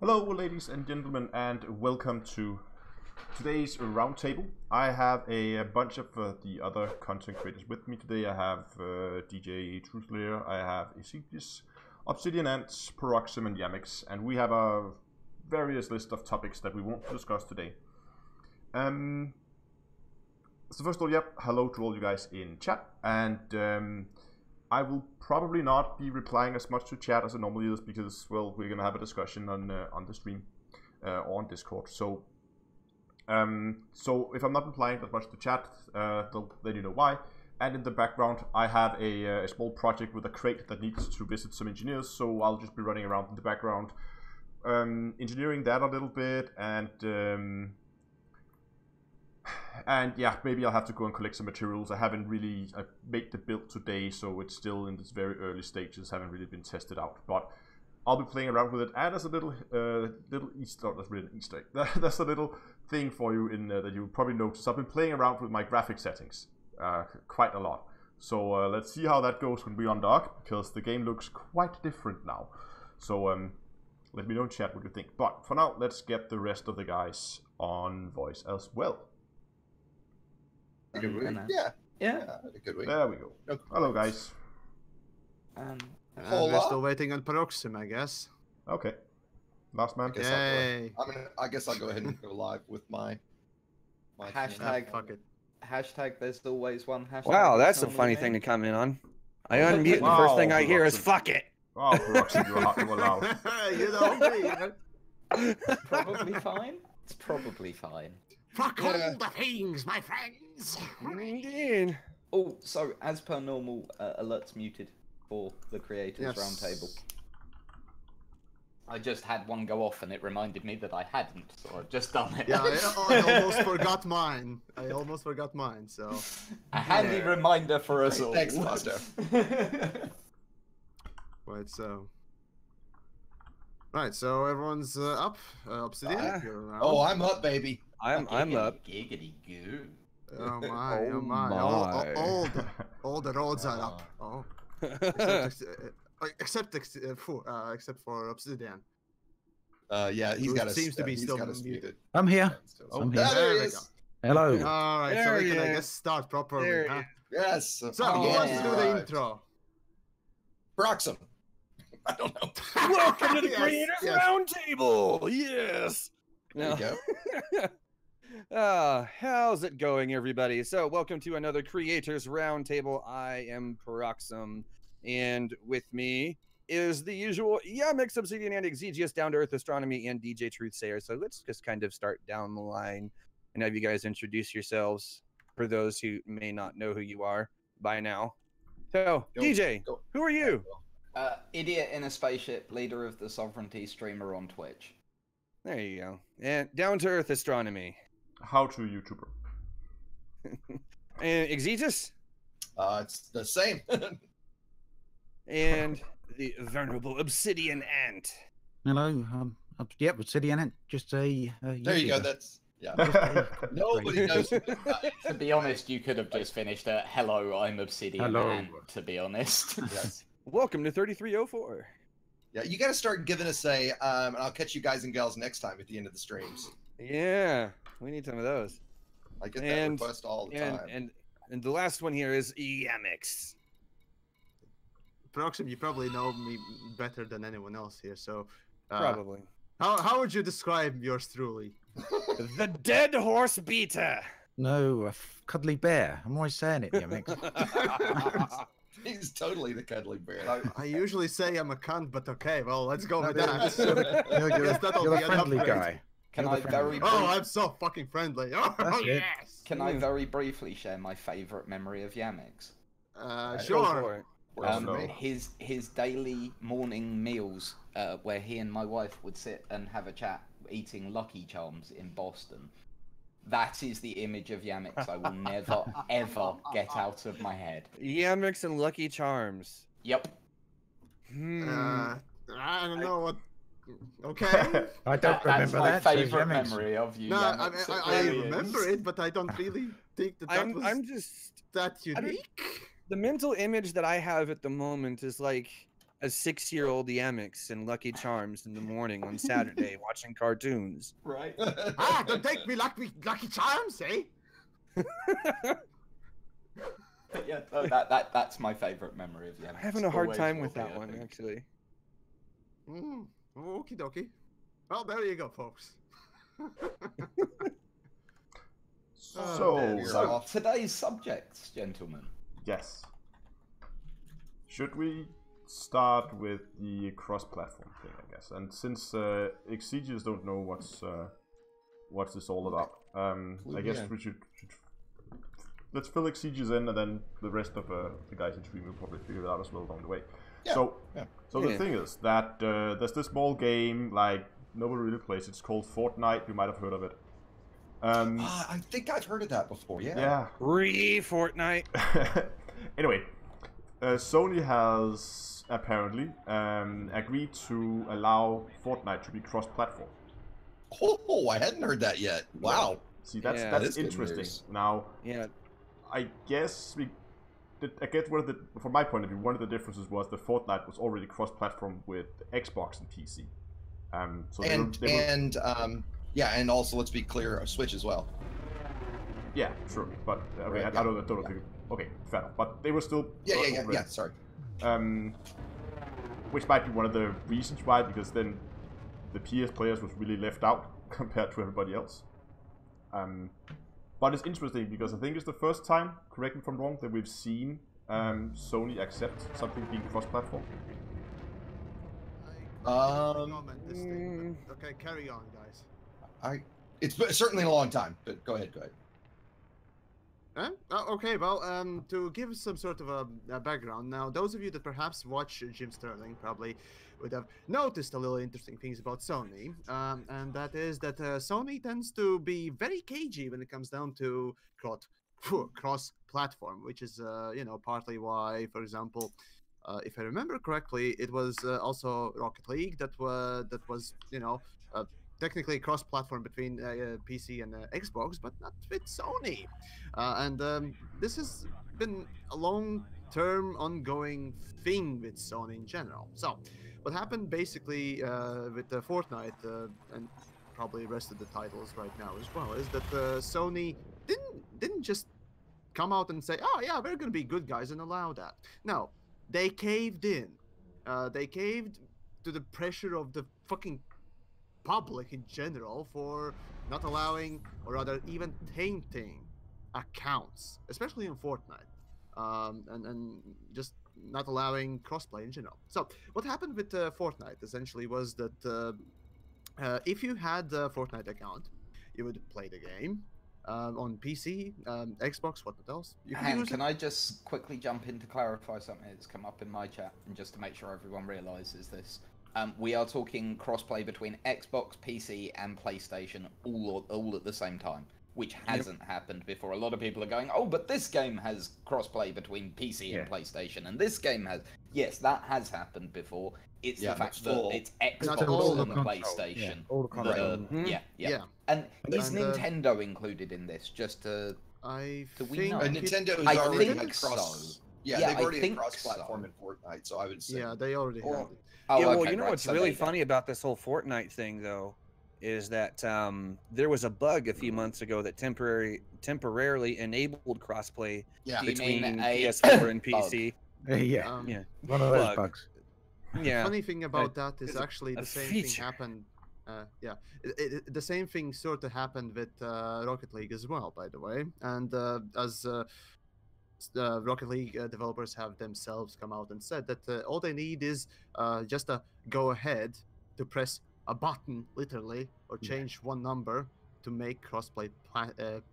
Hello ladies and gentlemen, and welcome to today's roundtable. I have a bunch of the other content creators with me today. I have DJ Truthslayer, I have Ezekiel, Obsidian Ants, Paroxym, and Yamix, and we have a various list of topics that we want to discuss today. So first of all, hello to all you guys in chat, and I will probably not be replying as much to chat as I normally is because, well, we're gonna have a discussion on the stream or on Discord. So if I'm not replying that much to chat, then you know why. And in the background, I have a small project with a crate that needs to visit some engineers. So I'll just be running around in the background, engineering that a little bit, and yeah, maybe I'll have to go and collect some materials. I made the build today, so it's still in its very early stages, haven't really been tested out, but I'll be playing around with it. And there's a little Easter, that's really an Easter egg. There's a little thing for you in that you'll probably notice. I've been playing around with my graphic settings quite a lot. So let's see how that goes when we undock, because the game looks quite different now. So let me know in chat what you think. But for now, let's get the rest of the guys on voice as well. A good week. Yeah. A good week. There we go. Okay. Hello, guys. We're still waiting on Paroxym, I guess. Okay. Last man. I guess I'll go ahead and go live with my hashtag. Fuck it. Hashtag. There's always one hashtag. Wow, that's a funny thing to come in on. I unmute. The first thing I hear is "fuck it." Oh, Paroxym, you're hot. You're loud. You know me. Probably fine. It's probably fine. Fuck all the things, my friends. Indeed. Oh, so as per normal, alerts muted for the creators roundtable. I just had one go off, and it reminded me that I hadn't, so I've just done it. Yeah, I almost forgot mine. So a handy reminder for us all. Thanks, Master. Right, so everyone's up. Obsidian, you're around. Oh, I'm up, baby. I'm up. Giggity goo. Oh my. All the roads are up. Oh. Except for Obsidian. Yeah, he's got. Seems to be still muted. I'm here. I'm here. There he is. Hello. All right, so we can I guess start properly. Huh? Yes. So let's do the intro. Paroxym. I don't know. Welcome to the Creators Roundtable. Yes. There you go. How's it going, everybody? So, welcome to another Creators Roundtable. I am Paroxym, and with me is the usual Mix Obsidian and Exegius, Down to Earth Astronomy, and DJ Truthsayer. So let's just kind of start down the line and have you guys introduce yourselves for those who may not know who you are by now. So, DJ, who are you? Idiot in a spaceship, leader of the Sovereignty streamer on Twitch. There you go. And Down to Earth Astronomy. How to YouTuber. And Exegius? It's the same. And the venerable Obsidian Ant. Hello, yep, Obsidian Ant. Just a There you go. That's nobody knows. To be honest, you could have just finished a "Hello, I'm Obsidian." Ant, to be honest. Yes. Welcome to 3304. Yeah, you got to start giving us a, and I'll catch you guys and gals next time at the end of the streams. Yeah, we need some of those. I get that request all the time. And the last one here is Yamix. Proxim, you probably know me better than anyone else here, so Probably. How would you describe yours truly? The dead horse beater. No, a cuddly bear. I'm always saying it, Yamix. He's totally the cuddly bear. I usually say I'm a cunt, but okay, well, let's go with You're that. the friendly guy. Can I very? Oh, I'm so fucking friendly. Oh, yes. Can I very briefly share my favourite memory of Yamix? Sure. His daily morning meals, where he and my wife would sit and have a chat, eating Lucky Charms in Boston. That is the image of Yamix I will never, ever get out of my head. Yamix and Lucky Charms. Yep. I don't know what... Okay. I don't remember that. That's my favourite memory of you, No, Yamix. I remember it, but I don't really think that was I'm just... that unique. The mental image that I have at the moment is like a 6-year-old Yamix and Lucky Charms in the morning on Saturday watching cartoons. Right. Don't take me Lucky Charms, eh? Yeah, that's my favourite memory of Yamix. I'm having a hard Always time will with be, that I one, think. actually. Okie dokie. Well, there you go, folks. So, today's subjects, gentlemen. yes. Should we start with the cross-platform thing, I guess? And since Exegius don't know what's this all about, I guess we should let's fill Exegius in, and then the rest of the guys in stream will probably figure it out as well along the way. Yeah. So the thing is that there's this small game like nobody really plays. It's called Fortnite. You might have heard of it. I think I've heard of that before. Yeah. Yeah. Fortnite. Anyway, Sony has apparently agreed to allow Fortnite to be cross-platform. Oh, I hadn't heard that yet. Wow. See, that's Yeah. That is good interesting. news. Now, Yeah. I guess from my point of view, one of the differences was that Fortnite was already cross-platform with Xbox and PC. So and also let's be clear, Switch as well. yeah, sure, but I mean, Right, I don't think. Okay, fair enough. But they were still Yeah. Sorry. Which might be one of the reasons why, because then the PS players was really left out compared to everybody else. But it's interesting because I think it's the first time, correct me if I'm wrong, that we've seen Sony accept something being cross-platform. Comment this thing, but okay, carry on, guys. It's certainly a long time, but go ahead. Okay, well, to give some sort of a background, now those of you that perhaps watch Jim Sterling probably would have noticed a little interesting things about Sony, and that is that Sony tends to be very cagey when it comes down to cross-platform, which is, partly why, for example, if I remember correctly, it was also Rocket League that was technically cross-platform between PC and Xbox, but not with Sony. And this has been a long-term ongoing thing with Sony in general. So, what happened basically with Fortnite and probably the rest of the titles right now as well is that Sony didn't just come out and say, "Oh yeah, we're gonna be good guys and allow that." No, they caved in. They caved to the pressure of the fucking public in general for not allowing, or rather even tainting accounts, especially in Fortnite, and just not allowing crossplay in general. So what happened with Fortnite essentially was that if you had a Fortnite account, you would play the game on PC, Xbox, what else? You could use Can it. I just quickly jump in to clarify something that's come up in my chat, and just to make sure everyone realizes this? We are talking crossplay between Xbox, PC, and PlayStation all at the same time, which hasn't happened before. A lot of people are going, "Oh, but this game has crossplay between PC and PlayStation, and this game has." Yes, that has happened before. It's the fact that it's Xbox all and the PlayStation. all the consoles. Yeah. And is And, Nintendo included in this? Just to I Do we think know? Nintendo has I already think had cross. so. Yeah, Yeah, they've I already had think cross-platform so. in Fortnite, so I would say. Yeah, they already had it. Oh, yeah, well, okay, you know right, what's so really there you go. funny about this whole Fortnite thing, though, is that there was a bug a few months ago that temporarily enabled crossplay Yeah. Do you mean between a PS4 and bug? PC. Yeah, Um, Yeah, one of those bug. bugs. Yeah, Funny thing about that is it's a- actually a the same feature. thing happened. The same thing sort of happened with Rocket League as well, by the way. And as Rocket League developers have themselves come out and said that all they need is just a go ahead to press a button, literally, or change one number to make crossplay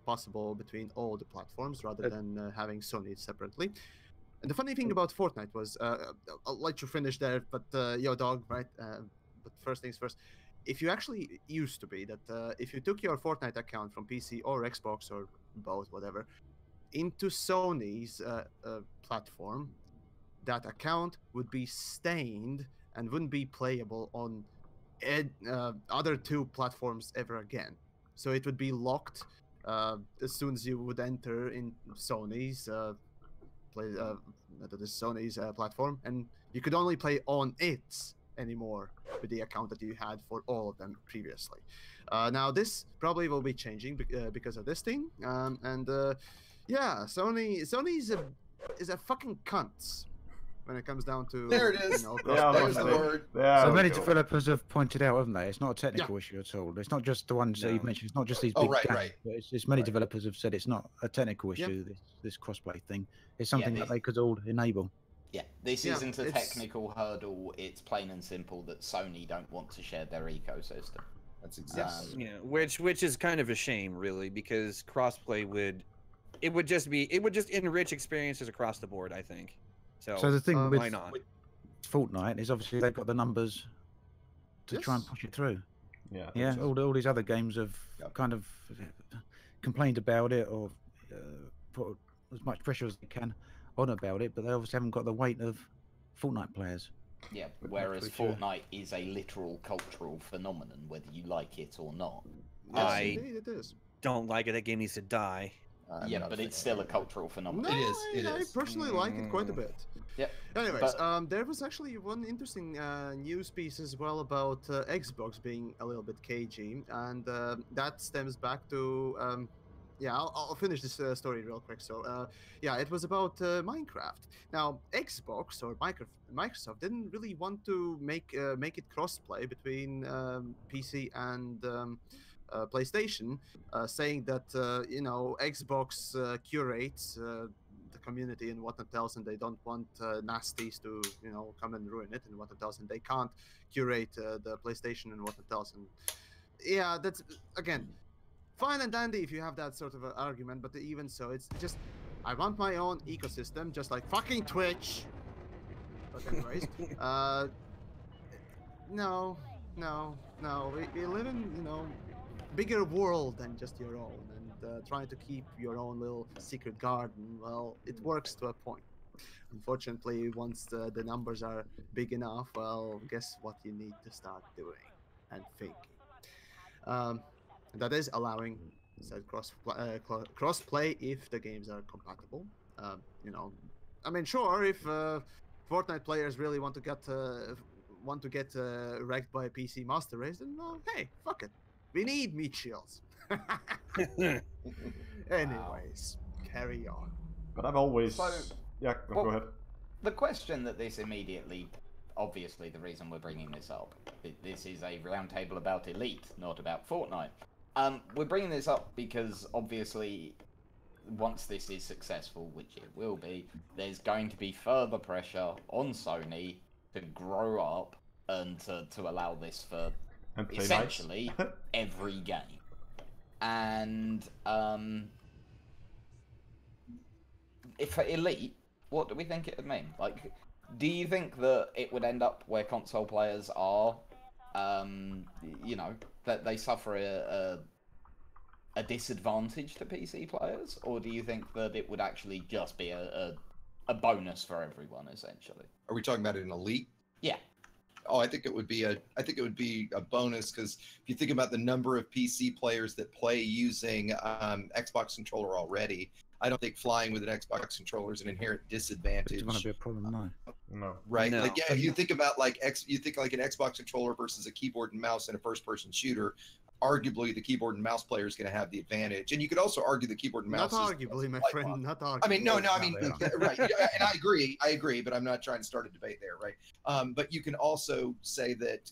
possible between all the platforms rather than having Sony separately. And the funny thing about Fortnite was, I'll let you finish there, but yo, dog, right? But first things first. If you actually used to be that, if you took your Fortnite account from PC or Xbox or both, whatever, into Sony's platform, that account would be stained and wouldn't be playable on other two platforms ever again. So it would be locked as soon as you would enter in Sony's Sony's platform, and you could only play on it anymore with the account that you had for all of them previously. Now this probably will be changing because of this thing, and yeah, Sony is a fucking cunt when it comes down to There it is. There's the word. So we many go. developers have pointed out, haven't they? It's not a technical issue at all. It's not just the ones that you've mentioned. It's not just these Oh, big right, games. right. But it's many developers have said it's not a technical issue. This crossplay thing. It's something that they could all enable. Yeah, this Yeah, isn't a it's- technical hurdle. It's plain and simple that Sony don't want to share their ecosystem. That's exactly. Yeah, which is kind of a shame, really, because crossplay would just enrich experiences across the board, I think. So the thing why with not? Fortnite is obviously they've got the numbers to try and Yes. push it through. Yeah. Yeah, all these other games have kind of complained about it or put as much pressure as they can on about it, but they obviously haven't got the weight of Fortnite players. Yeah, whereas which, Fortnite is a literal cultural phenomenon, whether you like it or not. Yes, I- indeed it is. Don't like it. That game needs to die. Yeah, but it's still a cultural No, phenomenon. It I is. personally like it quite a bit. Yep. Anyways, But- there was actually one interesting news piece as well about Xbox being a little bit cagey, and that stems back to yeah, I'll finish this story real quick. So yeah, it was about Minecraft. Now Xbox or Microsoft didn't really want to make it crossplay between PC and PlayStation, saying that Xbox curates the community and whatnot else, and they don't want nasties to come and ruin it and whatnot else, and they can't curate the PlayStation and whatnot else. And yeah, that's again fine and dandy if you have that sort of argument, but even so, it's just I want my own ecosystem, just like fucking Twitch. But anyways, no. We live in bigger world than just your own, and trying to keep your own little secret garden, well, it works to a point. Unfortunately, once the numbers are big enough, well, guess what you need to start doing and thinking. That is allowing said cross play if the games are compatible. I mean, sure, if Fortnite players really want to get wrecked by a PC master race, then well, hey, fuck it. We need meat shields. Anyways, carry on. But I've always. So- Yeah, well- go ahead. The question that this immediately, obviously the reason we're bringing this up, this is a roundtable about Elite, not about Fortnite. We're bringing this up because obviously once this is successful, which it will be, there's going to be further pressure on Sony to grow up and to allow this for And play essentially nice. every game. And if for Elite, what do we think it would mean? Like, do you think that it would end up where console players are, you know, that they suffer a disadvantage to PC players, or do you think that it would actually just be a bonus for everyone, essentially? Are we talking about an Elite? Yeah. Oh, I think it would be a bonus, because if you think about the number of PC players that play using Xbox controller already, I don't think flying with an Xbox controller is an inherent disadvantage. It's going to be a problem, no. No. Right? No. Like, yeah, you think about like you think like an Xbox controller versus a keyboard and mouse in a first-person shooter. Arguably, the keyboard and mouse player is going to have the advantage, and you could also argue the keyboard and mouse. Not arguably, my friend. Not arguably. I mean, no, I mean, Yeah. right, yeah, and I agree, but I'm not trying to start a debate there, right? But you can also say that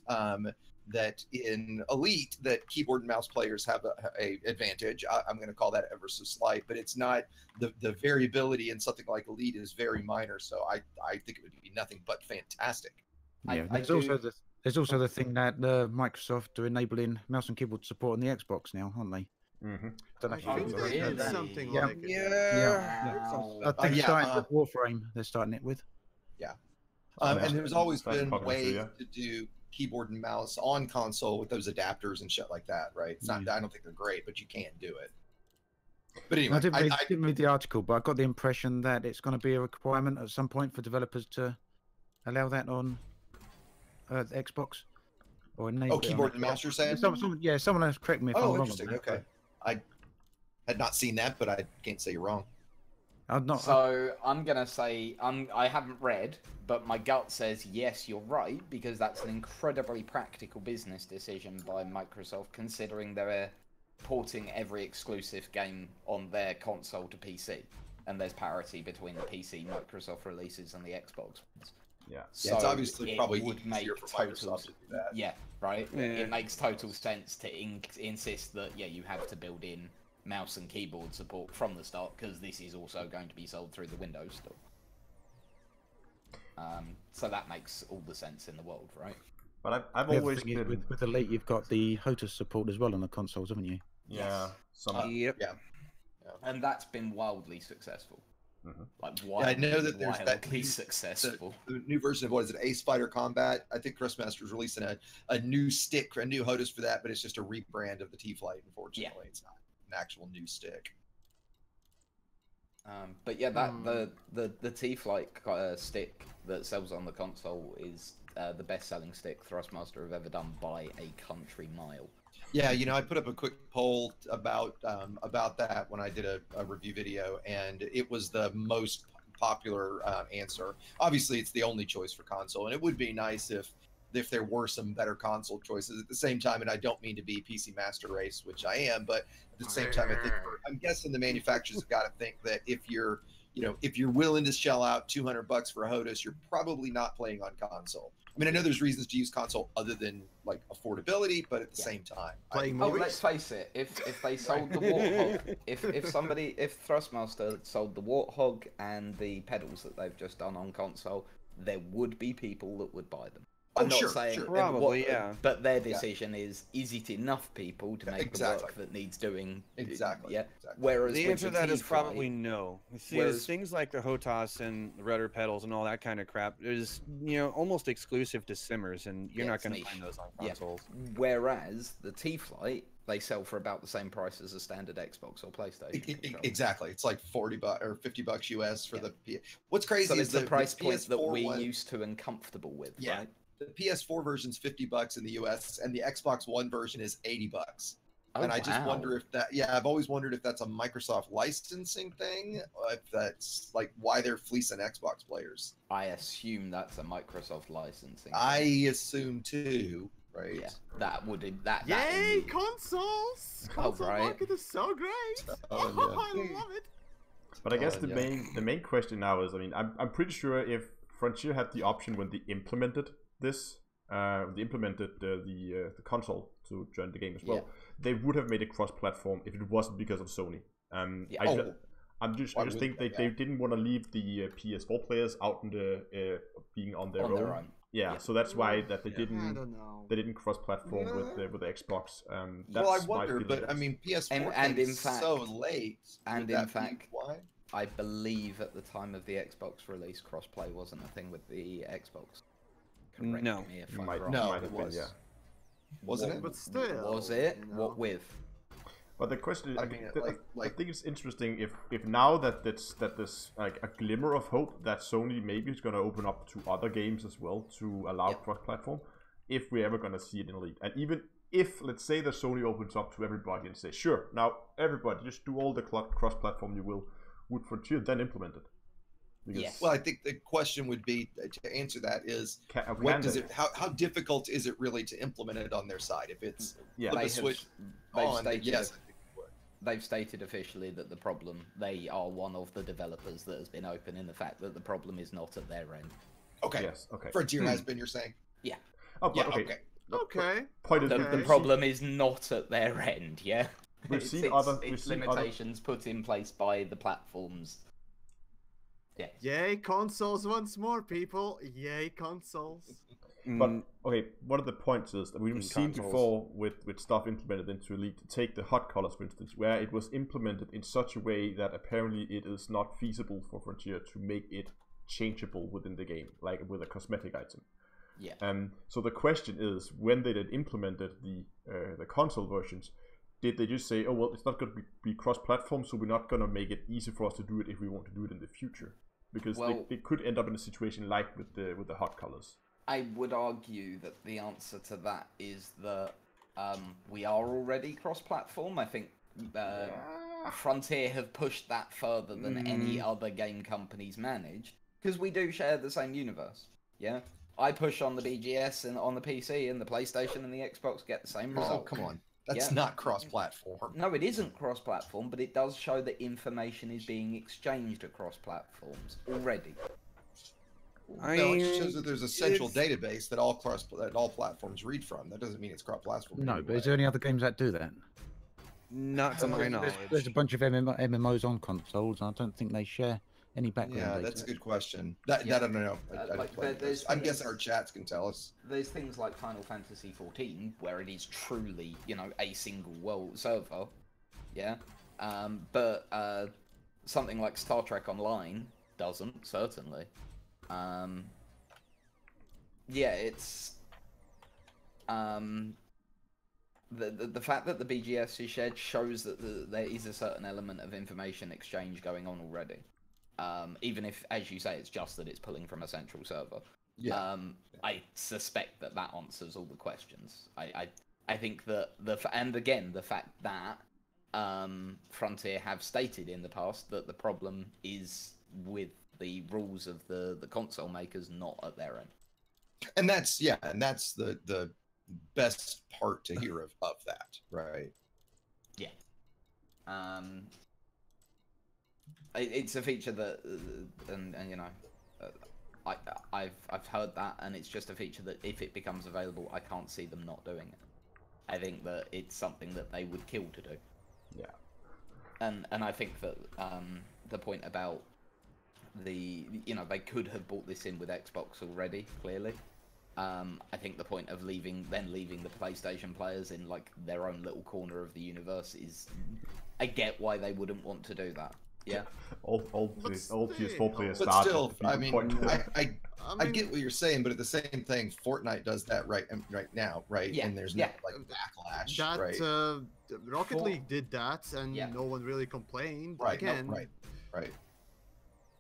that in Elite, that keyboard and mouse players have a advantage. I'm going to call that ever so slight, but it's not the variability in something like Elite is very minor. So I think it would be nothing but fantastic. Yeah, I there's also the thing that Microsoft are enabling mouse and keyboard support on the Xbox now, aren't they? Mm-hmm. Don't know I if you think know really? that's that. something Yeah. like it. I think yeah, starting with Warframe, they're starting it with. And there's always That's been popular too, ways yeah. to do keyboard and mouse on console with those adapters and shit like that, right? It's not. I don't think they're great, but you can do it. But anyway, I didn't read the article, but I got the impression that it's going to be a requirement at some point for developers to allow that on the Xbox or enable it on keyboard and Xbox. mouse, you're saying? Someone else correct me if I'm wrong. Interesting. Okay, I had not seen that, but I can't say you're wrong. I'm not. So I'm gonna say I haven't read, but my gut says yes, you're right, because that's an incredibly practical business decision by Microsoft, considering they're porting every exclusive game on their console to PC, and there's parity between the PC Microsoft releases and the Xbox ones. Yeah. So it's obviously it probably would make easier for total, Microsoft to do that. yeah, right. Yeah. It makes total sense to insist that you have to build in mouse and keyboard support from the start, because this is also going to be sold through the Windows Store. So that makes all the sense in the world, right? But I've The other always thing is been. with Elite, you've got the HOTAS support as well on the consoles, haven't you? Yeah. Some. Yep. Yeah. And that's been wildly successful. Mhm. Like I know that there's that wildly new- successful. The new version of what is it, Ace Fighter Combat? I think Crestmaster's releasing a new stick, a new HOTAS for that, but it's just a rebrand of the T-Flight. Unfortunately, it's not an actual new stick. But yeah, the T-Flight stick that sells on the console is the best-selling stick Thrustmaster have ever done by a country mile. Yeah, I put up a quick poll about that when I did a review video, and it was the most popular answer. Obviously, it's the only choice for console, and it would be nice if there were some better console choices at the same time. And I don't mean to be PC master race, which I am, but at the same time, I'm guessing the manufacturers have got to think that if you're willing to shell out $200 for a HOTAS, you're probably not playing on console. I mean, I know there's reasons to use console other than like affordability, but at the same time, Playing Oh, movies. let's face it. If they sold the Warthog, if Thrustmaster sold the Warthog and the pedals that they've just done on console, there would be people that would buy them. I'm not saying sure. Probably, yeah. But their decision is it enough people to make the work that needs doing? Exactly. Yeah. Exactly. Whereas The with answer to the that is T-Flight- probably no. See, Whereas- things like the HOTAS and the rudder pedals and all that kind of crap is, almost exclusive to Simmers, and you're Yeah, not it's going to niche. find those on Yeah. consoles. Whereas the T-Flight, they sell for about the same price as a standard Xbox or PlayStation. controller. Exactly. It's like $40 or $50 US for the P. What's crazy So is it's the price point that PS4 we're one- used to and comfortable with, Yeah. right? The PS4 version's $50 in the US, and the Xbox One version is $80. Oh, And I just wow. wonder if I've always wondered if that's a Microsoft licensing thing, or if that's like why they're fleecing Xbox players. I assume that's a Microsoft licensing. I assume too, right? Yeah, that would that. Yay, that consoles! Console right. market is so great. Oh, I love it. But I guess the yeah. main question now is, I mean, I'm pretty sure if Frontier had the option when they implemented this, the console to join the game as well, Yeah. they would have made it cross-platform if it wasn't because of Sony. Yeah. I just think they didn't want to leave the PS4 players out in the being on their own. Yeah, so that's why that they didn't cross-platform with the Xbox. That's well, I wonder, but I mean, PS4 and in fact, fact, so late. And in fact, why? I believe at the time of the Xbox release, crossplay wasn't a thing with the Xbox. Correct No. me if I'm Might wrong. have been, yeah. Wasn't it? But still, Was it? you know. What with? But the question is, I mean, I think it's interesting if now that there's like a glimmer of hope that Sony maybe is going to open up to other games as well to allow cross-platform, if we're ever going to see it in Elite. And even if, let's say that Sony opens up to everybody and says, sure, now everybody just do all the cross-platform you will, would Frontier then implement it? Yes. Well, I think the question would be to answer that is how difficult is it really to implement it on their side? If it's flip a switch on, yes. They've stated officially that the problem, they are one of the developers that has been open in the fact that the problem is not at their end. Okay. Yes. Okay. Frontier has been, you're saying? Yeah. Oh, Yeah. okay. Okay. Point The problem is not at their end. Yeah. We've seen it's limitations put in place by the platforms. Yeah. Yay consoles once more, people! Yay consoles! But okay, one of the points is that we've seen before with stuff implemented into Elite. Take the hot colors, for instance, where it was implemented in such a way that apparently it is not feasible for Frontier to make it changeable within the game, like with a cosmetic item. Yeah. So the question is, when they implemented the console versions, did they just say, oh well, it's not going to be cross-platform, so we're not going to make it easy for us to do it if we want to do it in the future? Because they could end up in a situation like with the hot colors. I would argue that the answer to that is that we are already cross-platform. I think Frontier have pushed that further than any other game companies managed, because we do share the same universe. Yeah, I push on the BGS and on the PC, and the PlayStation and the Xbox get the same result. Oh, come on. That's not cross-platform. No, it isn't cross-platform, but it does show that information is being exchanged across platforms already. No, it just shows that there's a central database that all platforms read from. That doesn't mean it's cross-platform. No, but is there any other games that do that? Not to my knowledge. There's a bunch of MMOs on consoles, and I don't think they share any background Yeah, data. that's a good question. That I don't know. I'm guessing our chats can tell us. There's things like Final Fantasy XIV, where it is truly, a single world server. Yeah. But something like Star Trek Online doesn't, certainly. Yeah, it's the fact that the BGS is shared shows that there is a certain element of information exchange going on already. Even if, as you say, it's just that it's pulling from a central server. Yeah. I suspect that answers all the questions. I think that the fact that Frontier have stated in the past that the problem is with the rules of the console makers, not at their end. And that's the best part to hear of that, right? Yeah. It's a feature that, I've heard that, and it's just a feature that if it becomes available, I can't see them not doing it. I think that it's something that they would kill to do. Yeah. And I think that the point about they could have brought this in with Xbox already, clearly. I think the point of leaving the PlayStation players in like their own little corner of the universe is, I get why they wouldn't want to do that. Yeah. All PS4 players But start. still, I mean, I get what you're saying, but at the same thing, Fortnite does that right now, right? Yeah. And there's no like backlash, right? Rocket League did that, and no one really complained. Right. Again, No, right.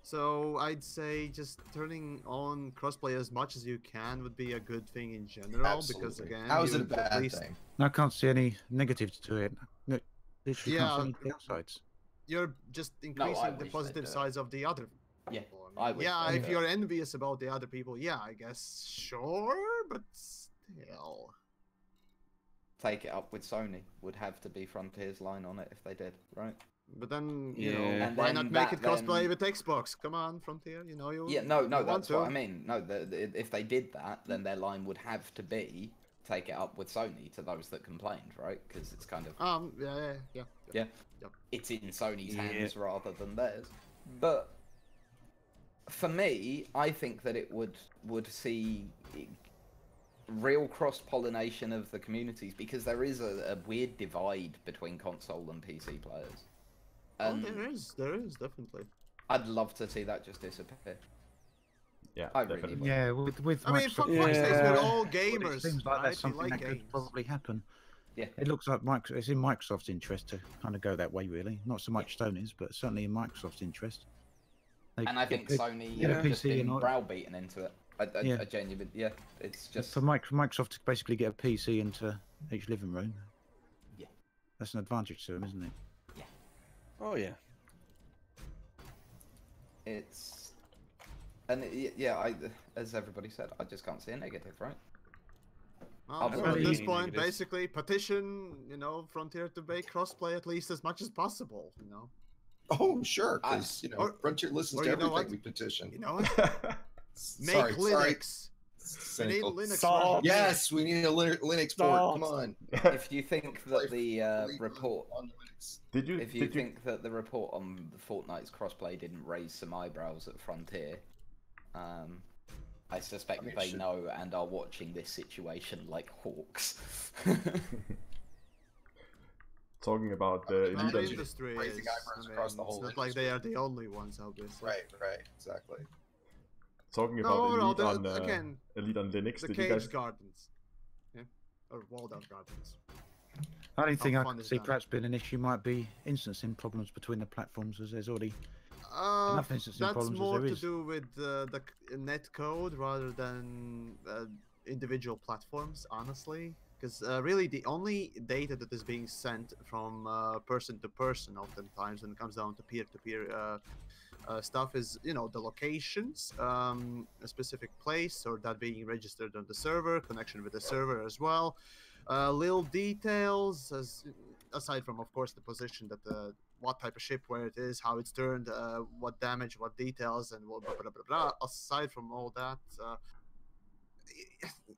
So I'd say just turning on crossplay as much as you can would be a good thing in general. Absolutely. Because again, How is it a you bad at least- thing? No, I can't see any negatives to it. No, literally can't see any downsides. You're just increasing the positive sides of the other. Yeah, people. If you're envious about the other people, I guess sure, but still. Take it up with Sony would have to be Frontier's line on it if they did, right? But then And why then not make it crossplay then- with Xbox? Come on, Frontier, you. Yeah, no, you want that's to. what I mean. No, if they did that, then their line would have to be take it up with Sony to those that complained, right? Because it's kind of Yeah. it's in Sony's hands rather than theirs. But for me, I think that it would see real cross-pollination of the communities, because there is a weird divide between console and PC players. And there is definitely. I'd love to see that just disappear. Yeah, I definitely. really would. Yeah, with I mean, Microsoft, for fuck's sake, Yeah. we're all it gamers, seems like right? that's We something like that games. could probably happen. Yeah. It looks like it's in Microsoft's interest to kind of go that way, really. Not so much Sony's, but certainly in Microsoft's interest. And I think Sony get a have just PC been and all- browbeaten into it. Yeah. A genuine, it's just for Microsoft to basically get a PC into each living room. Yeah. That's an advantage to them, isn't it? Oh yeah. it's and as everybody said, I just can't see a negative, right? Well, That's so at really this point, negative. basically, petition, Frontier to make crossplay at least as much as possible, Oh, sure, because Or- Frontier listens or to you know everything what? we petition. You know what? Make Sorry, Linux. We need cynical. Linux Solve. version. Yes, we need a Linux port. Come on. If you think that the Play report, on Linux. if you think that the report on Fortnite's crossplay didn't raise some eyebrows at Frontier, I suspect it they should. know and are watching this situation like hawks. Talking about Well, Elite the Imagine on- industry raising is, eyebrows across the it's whole not like they industry. are the only ones, obviously. Right, exactly. talking No, about overall, Elite again, on Linux. the Did you cage guys? gardens. Yeah? Or walled out gardens. The only thing I fun can is see that? perhaps being an issue might be instancing problems between the platforms, as there's already Uh, enough instancing that's problems more as there to is. do with net code rather than individual platforms, honestly. Because really, the only data that is being sent from person to person, oftentimes, when it comes down to peer-to-peer stuff, is the locations, a specific place, or that being registered on the server, connection with the server as well. Little details, aside from, of course, the position that what type of ship, where it is, how it's turned, what damage, what details, and blah, blah, blah, blah, blah. Aside from all that,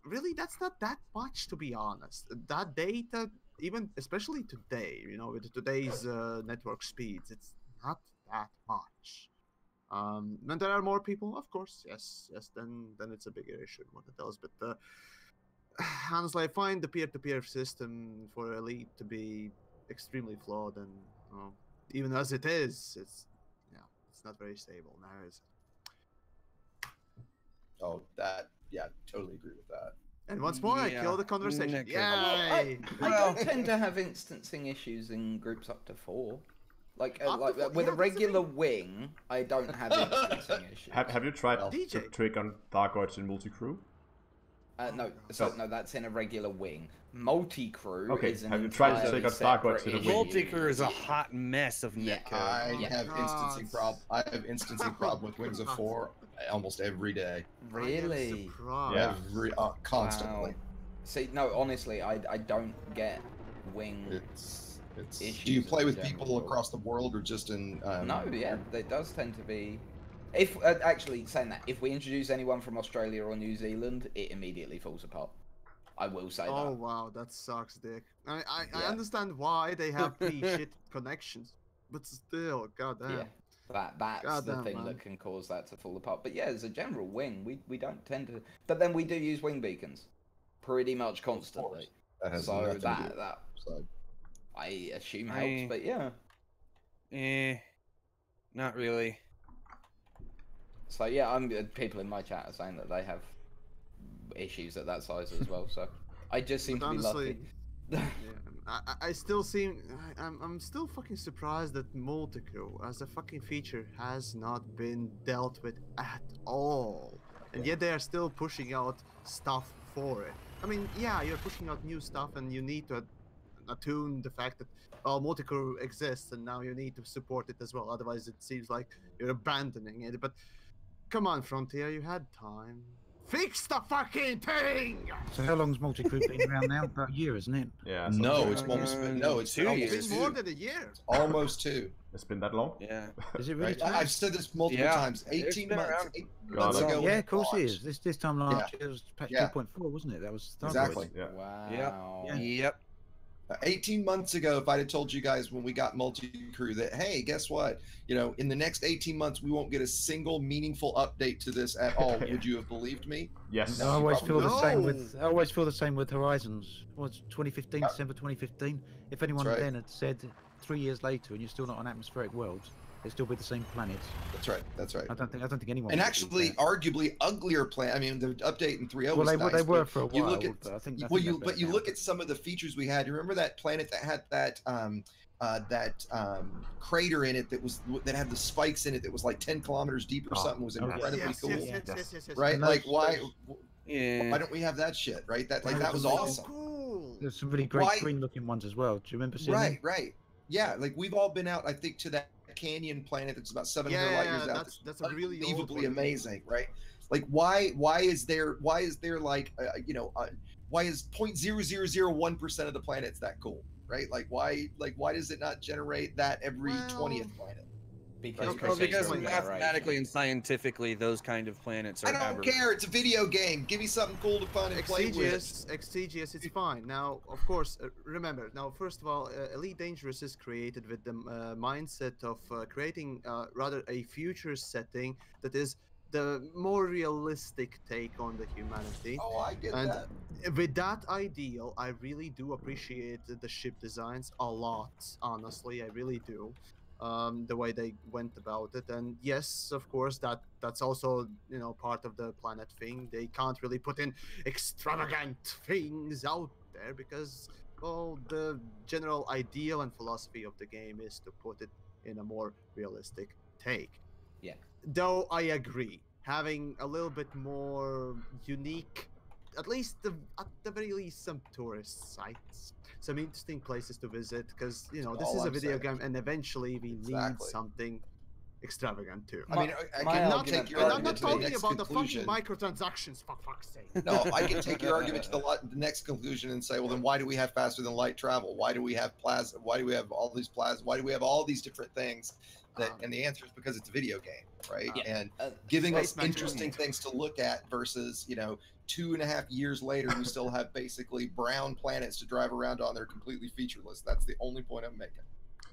really, that's not that much, to be honest. That data, even especially today, with today's network speeds, it's not that much. When there are more people, of course, yes, then it's a bigger issue what it does. But honestly, I find the peer-to-peer system for Elite to be extremely flawed, and even as it is, it's not very stable now, is it? Oh, totally agree with that. And once more, I Yeah, kill the conversation. Nick, Yay! I don't tend to have instancing issues in groups up to 4. Like Up to 4? with Yeah, a that's the regular wing, I don't have instancing issues. Have you tried Well, to DJ. trick on Thargoids in multi-crew? No, that's in a regular wing. Multi-crew Okay, is an have you tried to entirely take out separate Starguards in a issue. wing? Multi-crew is a hot mess of netcode. I Yeah. have instancing problem with Wings of 4 almost every day. Really? Yeah. Constantly. Wow. See, no, honestly, I don't get wing. It's Issues do you play in with general. people across the world or just in No, yeah, there does tend to be. If actually saying that, if we introduce anyone from Australia or New Zealand, it immediately falls apart. I will say Oh that. wow, that sucks, Dick. I Yeah. understand why they have pretty shit connections, but still, goddamn. Yeah, that's the Goddamn, thing man. that can cause that to fall apart. But yeah, as a general wing, we don't tend to. But then we do use wing beacons, pretty much constantly. that has So nothing to do that with that so. I assume helps. But yeah. Not really. So yeah, people in my chat are saying that they have issues at that size as well. So I just seem But to be honestly, lucky. yeah, I still seem I'm still fucking surprised that multi-crew as a fucking feature has not been dealt with at all, and yet they are still pushing out stuff for it. I mean, yeah, you're pushing out new stuff, and you need to attune the fact that multi-crew exists, and now you need to support it as well. Otherwise, it seems like you're abandoning it. But come on, Frontier, you had time. Fix the fucking thing! So how long's multi-crew been around now? About a year, isn't it? Yeah. No, something it's like almost no, it's 2 almost years. It's been more than a year. almost 2. it's been that long. Yeah. Is it really? Right? I've said this multiple Yeah, times. it's 18 been months. around 8 God, months I- ago. when Yeah, of course it launched. is. This time last year was patch Yeah. 2.4, wasn't it? That was Exactly. Yeah. Wow. Yeah. Yep. 18 months ago, if I'd have told you guys when we got multi-crew that, hey, guess what? You know, in the next 18 months, we won't get a single meaningful update to this at all. Yeah. Would you have believed me? Yes. I always feel the same No. with. I always feel the same with Horizons. Was 2015, Yeah. December 2015. If anyone right. then had said 3 years later and you're still not on atmospheric worlds, it'd still be the same planets. That's right. That's right. I don't think anyone. And would actually, believe that. arguably uglier plan. I mean, the update in 3.0 well, was they, nice, they were but for a while. you look at, but I think. well, they're you better now. look at some of the features we had. You remember that planet that had that crater in it that had the spikes in it that was like 10 kilometers deep or Oh, something? Was okay. incredibly Yes, cool, yes, Yeah. yes, yes, yes, yes. right? And Like those- Yeah. why don't we have that shit? Right? That like Those that was are so awesome. Cool. There's some really great Why- green-looking ones as well. Do you remember seeing Right, right. Yeah, like we've all been out, I think, to that canyon planet that's about 700 light years out. That's a really old unbelievably one. amazing, right? Like why is there like why is 0.0001% of the planets that cool, right? Like why does it not generate that every Well, 20th planet? Because, Well, Well, because Procedural mathematically and scientifically, those kind of planets are. I don't aberrant. care. It's a video game. Give me something cool to fun and play with. Exegious, it's fine. Now, of course, remember, now, first of all, Elite Dangerous is created with the mindset of creating rather a future setting that is the more realistic take on the humanity. Oh, I get And that. with that ideal, I really do appreciate the ship designs a lot, honestly, I really do. The way they went about it, and yes, of course, that's also part of the planet thing. They can't really put in extravagant things out there because, well, the general ideal and philosophy of the game is to put it in a more realistic take. Yeah. Though I agree, having a little bit more unique, at the very least, some tourist sites, some interesting places to visit, because this all is a I'm video saying. game, and eventually we need Exactly. something extravagant too. I mean, I my can now argument take your And I'm argument not to the talking next about the conclusion. fucking microtransactions, for fuck's sake. No, I can take your argument to the next conclusion and say, well, then why do we have faster than light travel? Why do we have plasma? Why do we have all these plasma? Why do we have all these different things? And the answer is because it's a video game, right? Yeah. And giving us Space Magic. interesting things to look at versus, 2.5 years later, we still have basically brown planets to drive around on. They're completely featureless. That's the only point I'm making.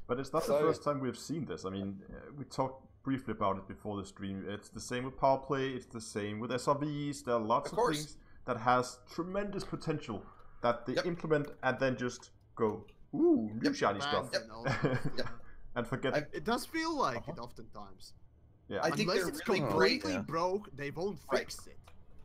But it's not the So- first time we've seen this. I mean, we talked briefly about it before the stream. It's the same with power play. It's the same with SRVs. There are lots Of of course. things that has tremendous potential that they Yep. implement and then just go, ooh, new Yep. shiny Bad, stuff, yeah. and forget. It does feel like Uh-huh. it oftentimes. Yeah, I think Unless they're it's really great. completely broke, they won't Right. fix it.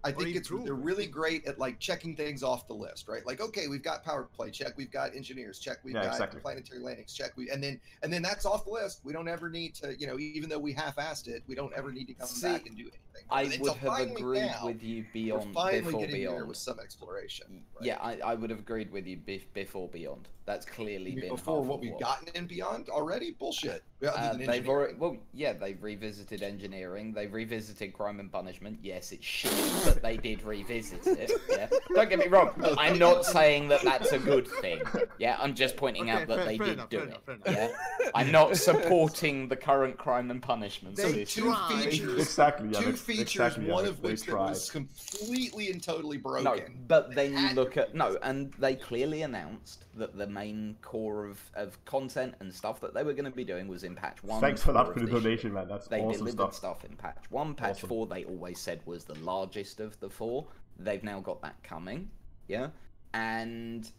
I Or think improve they're it. really great at like checking things off the list, right? Like, okay, we've got power play, check. We've got engineers, check. We've Yeah, got exactly. planetary landings, check. And then that's off the list. We don't ever need to, even though we half-assed it, we don't ever need to come See, back and do anything. I And would so have finally agreed now, with you we're beyond finally before getting there beyond. with some exploration. right? Yeah, I would have agreed with you before beyond. That's clearly been Before half what of we've gotten and beyond already, bullshit. Other than they've engineering. already, well, yeah, they've revisited engineering. They've revisited crime and punishment. Yes, it's shit, but they did revisit it. Yeah, don't get me wrong. I'm not saying that that's a good thing. Yeah, I'm just pointing out that they did do it. fair enough. Yeah, I'm not supporting the current crime and punishment They system. Two tried. features, exactly. Yeah, two that's features, exactly, one yeah, of they which that tried. was completely and totally broken. No, but then you had look to at and they clearly announced that the main core of content and stuff that they were going to be doing was in patch 1. Thanks for that 4 for of the this year. donation, man. That's They awesome delivered stuff. stuff in patch 1. Patch Awesome. 4 they always said was the largest of the 4. They've now got that coming, yeah, and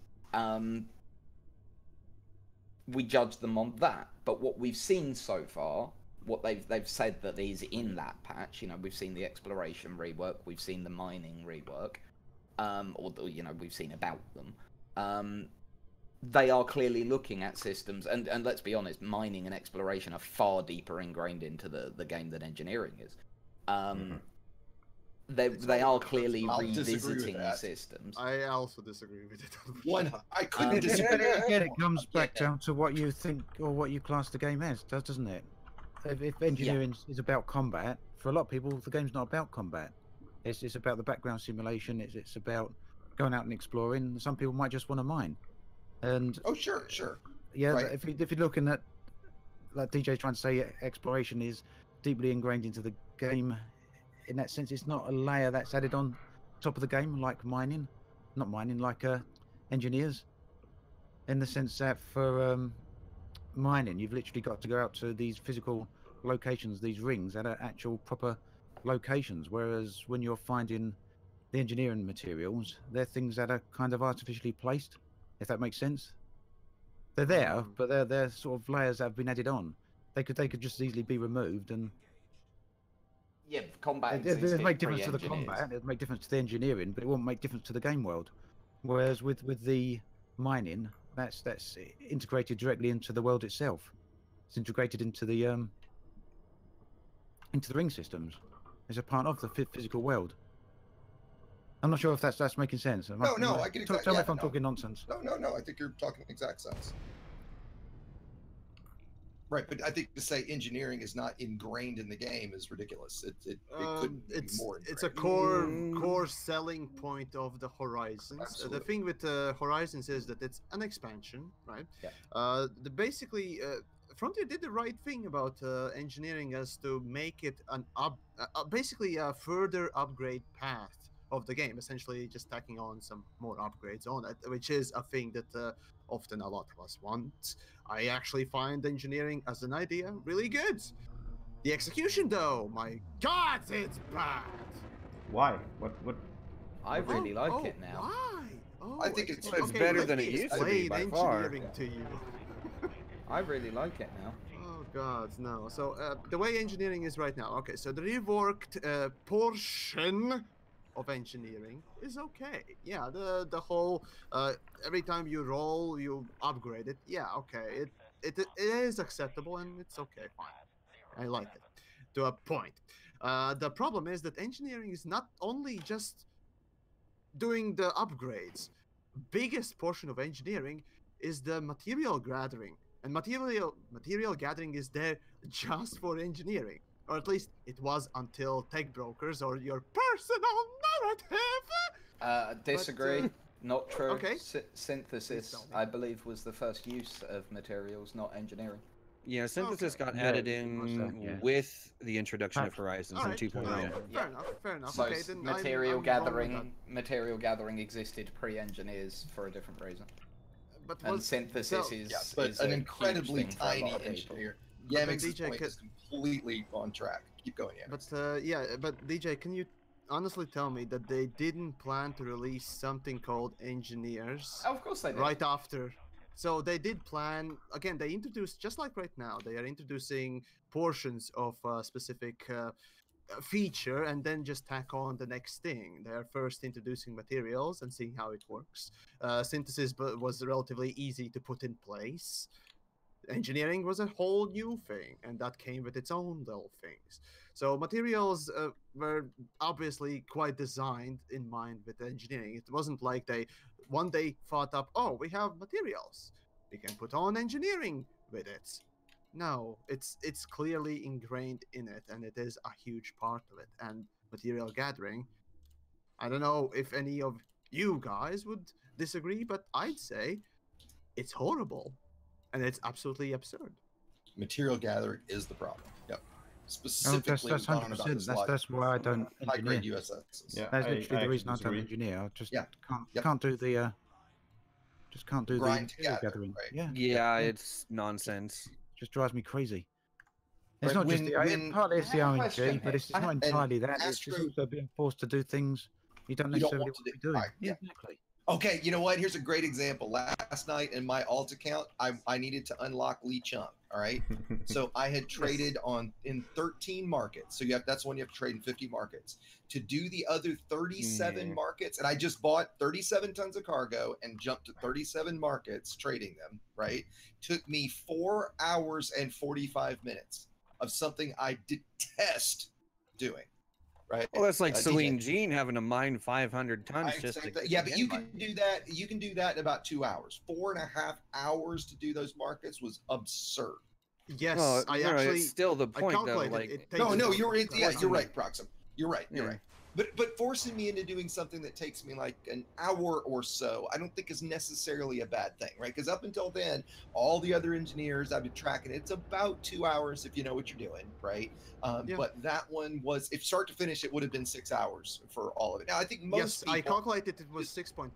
we judge them on that. But what we've seen so far, what they've said that is in that patch, we've seen the exploration rework, we've seen the mining rework, or we've seen about them. They are clearly looking at systems, and let's be honest, mining and exploration are far deeper ingrained into the game than engineering is. They are clearly I'll disagree with revisiting that. Mm-hmm. systems. I also disagree with it. I couldn't disagree. Again, it comes back down to what you think or what you class the game as, doesn't it? If engineering is about combat, for a lot of people, the game's not about combat. It's about the background simulation. It's about going out and exploring. Some people might just want to mine, and Oh, sure. yeah, Right. if you're looking at, like DJ's trying to say, exploration is deeply ingrained into the game. In that sense, it's not a layer that's added on top of the game like mining, not mining, like engineers. In the sense that for mining, you've literally got to go out to these physical locations, these rings that are actual proper locations. Whereas when you're finding the engineering materials, they're things that are kind of artificially placed, if that makes sense. They're there, but they're sort of layers that have been added on. They could just easily be removed, and Yeah, combat it'd existed make difference to the pre-engineers. combat. It'd make difference to the engineering, but it won't make difference to the game world. Whereas with the mining, that's integrated directly into the world itself. It's integrated into the ring systems. It's a part of the physical world. I'm not sure if that's making sense. No, I get exactly. Tell me if I'm talking nonsense. No. I think you're talking exact sense. Right, but I think to say engineering is not ingrained in the game is ridiculous. It couldn't be more ingrained. It's a core selling point of the Horizons. The thing with Horizons is that it's an expansion, right? Yeah. Basically, Frontier did the right thing about engineering as to make it basically a further upgrade path of the game, essentially just tacking on some more upgrades on it, which is a thing that often a lot of us want. I actually find engineering as an idea really good. The execution, though, my God, it's bad. Why? What? I really like it now. Why? Oh, I think it's better than it used to be by far. Engineering to you. I really like it now. Oh God, no. So the way engineering is right now, okay. So the reworked portion of engineering is okay. Yeah, the whole every time you roll, you upgrade it. Yeah, okay. It is acceptable and it's okay, fine. I like it to a point. The problem is that engineering is not only just doing the upgrades. Biggest portion of engineering is the material gathering, and material gathering is there just for engineering, or at least it was until tech brokers or your personal narrative. Disagree. Not true. Okay. Synthesis, I believe, was the first use of materials, not engineering. Yeah, synthesis got Yeah, added of course, in yeah. with the introduction of Horizons in Alright, 2.0. no, fair enough. So Okay, then material I'm wrong with material gathering existed pre-engineers for a different reason. that. But And synthesis is but is an a incredibly huge thing for a lot tiny of people. engineer. But then Yamix's DJ point is completely on track. Keep going, Yamix. But DJ, can you honestly tell me that they didn't plan to release something called Engineers Oh, of course they did. right after? So they did plan. Again, they introduced, just like right now, they are introducing portions of a specific feature and then just tack on the next thing. They are first introducing materials and seeing how it works. Synthesis was relatively easy to put in place. Engineering was a whole new thing, and that came with its own little things. So materials were obviously quite designed in mind with engineering. It wasn't like they one day thought up, oh, we have materials, we can put on engineering with it. No, it's clearly ingrained in it, and it is a huge part of it. And material gathering, I don't know if any of you guys would disagree, but I'd say it's horrible. And it's absolutely absurd. Material gathering is the problem. Yep. Oh, Specifically, that's talking about 100%. this live That's why I don't high grade engineer. USSs. Yeah, That's I literally the reason I actually don't disagree. engineer. I just Yeah. Yep. can't do the can't do Grind the material together, gathering. right. Yeah, it's nonsense. Just drives me crazy. It's Right, not just partly it's the I have a RNG, question but it's here. not And entirely that. It's just Astro- also being forced to do things you don't You don't necessarily want want to to do. be doing. Right, yeah. Exactly. Okay, you know what? Here's a great example. Last night in my alt account, I needed to unlock Lee Chung. All right, so I had traded in 13 markets. So that's when you have to trade in 50 markets to do the other 37 Yeah. markets. And I just bought 37 tons of cargo and jumped to 37 markets, trading them. Right, took me 4 hours and 45 minutes of something I detest doing. Right. Well, that's like DJ. Celine Jean having to mine 500 tons just to Yeah, but you get can do that. You can do that in about 2 hours. 4.5 hours to do those markets was absurd. Yes, Well, I no, actually it's still the I point though. calculated Like, it No, takes you're about right, time. Proxim. You're right. Yeah. But forcing me into doing something that takes me like an hour or so, I don't think is necessarily a bad thing, right? Because up until then, all the other engineers I've been tracking, it's about 2 hours if you know what you're doing, right? Yeah. But that one was, if start to finish, it would have been 6 hours for all of it. Now I think most people, I calculated it was 6.5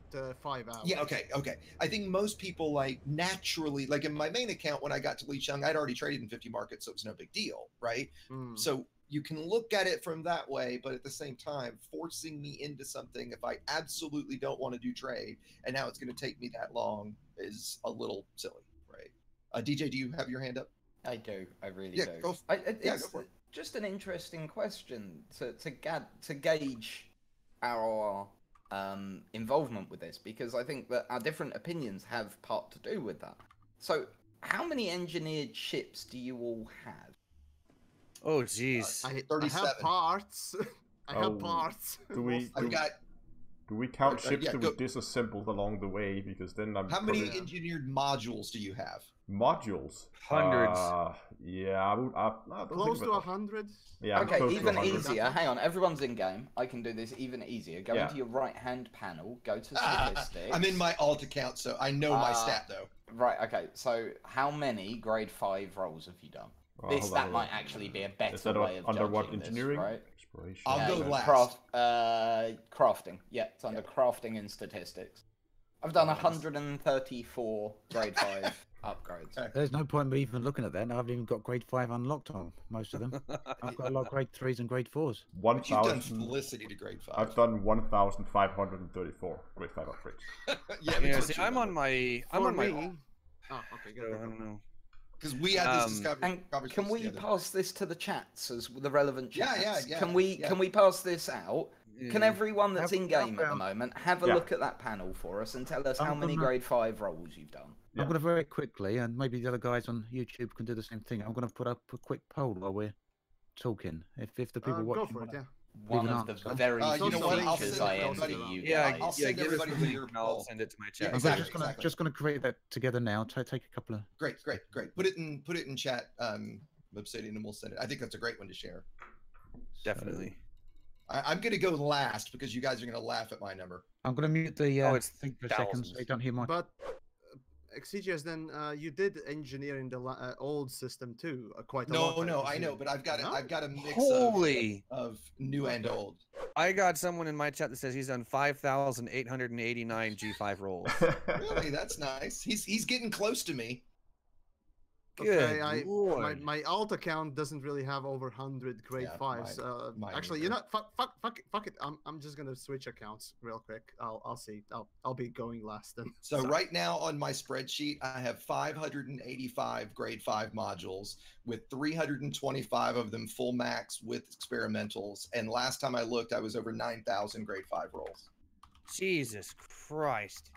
hours. yeah, okay. I think most people like naturally, like in my main account when I got to Lee Chung, I'd already traded in 50 markets, so it was no big deal, right? So you can look at it from that way, but at the same time, forcing me into something if I absolutely don't want to do trade, and now it's going to take me that long is a little silly, right? DJ, do you have your hand up? I do. I really Yeah, do. go It's for it. just an interesting question to gauge our involvement with this, because I think that our different opinions have part to do with that. So, how many engineered ships do you all have? Oh, jeez. I 37. have parts. I have parts. Do we I've got. do we count ships yeah, that we disassembled along the way? Because then I'm How many probably- engineered modules do you have? modules? Hundreds. Yeah, I don't Close think to about that. 100. Yeah, I'm Okay, close to even 100. easier. Hang on, everyone's in game. I can do this even easier. Go Yeah. into your right-hand panel. Go to statistics. I'm in my alt account, so I know my stat though. Right. Okay. So, how many grade 5 rolls have you done? Hold That on. might actually be a Is better that way of under judging what this, engineering? right? Exploration. I'll go Okay. last. Crafting. Yeah, it's under crafting and statistics. I've done 134 grade 5 upgrades. There's no point in me even looking at that. I haven't even got grade 5 unlocked on most of them. I've got a lot of grade 3s and grade 4s. But you've done 1,000. Felicity to grade 5. I've done 1,534 grade 5 upgrades. yeah, Yeah, that's see, what I'm you on my. I'm For on my. me. Oh, okay, So, good. I don't know. because we had this And conversation can we together. pass this to the chats as the relevant Yeah, chats? yeah, Can we yeah. can we pass this out? Can Yeah. everyone that's in game at the moment have a Yeah. look at that panel for us and tell us how I'm many gonna- grade 5 rolls you've done? Yeah. I'm going to very quickly, and maybe the other guys on YouTube can do the same thing. I'm going to put up a quick poll while we're talking. If the people Go watching for it, wanna- yeah. One an of the answer. very You few know what? I'll features send I everybody- envy you Yeah, guys. I'll send give us everybody the link your and I'll poll. send it to my Yeah, chat. I'm exactly, just gonna exactly. just gonna create that together now. Take a couple of. Great. Put it in chat, Obsidian, and we'll send it. I think that's a great one to share. Definitely. I'm going to go last because you guys are going to laugh at my number. I'm gonna mute the Oh, it's thing for a second so thousands. you don't hear my. But Exegius, then you did engineer in the old system too, quite a lot. No, I know, presume. but I've got No? I've got a mix Holy! of new and old. I got someone in my chat that says he's done 5,889 G5 rolls. Really, that's nice. He's getting close to me. Good Okay, lord. my alt account doesn't really have over 100 grade Yeah, 5s. mine Actually, either. you know, fuck it. I'm just gonna switch accounts real quick. I'll see. I'll be going last then. So Sorry. right now on my spreadsheet, I have 585 grade 5 modules with 325 of them full max with experimentals. And last time I looked, I was over 9,000 grade 5 rolls. Jesus Christ.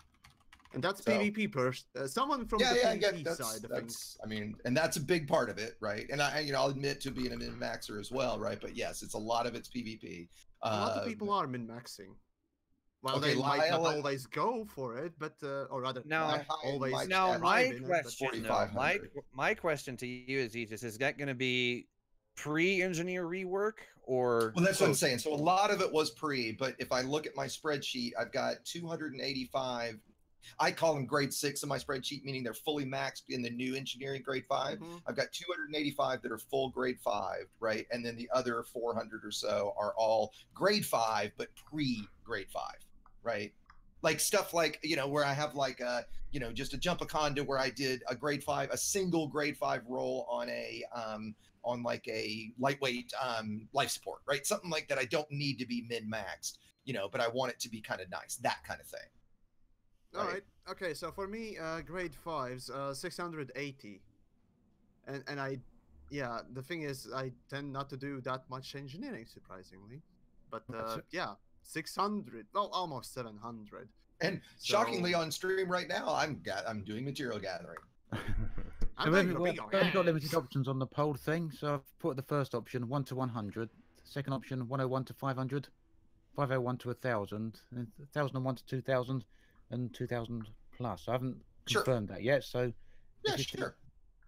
And that's So- PvP first. Someone from Yeah, the yeah, PvP that's, side of things. that's, I mean, and that's a big part of it, right? And I'll admit to being a min maxer as well, right? But yes, it's a lot of it's PvP. A lot of people are min maxing. Well, okay, they might not Lyle- always go for it, but or rather, Now- not always. my Now, chat- my thrive in it, but- question, though, my 4,500. my question to you is, Aegis, is that going to be pre-engineer rework or? Well, that's what I'm post? saying. So a lot of it was pre, but if I look at my spreadsheet, I've got 285. I call them grade 6 in my spreadsheet, meaning they're fully maxed in the new engineering grade 5. Mhm. I've got 285 that are full grade 5, right? And then the other 400 or so are all grade 5, but pre-grade 5, right? Like stuff like, where I have like just a jump a condo where I did a grade 5, a single grade 5 roll on a on like a lightweight life support, right? Something like that I don't need to be min-maxed, but I want it to be kind of nice, that kind of thing. All right. Okay. So for me, grade 5s, 680, and the thing is, I tend not to do that much engineering, surprisingly, but That's it. yeah, 600, well, almost 700. And So- shockingly on stream right now, I'm doing material gathering. So I'm we've doing a big only got limited options on the poll thing, so I've put the first option 1 to 100, second option 101 to 500, 501 to 1,000, and 1,001 to 2,000, and 2,000 plus. I haven't Sure. confirmed that yet, so Yeah, if you sure.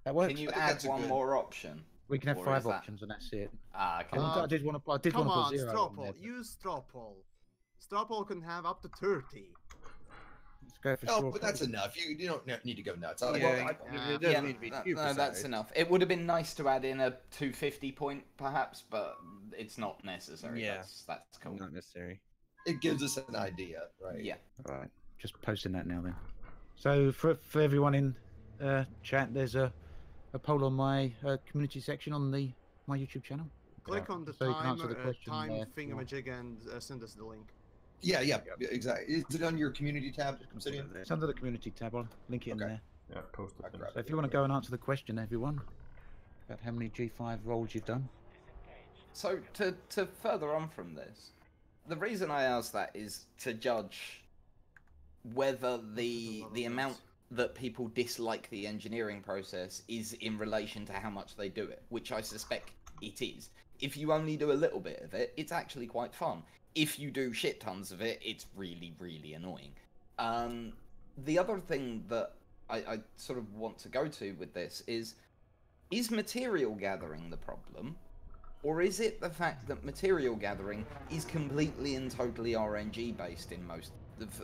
that works. Can you I think add that's a one good- more option? We can have Or is 5 that- options, and that's it. Ah, okay. I did want to. I did Come want on, to put 0 straw on there, poll. but Use straw poll. Straw poll can have up to 30. let's go for Oh, straw but that's poll. enough. You don't need to go nuts. Yeah, Well, it doesn't need to be too precise. that's enough. It would have been nice to add in a 250 point, perhaps, but it's not necessary. Yeah. That's cool. Not necessary. it gives us an idea, right? Yeah. All right, just posting that now then. So for everyone in chat, there's a poll on my community section on my YouTube channel. Click on the So you can answer the time question there if you want. thingamajig and send us the link. Yeah, exactly. Is it on your community tab, Obsidian? It's under the community tab. I'll link it in Okay. there. Yeah, post it. I'll then. grab So if you want to go and answer the question, everyone, about how many G5 rolls you've done. So to further on from this, the reason I asked that is to judge whether the amount that people dislike the engineering process is in relation to how much they do it, which I suspect it is. If you only do a little bit of it, it's actually quite fun. If you do shit tons of it, it's really, really annoying. The other thing that I sort of want to go to with this is material gathering the problem? Or is it the fact that material gathering is completely and totally RNG based in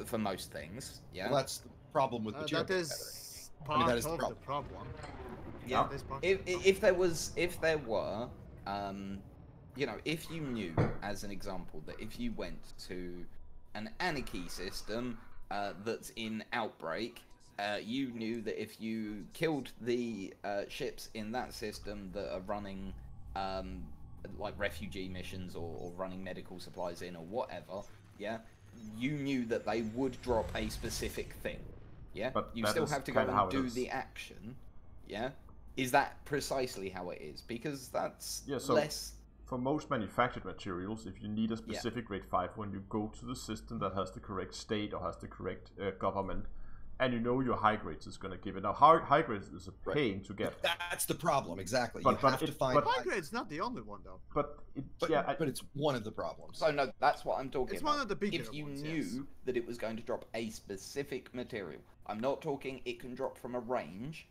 for most things? Yeah. Well, that's the problem with material That gathering. is I part mean, that is the of the problem. Yeah. That is part If of the problem. if there were, you know, if you knew, as an example, that if you went to an anarchy system that's in outbreak, you knew that if you killed the ships in that system that are running like refugee missions or running medical supplies in or whatever, yeah, you knew that they would drop a specific thing. Yeah, But you that still is have to go kinda how and it do is. the action. Yeah, is that precisely how it is? Because that's Yeah, so less. for most manufactured materials, if you need a specific grade 5 one, you go to the system that has the correct state or has the correct government, and you know your high grades is going to give it. Now, high grades is a pain to get. That's the problem, exactly. But- you have to it- find. but- High grade's not the only one though. But, but it's one of the problems. So no, that's what I'm talking It's about. one of the bigger If you ones, knew yes. that it was going to drop a specific material, I'm not talking it can drop from a range.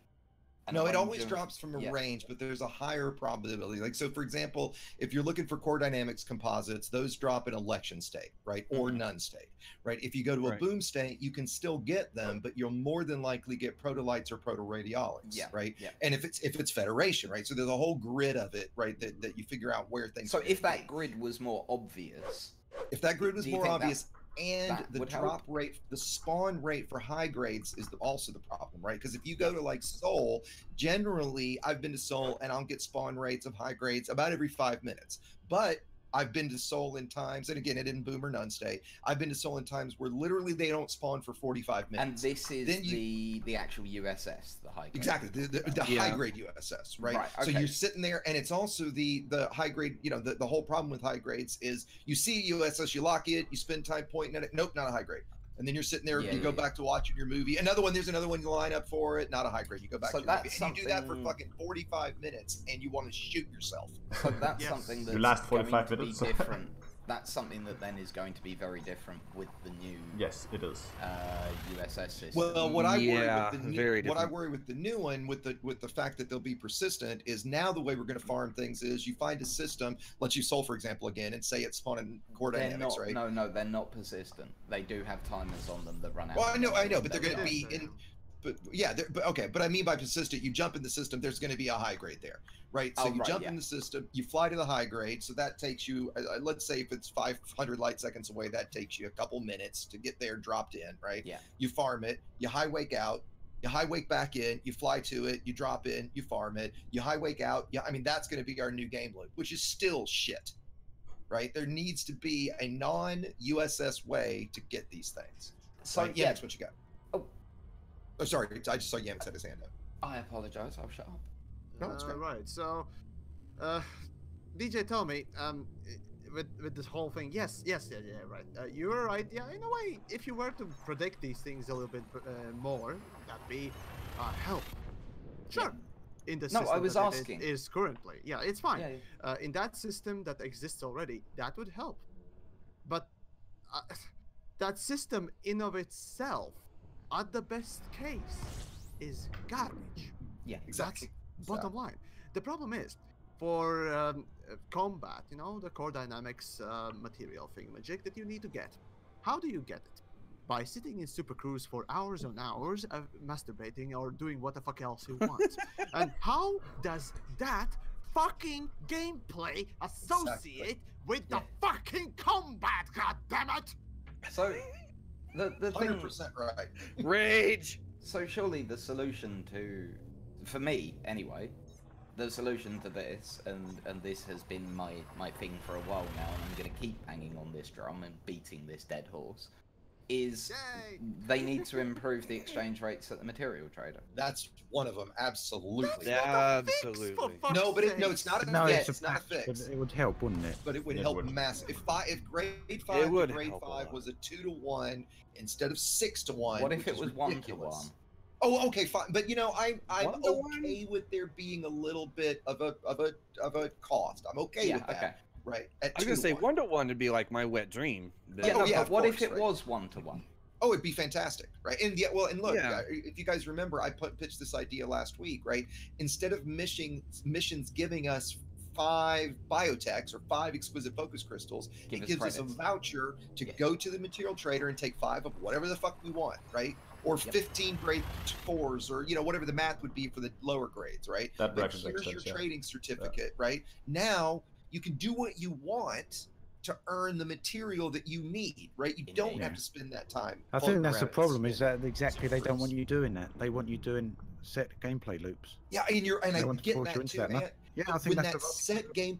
and No, a it range always of- drops from a yeah. range, but there's a higher probability. Like, so for example, if you're looking for core dynamics composites, those drop in election state, right? Or Mhm. none state, right? If you go to a Right. boom state, you can still get them, but you'll more than likely get protolites or protoradiolites, Yeah, right? yeah. And if it's Federation, right? So there's a whole grid of it, right? That you figure out where things. So are if gonna that grid was more obvious, if that grid was do you more think that- obvious and that the would help? drop rate, the spawn rate for high grades is also the problem, right? Because if you go to like Seoul, generally I've been to Seoul and I'll get spawn rates of high grades about every 5 minutes. But I've been to Seoul in times, and again, it didn't boom or none state. I've been to Seoul in times where literally they don't spawn for 45 and minutes. this is Then the actual USS, the high grade. Exactly, the Yeah. high grade USS, right? Right, So okay. you're sitting there, and it's also the high grade. You know, the whole problem with high grades is you see USS, you lock it, you spend time pointing at it. Nope, not a high grade. And then you're sitting there, Yeah, you go yeah. back to watching your movie. There's another one you line up for it, not a high grade. You go back So to your movie, that's and you do that for something- fucking 45 minutes, and you want to shoot yourself. So that's Yes. something You that's last going 45 to be minutes. different. That's something that then is going to be very different with the new yes, it is. USS system. Well, what I worry Yeah, with the very new, what I different. worry with the new one, with the fact that they'll be persistent, is now the way we're going to farm things is you find a system. Let's use Soul for example again, and say it's spawning core They're dynamics, not, right? No, they're not persistent. They do have timers on them that run out. Well, I know, but they're They're going to be Yes, I in. know. But yeah, but okay. But I mean by persistent, you jump in the system. There's going to be a high grade there, right? So Oh, you right, jump yeah. in the system, you fly to the high grade. So that takes you. Let's say if it's 500 light seconds away, that takes you a couple minutes to get there, dropped in, right? Yeah. You farm it. You high wake out. You high wake back in. You fly to it. You drop in. You farm it. You high wake out. Yeah, I mean that's going to be our new game loop, which is still shit, right? There needs to be a non-USS way to get these things. So Right? yeah, Yamix, what you got? Oh. Sorry, I just saw Yamix had his hand up. I apologize. I'll shut up. No, it's great. Right. So, DJ, tell me, with this whole thing, yes, right. You were right. Yeah, in a way, if you were to predict these things a little bit more, that'd be help. Sure. In the No, I system was that asking. it is currently, yeah, it's fine. Yeah. In that system that exists already, that would help. But that system in of itself, at the best case, is garbage. Yeah. Exactly. That's bottom line. The problem is, for combat, you know, the core dynamics material thingamajig that you need to get. How do you get it? By sitting in Super Cruise for hours on hours, masturbating or doing what the fuck else you want. And how does that fucking gameplay associate with the fucking combat, goddammit? So the thing, 100% right. Rage. so surely the solution to, for me anyway, the solution to this, and this has been my thing for a while now, and I'm going to keep banging on this drum and beating this dead horse, is Yay! they need to improve the exchange rates at the material trader. That's one of them. Absolutely. Yeah. Fix, for Absolutely. fuck's No, but sake. it's not a No, fix. it's It's not a patch, fix. but it would help, wouldn't it? But it would It help would. massive. If grade 5 would to grade help a 5 lot. was a 2-to-1 instead of 6-to-1. What if which it is was 1 to ridiculous. 1? Oh, okay, fine. But you know, I'm 1 to 1? okay with there being a little bit of a cost. I'm okay with that. Okay. Right. At I was gonna say 2-to-1. 1-to-1 would be like my wet dream. but- Yeah, Oh, no, yeah, but of what if course, it right. was 1 to 1? Oh, it'd be fantastic, right? And yeah, well, and look, Yeah. if you guys remember, I pitched this idea last week, right? Instead of missions giving us 5 biotechs or 5 exquisite focus crystals, Give it us gives us a credits. voucher to Yeah. go to the material trader and take 5 of whatever the fuck we want, right? Or Yep. 15 grade 4s, or whatever the math would be for the lower grades, right? That But actually makes here's your sense, yeah. trading certificate, right? Now you can do what you want to earn the material that you need, right? You don't Indeed. have to spend that time. I pulling think that's the rabbits. problem. Is that exactly they don't want Super you doing that. They want you doing set gameplay loops. Yeah, and They I want to get force you that into too, that, no? man. Yeah, I But think when that's that set game,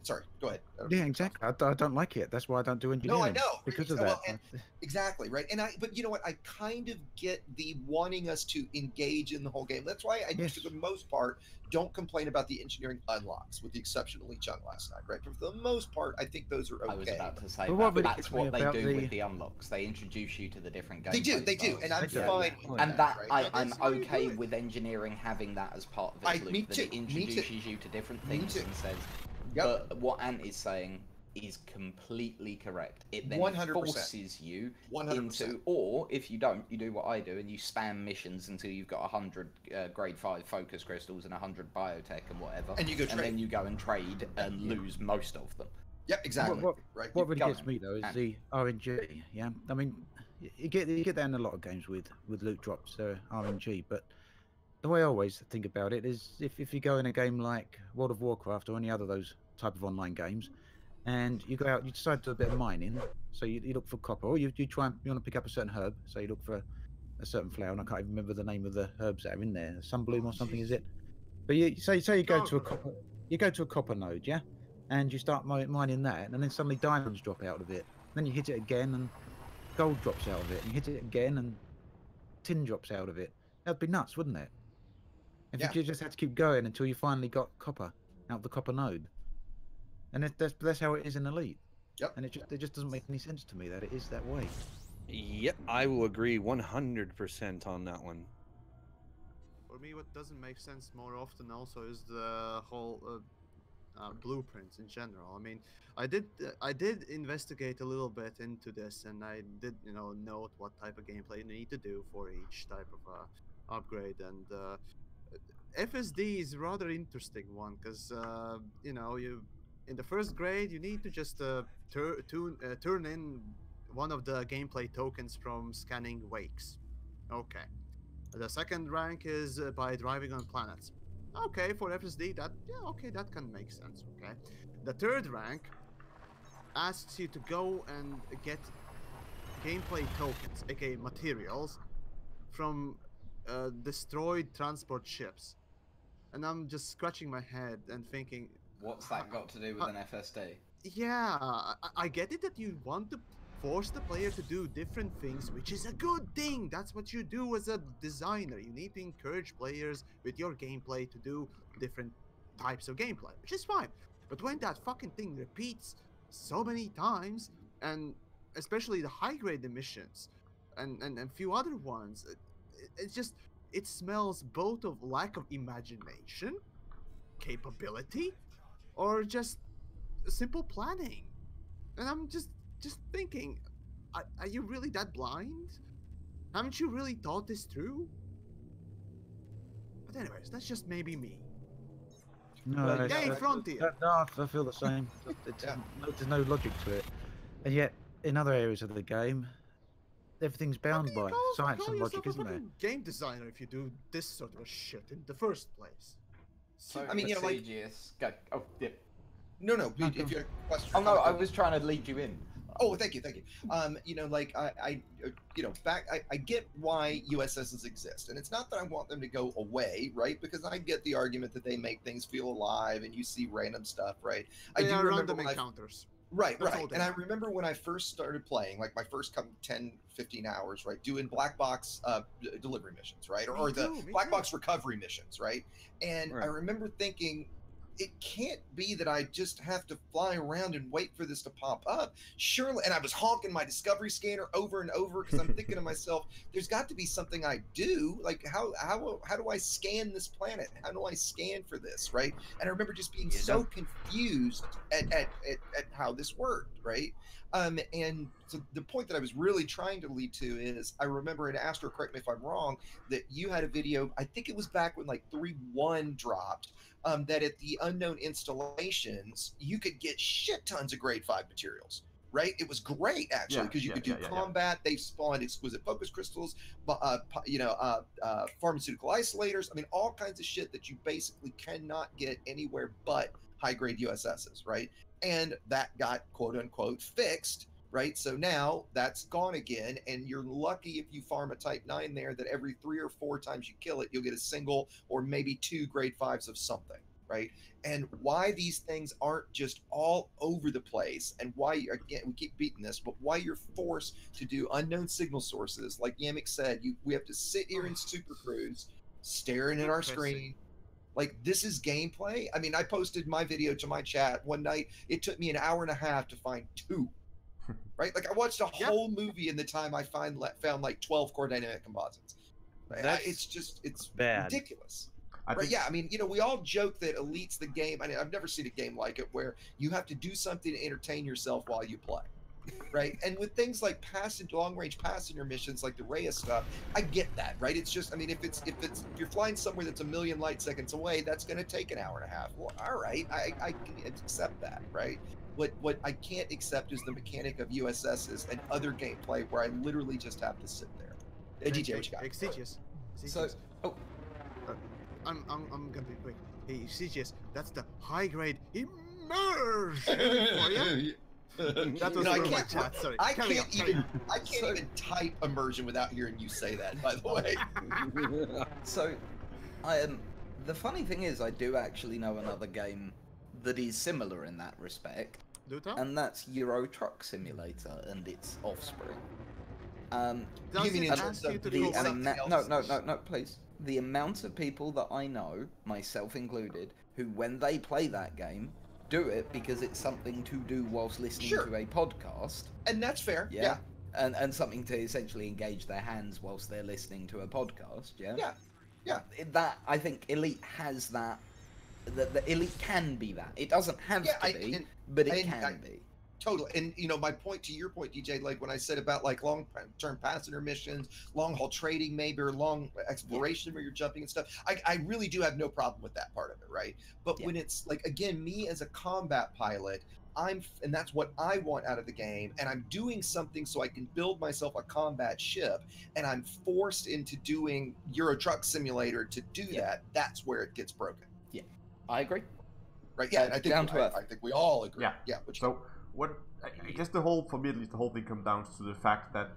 sorry, go ahead. Yeah, exactly. I don't like it. That's why I don't do engineering. No, I know Because of Well, that. exactly right. And but you know what? I kind of get the wanting us to engage in the whole game. That's why I, Yes. for the most part, don't complain about the engineering unlocks, with the exception of Lee Chung last night. Right, but for the most part, I think those are okay. I was about to say But what really that's gets me what they about do the- with the unlocks. They introduce you to the different games. They do, and I'm They do. fine. Yeah. with And that right? I'm That's how you do okay it. with engineering having that as part of its loop. me That too, it me introduces too. you to different Me things too. and says. Yep. But what Ant is saying is completely correct. It then 100%. forces you 100%. into, or if you don't, you do what I do and you spam missions until you've got 100 grade 5 focus crystals and 100 biotech and whatever, And you go and trade. then you go and trade and lose most of them. Yep, exactly. What- right. What really Go gets on, me though is Ant. the RNG. Yeah, I mean, you get that in a lot of games with loot drops, RNG. But the way I always think about it is, if you go in a game like World of Warcraft or any other of those type of online games, and you go out, you decide to do a bit of mining, so you look for copper, or you want to pick up a certain herb, so you look for a certain flower, and I can't even remember the name of the herbs that are in there, sunbloom or something, is it? But you say you go to a copper node, yeah, and you start mining that, and then suddenly diamonds drop out of it. Then you hit it again, and gold drops out of it, and you hit it again, and tin drops out of it. That'd be nuts, wouldn't it? If Yeah. you just had to keep going until you finally got copper out of the copper node. And that's how it is in Elite. Yep. And it just doesn't make any sense to me that it is that way. Yep, I will agree 100% on that one. For me, what doesn't make sense more often also is the whole blueprints in general. I mean, I did investigate a little bit into this, and I did note what type of gameplay you need to do for each type of upgrade. And FSD is a rather interesting one because you in the first grade you need to just turn in one of the gameplay tokens from scanning wakes. Okay. The second rank is by driving on planets. Okay, for FSD, that can make sense. Okay. The third rank asks you to go and get gameplay tokens, aka materials, from destroyed transport ships. And I'm just scratching my head and thinking, What's that got to do with an FSD? yeah, I get it that you want to force the player to do different things, which is a good thing. That's what you do as a designer. You need to encourage players with your gameplay to do different types of gameplay, which is fine. But when that fucking thing repeats so many times, and especially the high grade missions and a few other ones, it smells both of lack of imagination, capability, or just simple planning. And I'm just thinking, are you really that blind? Haven't you really thought this through? But anyways, that's just maybe me. No, Well, it's, Yay, Frontier! no, I feel the same. Yeah. There's no logic to it, and yet in other areas of the game, everything's How bound can you by science call and logic, yourself a isn't there? fucking game designer if you do this sort of shit in the first place? So, I mean, you know, like- Prestigious, go. Oh, yeah. No, if you have a question. Oh no, I was trying to lead you in. Oh, thank you. You know, like you know, I get why USSs exist, and it's not that I want them to go away, right? Because I get the argument that they make things feel alive, and you see random stuff, right? I They do are remember random when encounters. Right, That's all right. they And I are. remember when I first started playing, like my first 10, 15 hours, right, doing black box delivery missions, right, or Me the too, me black too. box recovery missions, right. And I Right. remember thinking, it can't be that I just have to fly around and wait for this to pop up. Surely, and I was honking my discovery scanner over and over because I'm thinking to myself, there's got to be something I do. Like how do I scan this planet? How do I scan for this, right? And I remember just being so confused at how this worked, right? And so the point that I was really trying to lead to is I remember in Astro, correct me if I'm wrong, that you had a video, I think it was back when like 3.1 dropped, that at the unknown installations, you could get shit tons of grade 5 materials. Right, it was great actually because you could do combat. They spawned exquisite focus crystals, pharmaceutical isolators. I mean, all kinds of shit that you basically cannot get anywhere but high grade USSs, right? And that got quote unquote fixed, right? So now that's gone again, and you're lucky if you farm a Type 9 there that every 3 or 4 times you kill it, you'll get a single or maybe 2 grade 5s of something, right? And why these things aren't just all over the place, and why, again, we keep beating this, but why you're forced to do unknown signal sources, like Yamik said, we have to sit here in Super Cruise, staring at our screen. Like, this is gameplay. I mean, I posted my video to my chat one night. It took me an hour and a half to find 2. Right? Like, I watched a whole movie in the time I found like 12 core dynamic composites. It's bad. ridiculous. Right? Yeah, I mean, you know, we all joke that Elite's the game. I mean, I've never seen a game like it where you have to do something to entertain yourself while you play. Right? And with things like long-range passenger missions like the Rhea stuff, I get that, right? It's just, I mean, if you're flying somewhere that's 1 million light seconds away, that's going to take an hour and a half. Well, all right, I can accept that, right? What I can't accept is the mechanic of USSs and other gameplay where I literally just have to sit there. Hey, DJ, what you got? Exegious. So, I'm gonna be quick. Hey, Exegious, that's the high grade immersion for you. That was I my can't, chat. Sorry. I can't even type immersion without hearing you say that, by the way. So, the funny thing is, I do actually know another game that is similar in that respect, Do tell? and that's Euro Truck Simulator and its offspring. Does you mean it in ask terms of you to the call something else? No, please. The amount of people that I know, myself included, who when they play that game, do it because it's something to do whilst listening to a podcast. And that's fair. Yeah. And something to essentially engage their hands whilst they're listening to a podcast. Yeah. That, I think Elite has that. The Elite can be that. It doesn't have to be, but it can be. Totally. And, you know, my point to your point, DJ, like when I said about like long-term passenger missions, long-haul trading maybe, or long exploration where you're jumping and stuff, I really do have no problem with that part of it, right? But when it's like, again, me as a combat pilot, and that's what I want out of the game, and I'm doing something so I can build myself a combat ship, and I'm forced into doing Euro Truck Simulator to do that, that's where it gets broken. Yeah, I agree. Right, yeah, and I think we all agree. Yeah. So what I guess for me at least, the whole thing comes down to the fact that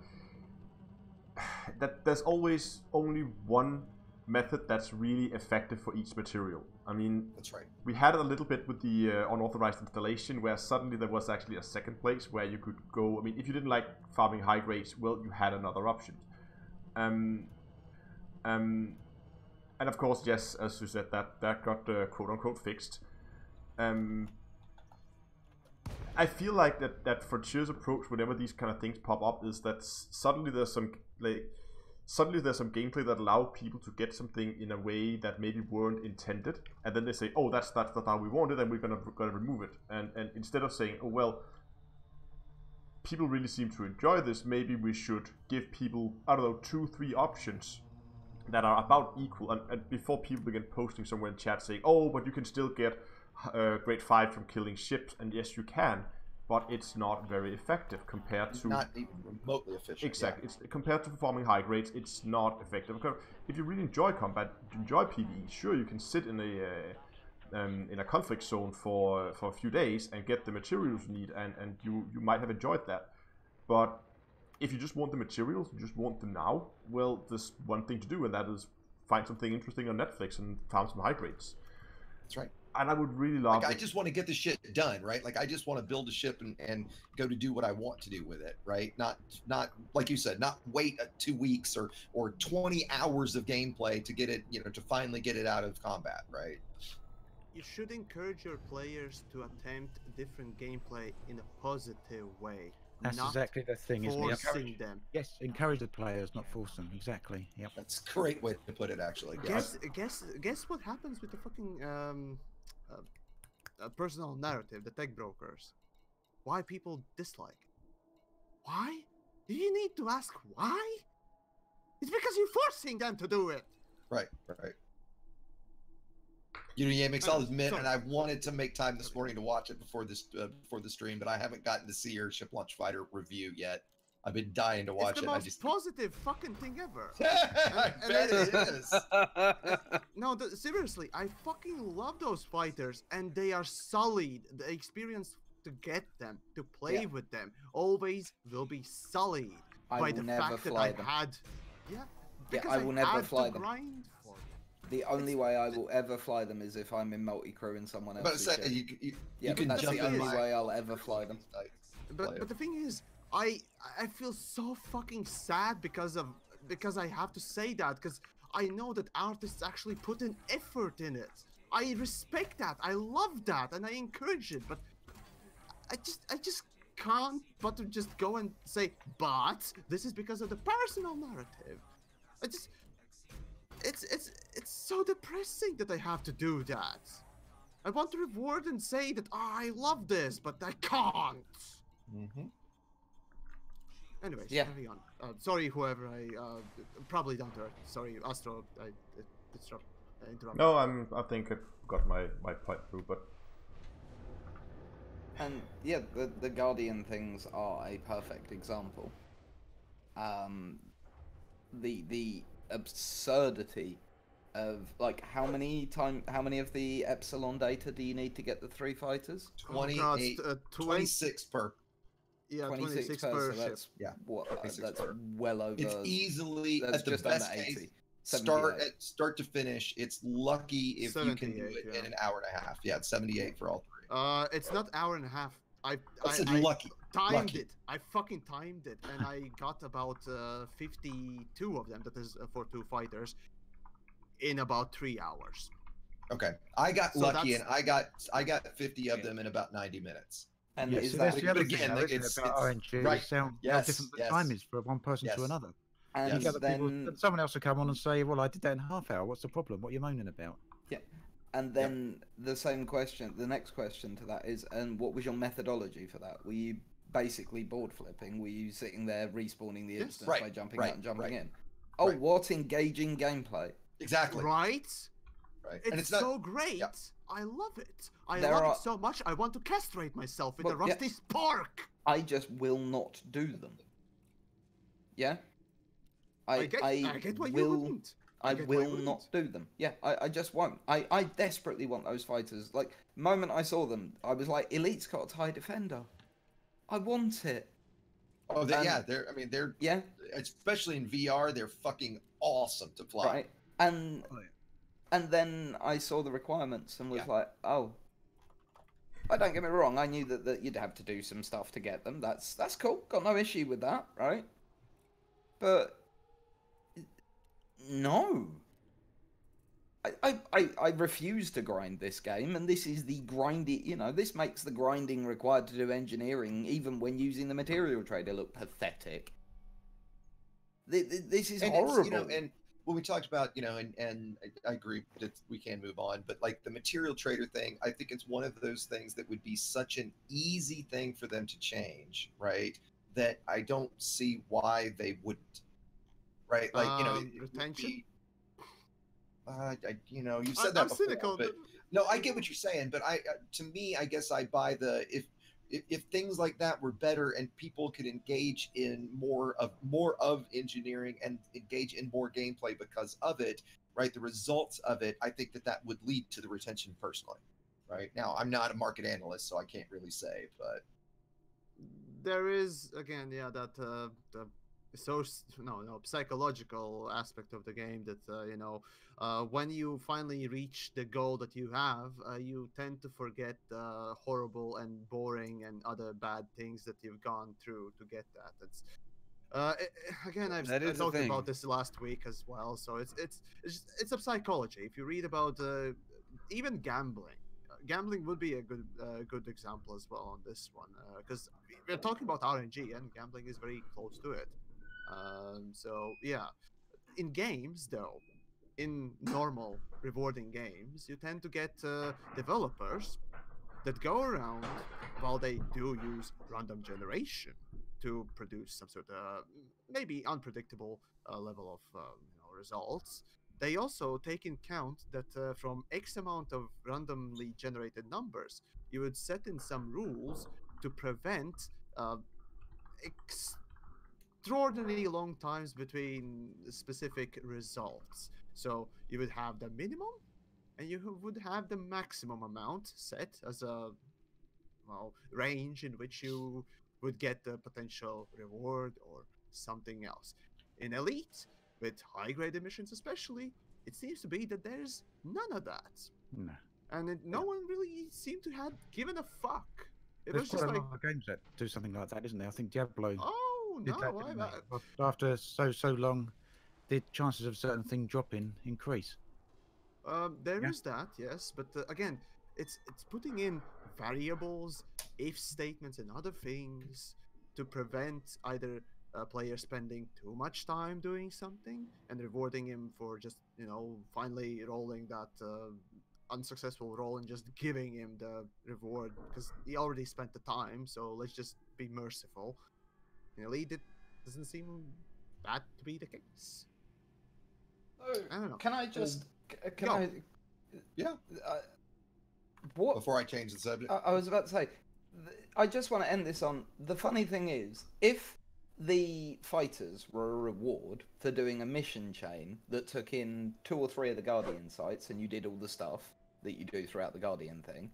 there's always only one method that's really effective for each material. I mean, that's right. We had it a little bit with the unauthorized installation, where suddenly there was actually a second place where you could go. I mean, if you didn't like farming high grades, well, you had another option. And of course, yes, as you said, that got quote unquote fixed. I feel like that Frontier's approach whenever these kind of things pop up is that suddenly there's some gameplay that allow people to get something in a way that maybe weren't intended, and then they say, oh, that's not how we want it, and we're gonna remove it. And instead of saying, oh well, people really seem to enjoy this, maybe we should give people, I don't know, 2-3 options that are about equal, and before people begin posting somewhere in chat saying, oh, but you can still get grade 5 from killing ships, and yes you can, but it's not very effective compared to... Not even remotely efficient. Exactly, it's compared to performing high grades, it's not effective. If you really enjoy combat, enjoy PvE, sure you can sit in a conflict zone for a few days and get the materials you need, and you might have enjoyed that. But if you just want the materials, you just want them now, well, there's one thing to do, and that is find something interesting on Netflix and farm some high grades. That's right. And I would really love... Like, I just want to get the shit done, right? Like, I just want to build a ship and go to do what I want to do with it, right? Not like you said, not wait 2 weeks or 20 hours of gameplay to get it, to finally get it out of combat, right? You should encourage your players to attempt different gameplay in a positive way. That's not exactly the thing, isn't it? forcing them. Yes, encourage the players, not force them. Exactly. Yep. That's a great way to put it, actually. Guess what happens with the fucking personal narrative, the tech brokers? Why people dislike? Why? Do you need to ask why? It's because you're forcing them to do it. Right. Yamix, I'll admit, and I wanted to make time this morning to watch it before the stream, but I haven't gotten to see your Ship Launch Fighter review yet. I've been dying to watch it's it. the most positive fucking thing ever. I bet it is. No, seriously, I fucking love those fighters, and they are solid. The experience to get them, to play with them, always will be solid. By the fact that I had, because I will never fly them. Grind for them. The only way I will ever fly them is if I'm in multi-crew and someone else. But say, you can that's jump the in only way I'll ever fly them. But the thing is, I feel so fucking sad because I have to say that, because I know that artists actually put an effort in it. I respect that, I love that, and I encourage it. But I just can't but to just go and say, but this is because of the personal narrative. It's so depressing that I have to do that. I want to reward and say that I love this, but I can't. Anyways, moving on. Sorry, whoever probably Down to Earth. Sorry, Astro, I interrupted. No, I think I got my point through, but... And yeah, the Guardian things are a perfect example. The absurdity of, like, how many of the Epsilon data do you need to get the 3 fighters? 26 per. Yeah, 26 per so ship. that's that's well over. It's easily that's at the just best under 80. case. Start to finish. It's lucky if you can do it in an hour and a half. Yeah, it's 78 for all 3. It's not hour and a half. I lucky. Timed it. I fucking timed it, and I got about 52 of them. That is for 2 fighters in about 3 hours. Okay, I got lucky, and I got 50 of them in about 90 minutes. And yes, is that's that the other again, thing, like, it's it's RNG, right. how different the time is for one person to another. And The other people, then someone else will come on and say, well, I did that in half hour. What's the problem? What are you moaning about? yeah, and then the same question. The next question to that is, and what was your methodology for that? Were you basically board flipping? Were you sitting there respawning the instance by jumping out and jumping in? Oh, what engaging gameplay! Exactly. Right. Right. It's so great. Yep. I love it. I love it so much. I want to castrate myself with a rusty spark. I just will not do them. Yeah. I get why you wouldn't. I will not do them. Yeah, I just won't. I desperately want those fighters. Like, the moment I saw them, I was like, Elite's got a TIE Defender. I want it. Oh, they're especially in VR, they're fucking awesome to fly. Right. And then I saw the requirements and was like, oh. Don't get me wrong, I knew that you'd have to do some stuff to get them. That's cool. Got no issue with that, right? But no. I refuse to grind this game, and this is the grinding, this makes the grinding required to do engineering, even when using the material trader, look pathetic. This is horrible. And when we talked about, and I agree that we can move on, but like the material trader thing, I think it's one of those things that would be such an easy thing for them to change, right? That I don't see why they wouldn't, right? Like, retention? You know, you've said that I'm before, cynical. but no, I get what you're saying. But to me, I guess I buy the if things like that were better and people could engage in more of engineering and engage in more gameplay because of it, right? The results of it, I think that would lead to the retention personally. Right now, I'm not a market analyst, so I can't really say, but there is again, yeah, that the psychological aspect of the game that when you finally reach the goal that you have, you tend to forget the horrible and boring and other bad things that you've gone through to get that. It's again, I've That is the talked about thing. this last week as well. So it's a psychology. If you read about even gambling, gambling would be a good example as well on this one, because we're talking about RNG and gambling is very close to it. So yeah, in games though, in normal rewarding games, you tend to get developers that go around while they do use random generation to produce some sort of maybe unpredictable level of results. They also take in count that from X amount of randomly generated numbers, you would set in some rules to prevent extraordinarily long times between specific results. So you would have the minimum and you would have the maximum amount set as a range in which you would get the potential reward or something else. In Elite, with high grade emissions especially, it seems to be that there's none of that. No. And no one really seemed to have given a fuck. It There's was just quite a like, lot of games that do something like that, isn't there? I think Diablo oh did that, no, didn't they? After so long, the chances of certain thing dropping increase. there Yeah. is that, yes, but again, it's putting in variables, if statements, and other things to prevent either a player spending too much time doing something and rewarding him for just finally rolling that unsuccessful roll and just giving him the reward because he already spent the time. So let's just be merciful. In Elite, it doesn't seem that to be the case. I don't know. Can I just? Can go. I? yeah. What? Before I change the subject, I was about to say, I just want to end this on the funny thing is, if the fighters were a reward for doing a mission chain that took in 2 or 3 of the Guardian sites and you did all the stuff that you do throughout the Guardian thing,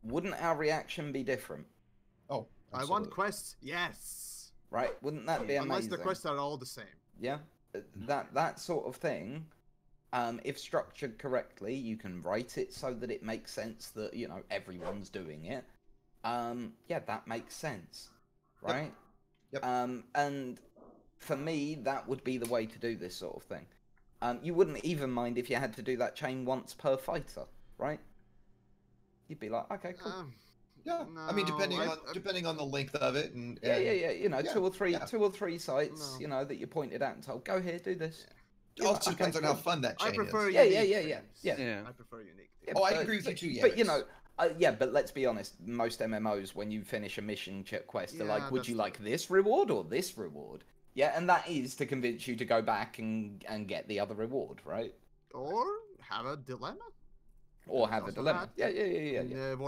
wouldn't our reaction be different? oh, I absolutely. want quests, yes. Right? Wouldn't that be amazing? Unless the quests are all the same. Yeah, that sort of thing. If structured correctly, you can write it so that it makes sense that everyone's doing it. Yeah, that makes sense, right? Yep. And for me, that would be the way to do this sort of thing. You wouldn't even mind if you had to do that chain once per fighter, right? You'd be like, okay, cool. Yeah, I mean, depending on the length of it, and Yeah. yeah, 2 or 3 sites, No. that you pointed out and told, go here, do this. it also depends on how fun that chain I prefer is. Yeah, unique yeah. things. Yeah. I prefer unique things. Yeah, Oh, I but- agree with you too. Yeah, But but let's be honest. Most MMOs, when you finish a mission quest, they're Yeah, like, "Would that's you true. like this reward or this reward?" Yeah, and that is to convince you to go back and get the other reward, right? Or have a dilemma. Or have a Also dilemma. that. Yeah. In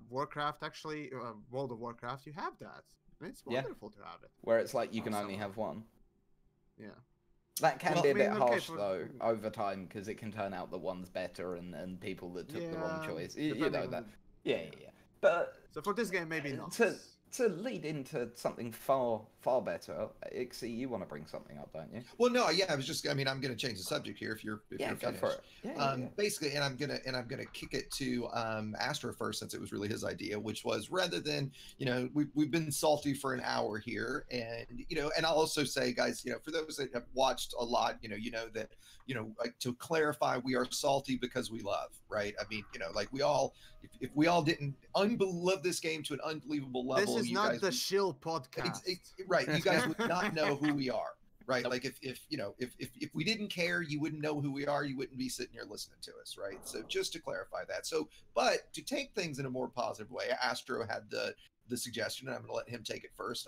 Warcraft, actually, World of Warcraft, you have that. And it's Yeah. wonderful to have it. Where it's like you can Also- only have one. Yeah. That can Well, be a I mean, bit okay, harsh for- though over time because it can turn out that one's better and people that took the wrong Yeah, choice. You depending know on that. the- Yeah. But So for this game, maybe not. to lead into something far better, Ixie, you want to bring something up, don't you? Well, no, yeah, I'm going to change the subject here if you're Yeah, go finished. for it. Yeah. Basically, and I'm gonna kick it to Astro first since it was really his idea, which was rather than we've been salty for an hour here, and and I'll also say, guys, for those that have watched a lot, that like, to clarify, we are salty because we love, right? I mean, like we all, if we all didn't love this game to an unbelievable level, This is you not guys the would- shill podcast. right, you guys would not know who we are. Right, like if we didn't care, you wouldn't know who we are. You wouldn't be sitting here listening to us, right? So just to clarify that. So, but to take things in a more positive way, Astro had the suggestion, and I'm going to let him take it first.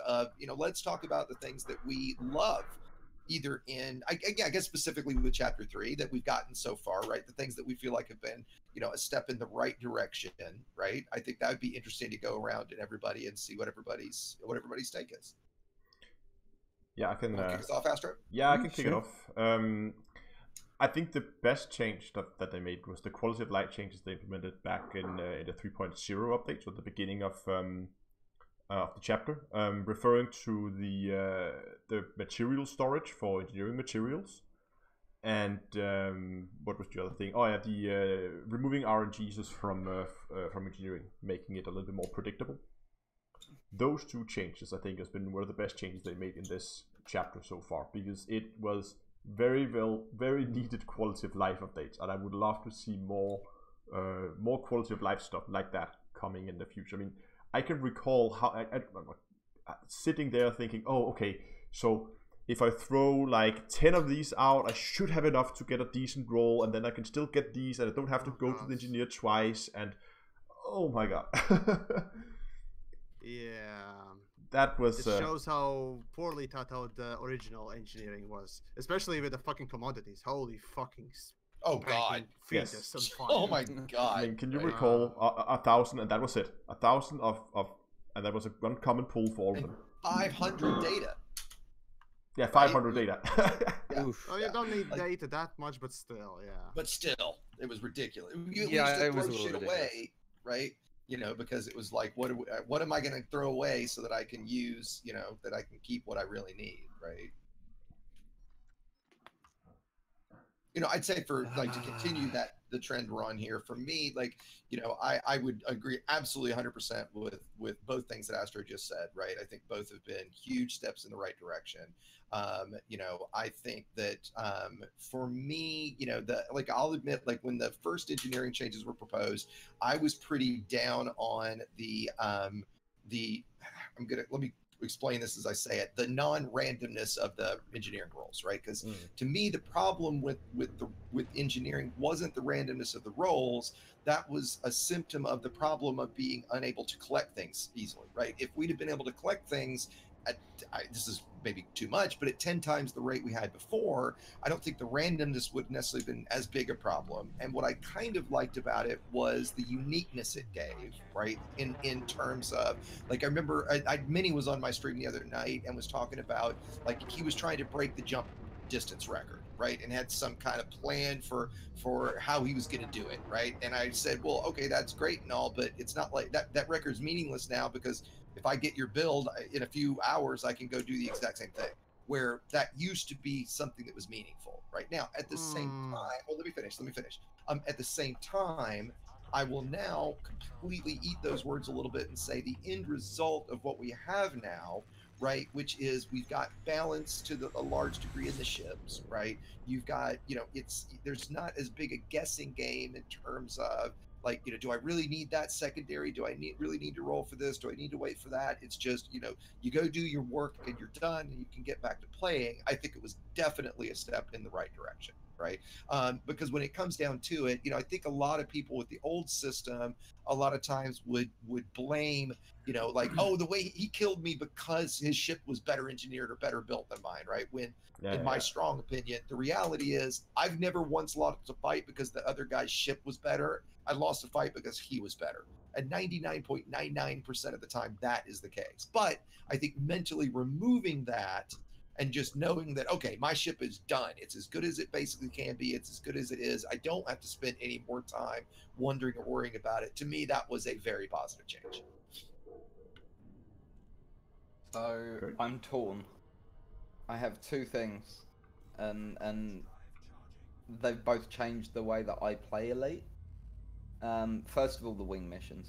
Let's talk about the things that we love either in, I guess specifically with chapter 3 that we've gotten so far, right? The things that we feel like have been, a step in the right direction, right? I think that would be interesting to go around and everybody and see what everybody's take is. Yeah, I can. Kick us off, Astro? Yeah, I can kick it off. I think the best change that they made was the quality of light changes they implemented back in the 3.0 update, so at the beginning of the chapter, referring to the material storage for engineering materials, and what was the other thing? Oh yeah, the removing RNGs from engineering, making it a little bit more predictable. Those two changes, I think, has been one of the best changes they made in this chapter so far, because it was very needed quality of life updates, and I would love to see more quality of life stuff like that coming in the future. I mean, I can recall how I sitting there thinking, oh, okay, so if I throw like 10 of these out, I should have enough to get a decent roll, and then I can still get these, and I don't have to go to the engineer twice, and oh my god. Yeah. That was... It shows how poorly thought out the original engineering was. Especially with the fucking commodities. Holy fucking... Oh god. Fetus on fire. Oh my god. I mean, can you recall 1,000, and that was it. 1,000 of... And that was one common pool for all of them. 500 data. Yeah, 500 data. Yeah. Oh, you don't need data that much, but still, yeah. But still, it was ridiculous. You it was throw a little shit away, right? Because it was like, what am I going to throw away so that I can use, that I can keep what I really need, right? I'd say for to continue the trend we're on here, for me, I would agree absolutely 100% with both things that Astro just said, right? I think both have been huge steps in the right direction. I think that for me, I'll admit, when the first engineering changes were proposed, I was pretty down on let me explain this as I say it, the non-randomness of the engineering roles, right? Because to me, the problem with engineering wasn't the randomness of the roles. That was a symptom of the problem of being unable to collect things easily, right? If we'd have been able to collect things this is maybe too much, but at 10 times the rate we had before, I don't think the randomness would necessarily been as big a problem. And what I kind of liked about it was the uniqueness it gave, right? In terms of, I remember Minnie was on my stream the other night and was talking about, he was trying to break the jump distance record, right? And had some kind of plan for how he was going to do it, right? And I said, well, okay, that's great and all, but it's not like that record's meaningless now, because if I get your build in a few hours, I can go do the exact same thing. Where that used to be something that was meaningful. Right now, at the same time, well, let me finish. At the same time, I will now completely eat those words a little bit and say the end result of what we have now, right, which is we've got balance to a large degree in the ships, right? You've got, there's not as big a guessing game in terms of, do I really need that secondary? Do I really need to roll for this? Do I need to wait for that? It's just, you go do your work and you're done and you can get back to playing. I think it was definitely a step in the right direction, right? Because when it comes down to it, I think a lot of people with the old system, a lot of times would blame, oh, the way he killed me because his ship was better engineered or better built than mine, right? When in my strong opinion, the reality is I've never once lost a fight because the other guy's ship was better. I lost a fight because he was better. And 99.99% of the time, that is the case. But I think mentally removing that and just knowing that, okay, my ship is done. It's as good as it basically can be. It's as good as it is. I don't have to spend any more time wondering or worrying about it. To me, that was a very positive change. So I'm torn. I have two things, and they've both changed the way that I play Elite. First of all, the wing missions.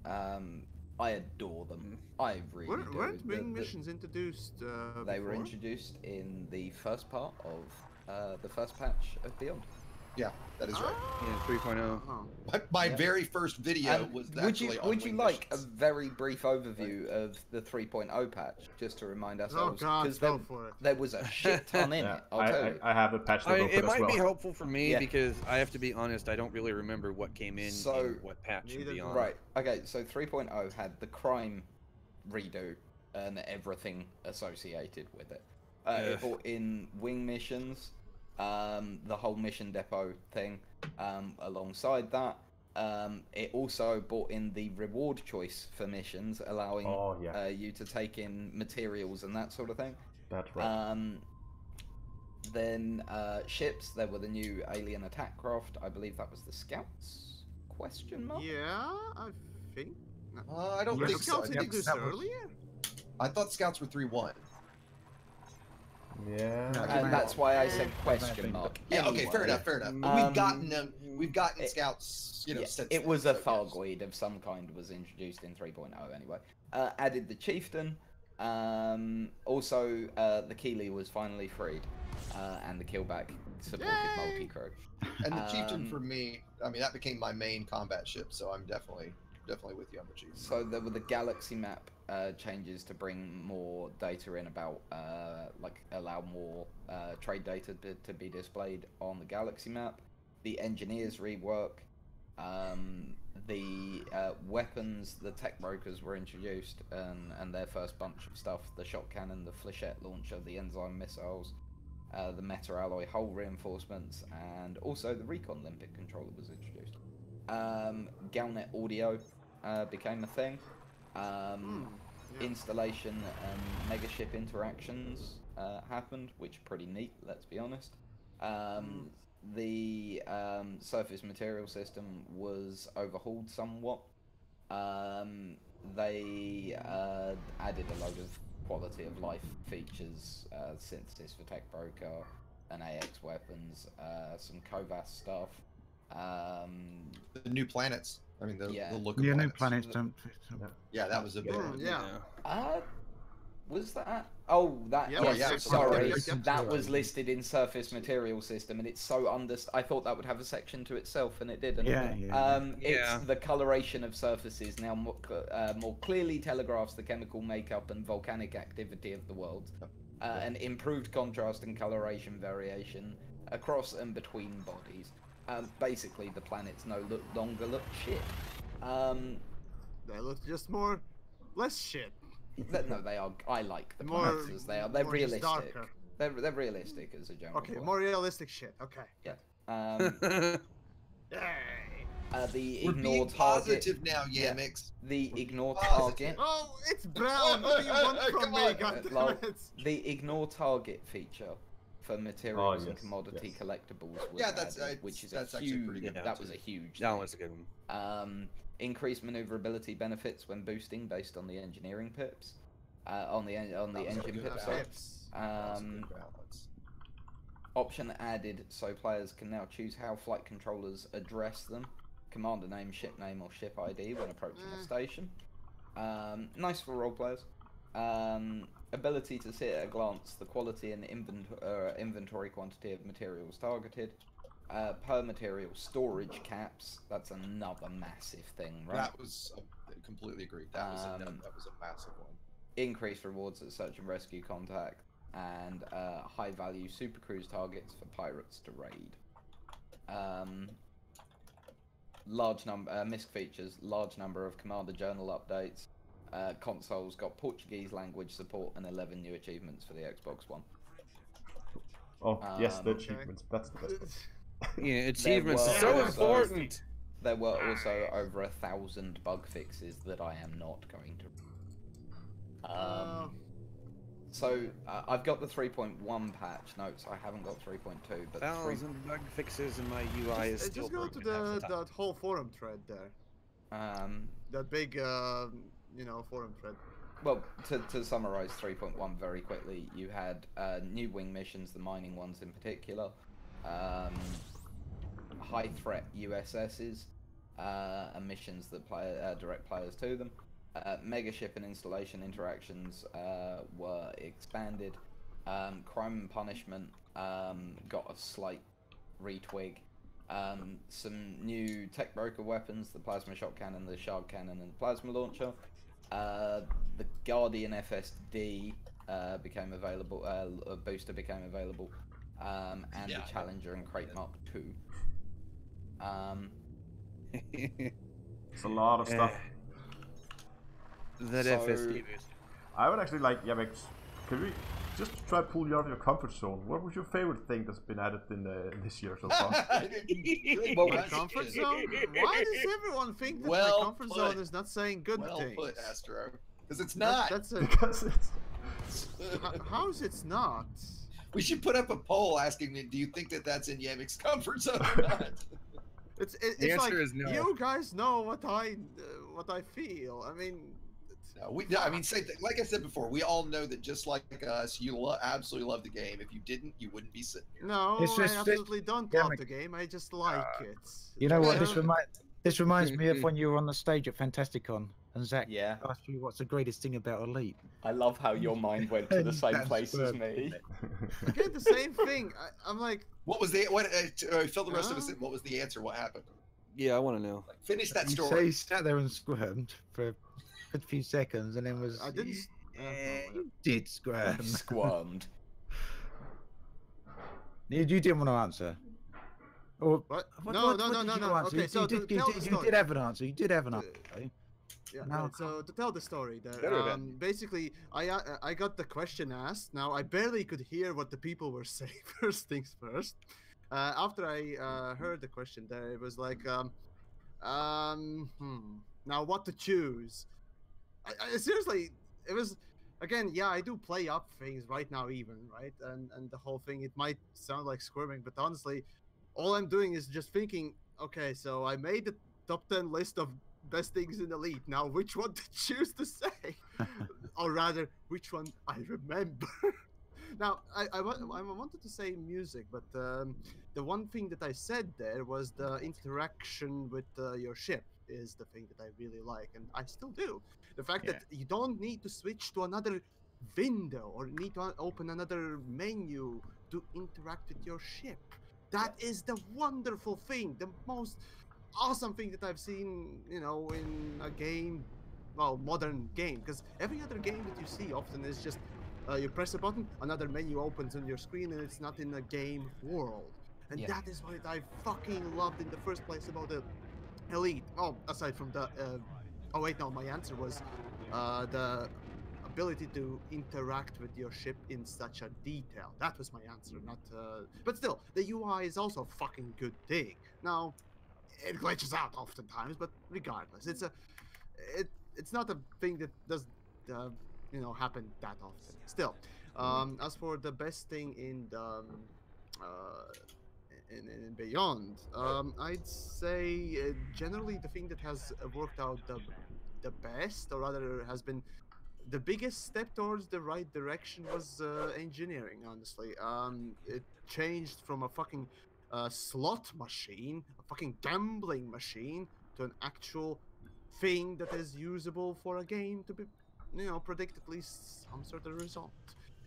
I adore them. I really do. Weren't wing missions introduced They were before? introduced in the first part of the first patch of Beyond. Yeah, that is right. Yeah, 3.0. My very first video was actually on Would you wing like a missions. very brief overview of the 3.0 patch, just to remind ourselves? God, Because go for it. there was a shit ton in it, I'll tell you. I have a patch note open It as might well. be helpful for me Yeah. because I have to be honest, I don't really remember what came in So- and what patch and Neither do beyond. Right, okay, so 3.0 had the crime redo and everything associated with it. It brought in wing missions, the whole mission depot thing. Alongside that, it also brought in the reward choice for missions, allowing you to take in materials and that sort of thing. That's right. Then ships, there were the new alien attack craft. I believe that was the Scouts? Question mark? Yeah, I think. I don't think so. Scouts introduced earlier. I thought Scouts were 3-1. Yeah. No, And that's why I said question mark. Yeah, okay, Anyway, fair enough, fair enough. But we've gotten Scouts, you know, since it was then, a so yes. Thargoid of some kind was introduced in 3.0 anyway. Added the Chieftain. Also, the Keeley was finally freed, and the Killback supported multi-crew. And the Chieftain for me, I mean, that became my main combat ship, so I'm definitely with you on the Chieftain. So there were the galaxy map changes to bring more data in about, like, allow more trade data to be displayed on the galaxy map. The engineers rework. The weapons, the tech brokers were introduced, and their first bunch of stuff: the shot cannon, the flechette launcher, the enzyme missiles, the meta alloy hull reinforcements, and also the recon limpet controller was introduced. Galnet audio became a thing. Installation and megaship interactions happened, which are pretty neat, let's be honest. The surface material system was overhauled somewhat. They added a load of quality of life features, synthesis for tech broker, and AX weapons, some Kovas stuff. The new planets. I mean, the look of Yeah, planets. new planets don't. Yeah, that was a big one. Was that? Oh, that. Yeah, yes, yeah, sorry, yeah. that was listed in surface material system, and it's so I thought that would have a section to itself, and it didn't. It's the coloration of surfaces now more clearly telegraphs the chemical makeup and volcanic activity of the world, and improved contrast and coloration variation across and between bodies. Basically, the planets no longer look shit. They look just less shit. No, they are. I like the More- planets as they are. They're more just realistic. darker. They're realistic as a general. Okay, point. more realistic shit. Okay. Yeah. Yay! The We're ignore being target. positive now, Yamix. The ignore Positive. target. Oh, it's brown. What do you want from Come me? on. Goddammit. The ignore target feature for materials and yes, commodity yes. collectibles was Yeah, that's added, which is that's a actually huge. pretty good. That was a huge. That thing. was a good one. Increased maneuverability benefits when boosting based on the engineering pips. On the engine good pip balance. side. That was a good balance. Option added so players can now choose how flight controllers address them. Commander name, ship name, or ship ID when approaching a station. Nice for role players. Ability to see at a glance the quality and inventory quantity of materials targeted. Per material storage caps. That's another massive thing, right? That was completely agreed. That was a massive one. Increased rewards at search and rescue contact, and high value super cruise targets for pirates to raid. Large number MISC features, large number of Commander Journal updates. Consoles got Portuguese language support and 11 new achievements for the Xbox One. Oh, yes, the Okay. achievements. That's the best one. Yeah, achievements were are so also- important. There were also over 1,000 bug fixes that I am not going to. So I've got the 3.1 patch notes. I haven't got 3.2, but 1,000 bug fixes and my UI is still Just go to broken half the time. that whole forum thread there. That big, forum thread. Well, to summarize 3.1 very quickly, you had new wing missions, the mining ones in particular, high threat USSs, and missions that direct players to them. Megaship and installation interactions were expanded. Crime and punishment got a slight retwig. Some new tech broker weapons, the plasma shot cannon, the shard cannon, and the plasma launcher. The Guardian FSD became available, a booster became available, and the Challenger and Crate Mark II. It's a lot of stuff. That So- FSD boost. I would actually like Yamix can we just try to pull you out of your comfort zone? What was your favorite thing that's been added in this year so far? My comfort zone? Why does everyone think that my comfort zone is not saying good things? Well put, Astro. Because it's not. Because it's... How is it not? We should put up a poll asking me, do you think that that's in Yamik's comfort zone or not? It's The like answer is no. you guys know what I feel. I mean, No, I mean, like I said before, we all know that just like us, you absolutely love the game. If you didn't, you wouldn't be sitting here. no, It's just I absolutely don't love the game. I just like it. You know what? Yeah. This reminds me of when you were on the stage at Fantasticon and Zach Yeah. asked you what's the greatest thing about Elite. I love how your mind went to the same That's place as perfect. me. Again, the same thing. I'm like, What was fill the rest of us in. What was the answer? What happened? Yeah, I want to know. Like, finish that So story. he sat there and squirmed for a few seconds and then was. I didn't. You did squirm. Squirmed. You didn't want to answer. Or What? what No. did you answer? Okay, You so did, to tell the you story. did have an answer. You did have an answer. Yeah, No, right, so to tell the story there, Better then. basically, I got the question asked. Now I barely could hear what the people were saying. First things first. After I heard the question there, it was like, now what to choose? I seriously, it was again, yeah, I do play up things right now, even right, and the whole thing. It might sound like squirming, but honestly, all I'm doing is just thinking. Okay, so I made the top 10 list of best things in Elite. Now, which one to choose to say, or rather, which one I remember. Now, I wanted to say music, but the one thing that I said there was the interaction with your ship is the thing that I really like, and I still do. The fact that you don't need to switch to another window or need to open another menu to interact with your ship. That is the wonderful thing, the most awesome thing that I've seen, in a game, well, modern game, because every other game that you see often is just you press a button, another menu opens on your screen, and it's not in a game world. And that is what I fucking loved in the first place about the Elite. Oh, aside from the oh wait, no, my answer was the ability to interact with your ship in such a detail. That was my answer, not but still, the UI is also a fucking good thing. Now, it glitches out oftentimes, but regardless, it's not a thing that does happen that often. Still, as for the best thing in the in Beyond, I'd say generally the thing that has worked out the best, or rather has been the biggest step towards the right direction, was engineering. Honestly, it changed from a fucking slot machine, a fucking gambling machine, to an actual thing that is usable for a game to be, predict at least some sort of result.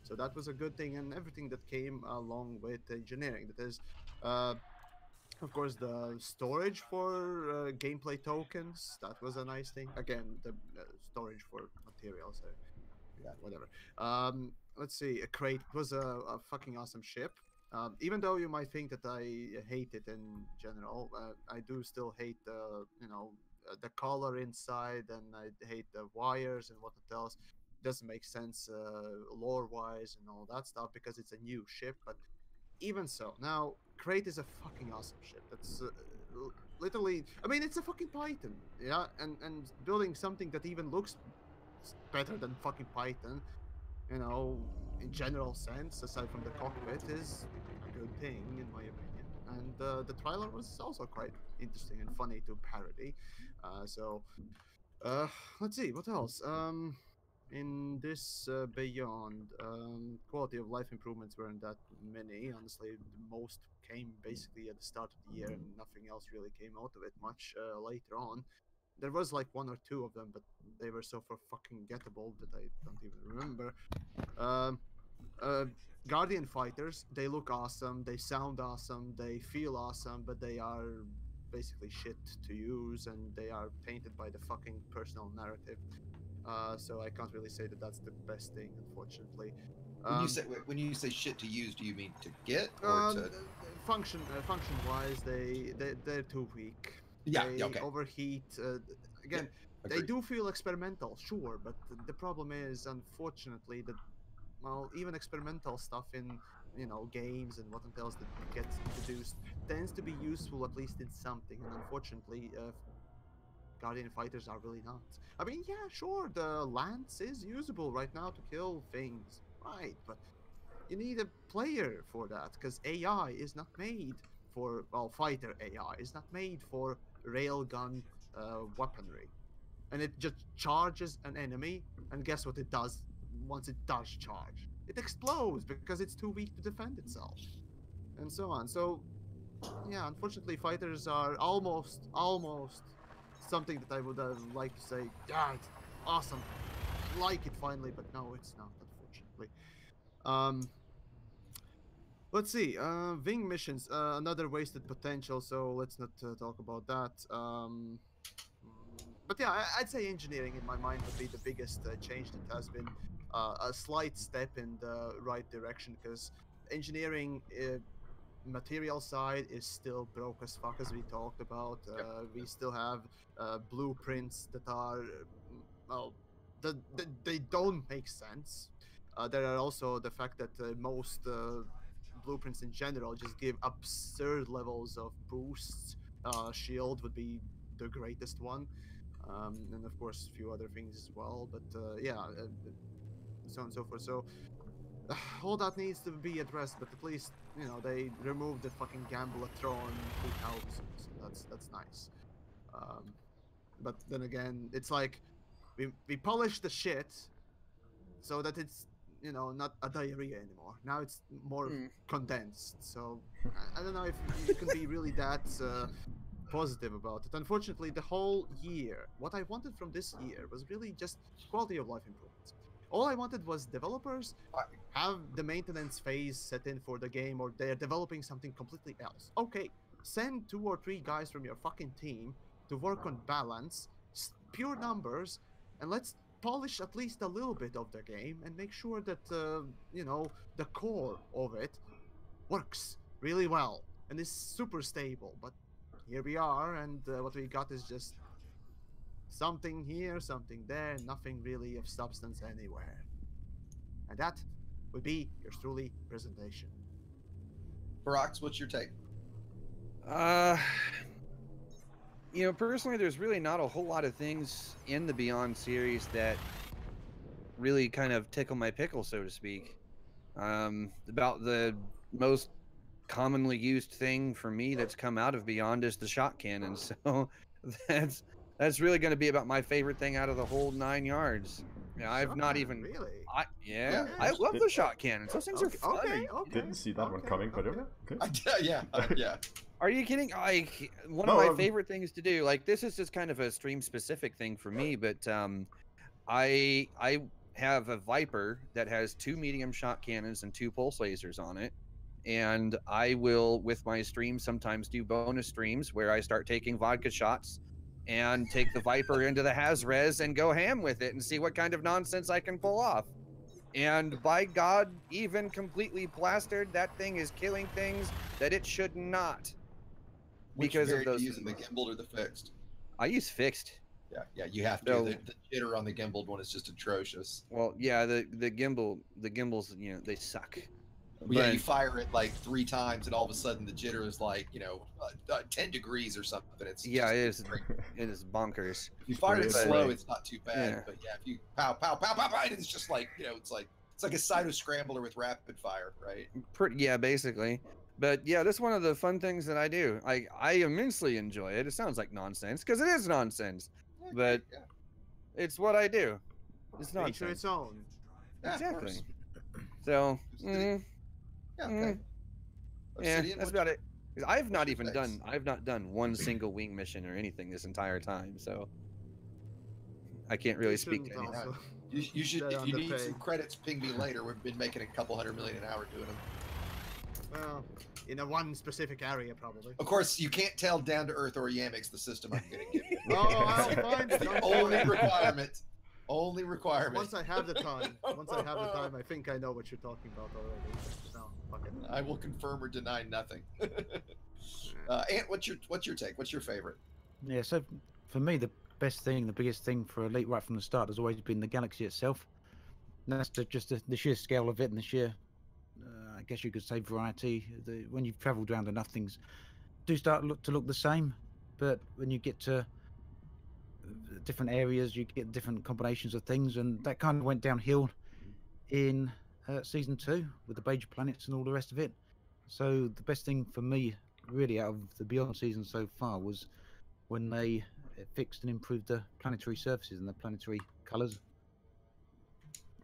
So that was a good thing, and everything that came along with engineering. That is, of course, the storage for gameplay tokens. That was a nice thing. Again, the storage for materials. Yeah, whatever. Let's see. A crate was a fucking awesome ship. Even though you might think that I hate it in general, I do still hate the color inside, and I hate the wires and what it else. Doesn't make sense lore-wise and all that stuff because it's a new ship. But even so, now Crate is a fucking awesome ship. That's literally, I mean, it's a fucking Python, yeah, and building something that even looks better than fucking Python, in general sense, aside from the cockpit, is a good thing in my opinion. And the trailer was also quite interesting and funny to parody. Let's see what else. In this Beyond, quality of life improvements weren't that many. Honestly, the most came basically at the start of the year, and nothing else really came out of it much later on. There was like one or two of them, but they were so fucking gettable that I don't even remember. Guardian fighters, they look awesome, they sound awesome, they feel awesome, but they are basically shit to use, and they are tainted by the fucking personal narrative. So I can't really say that that's the best thing, unfortunately. When you say shit to use, do you mean to get or to function wise? They're too weak. Yeah, they okay. Overheat. Again, they do feel experimental, sure, but the problem is, unfortunately, that well, even experimental stuff in games and what else that gets introduced tends to be useful at least in something. And unfortunately, Guardian fighters are really not. I mean, yeah, sure, the lance is usable right now to kill things, right? But you need a player for that because AI is not made for, well, fighter AI is not made for railgun weaponry, and it just charges an enemy, and guess what it does once it does charge? It explodes because it's too weak to defend itself, and so on. So yeah, unfortunately, fighters are almost something that I would like to say, yeah, it's awesome, I like it finally, but no, it's not, unfortunately. Um, let's see. Wing missions, another wasted potential. So let's not talk about that. But yeah, I'd say engineering in my mind would be the biggest change that has been a slight step in the right direction, because engineering material side is still broke as fuck, as we talked about. We still have blueprints that are well, they don't make sense. There are also the fact that most blueprints in general just give absurd levels of boosts. Shield would be the greatest one, and of course a few other things as well. But yeah, so on and so forth. So all that needs to be addressed, but at least they removed the fucking Gambletron 2000, so that's nice. But then again, it's like we polished the shit so that it's not a diarrhea anymore. Now it's more condensed. So I don't know if you can be really that positive about it. Unfortunately, the whole year, what I wanted from this year was really just quality of life improvements. All I wanted was developers have the maintenance phase set in for the game, or they're developing something completely else. Okay, send 2 or 3 guys from your fucking team to work on balance, pure numbers, and let's polish at least a little bit of the game and make sure that the core of it works really well and is super stable. But here we are, and what we got is just something here, something there, nothing really of substance anywhere. And that would be your truly presentation. Barax, what's your take? Personally, there's really not a whole lot of things in the Beyond series that really kind of tickle my pickle, so to speak. About the most commonly used thing for me that's come out of Beyond is the shot cannon. So that's really going to be about my favorite thing out of the whole 9 yards. Yeah, I've not even really. I love the shot cannons. Those things are fun. Okay. Didn't see that one coming, but okay. Yeah. Are you kidding? One of my favorite things to do, like, this is just kind of a stream specific thing for me, but I have a Viper that has 2 medium shot cannons and 2 pulse lasers on it. And I will, with my streams, sometimes do bonus streams where I start taking vodka shots and take the Viper into the Haz-Res and go ham with it and see what kind of nonsense I can pull off. And by God, even completely plastered, that thing is killing things that it should not. Because of those. Using the gimbal or the fixed? I use fixed. Yeah, you have to. The jitter on the gimbaled one is just atrocious. Well, yeah, the gimbals, they suck. But yeah, you fire it like 3 times, and all of a sudden the jitter is like 10 degrees or something. It is bonkers. If you fire it slow, it's not too bad. Yeah. But yeah, if you pow pow pow pow pow, it's just like it's like a cyto scrambler with rapid fire, right? Yeah, basically. But yeah, that's one of the fun things that I do. I immensely enjoy it. It sounds like nonsense because it is nonsense, but it's what I do. It's nonsense. Nature its own. Exactly. So. Yeah, that's about it. I've not done one single wing mission or anything this entire time, so I can't really speak to anything. You should, if you need some credits, ping me later. We've been making a couple $100 million an hour doing them. Well, in one specific area, probably. Of course, you can't tell Down to Earth or Yamix the system I'm going to give you. Oh, I'll find it. The only requirement. Only requirement. Once I have the time, I think I know what you're talking about already. No, fuck it. I will confirm or deny nothing. Ant, what's your take? What's your favorite? Yeah, so for me, the best thing, the biggest thing for Elite right from the start has always been the galaxy itself. that's just the sheer scale of it and the sheer, I guess you could say, variety. When you've travelled around enough, things do start to look the same, but when you get to different areas, you get different combinations of things, and that kind of went downhill in season 2 with the beige planets and all the rest of it. So the best thing for me, really, out of the Beyond season so far was when they fixed and improved the planetary surfaces and the planetary colours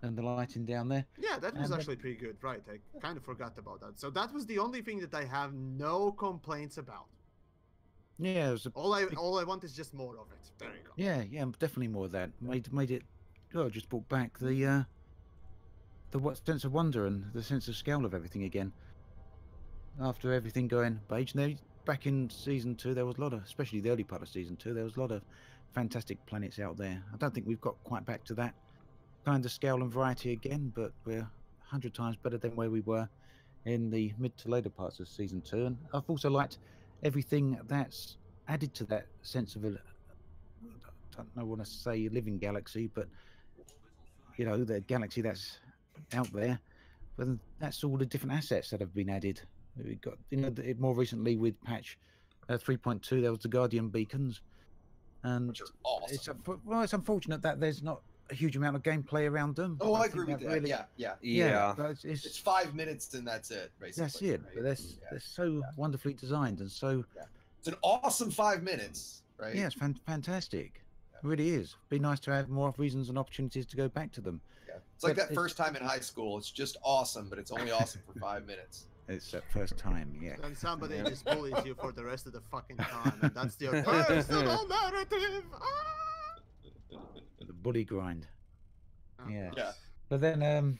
and the lighting down there. Yeah, that was And, actually pretty good, right? I kind of forgot about that. So that was the only thing that I have no complaints about. Yeah, it was All I want is just more of it. There you go. yeah, definitely more of that. Made it. Oh, just brought back the sense of wonder and the sense of scale of everything again. After everything going beige, now back in season 2, there was a lot of, especially the early part of season 2, there was a lot of fantastic planets out there. I don't think we've got quite back to that kind of scale and variety again, but we're 100 times better than where we were in the mid to later parts of season 2. And I've also liked everything that's added to that sense of a, I don't want to say living galaxy, but the galaxy that's out there. But that's all the different assets that have been added. We got more recently with patch 3.2, there was the Guardian beacons, and Which are awesome. it's unfortunate that there's not a huge amount of gameplay around them. Oh, I think agree with that. really- Yeah. but It's 5 minutes and that's it, basically. that's it. right? But they're so wonderfully designed and so It's an awesome 5 minutes, right? yeah, it's fantastic. It really is. Be nice to have more reasons and opportunities to go back to them. Yeah. It's like But that first time in high school. It's just awesome, but it's only awesome for 5 minutes. It's that first time, yeah. And somebody just bullies you for the rest of the fucking time, and that's your personal narrative. Ah! The bully grind. Oh, Yeah. Yeah. But then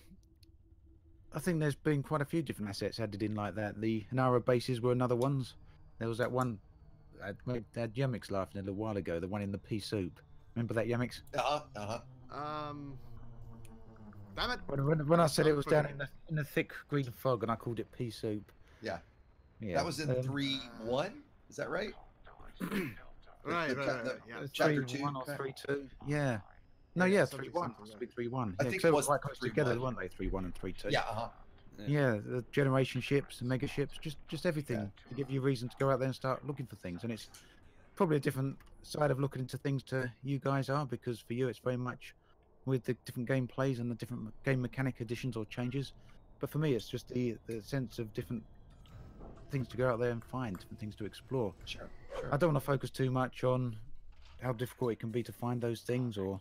I think there's been quite a few different assets added in like that. The Nara bases were another ones. There was that one that had Yumix laughing a little while ago, the one in the pea soup. Remember that, Yumix? Damn it. When I said it was down in the thick green fog and I called it pea soup. Yeah. Yeah. That was in 3-1. Is that right? Right. Yeah. Chapter 3-1 2. or 3-2. Yeah. No, Yeah, yeah, something 3-1. like Must that. be 3-1. I Yeah, think 'cause it they were was quite close 3-1. together, weren't they? 3-1 and 3-2. Yeah. Yeah, the generation ships, the mega ships, just everything to give you reason to go out there and start looking for things. And it's probably a different side of looking into things to you guys are, because for you it's very much with the different gameplays and the different game mechanic additions or changes. But for me, it's just the sense of different things to go out there and find, different things to explore. Sure. I don't want to focus too much on how difficult it can be to find those things, or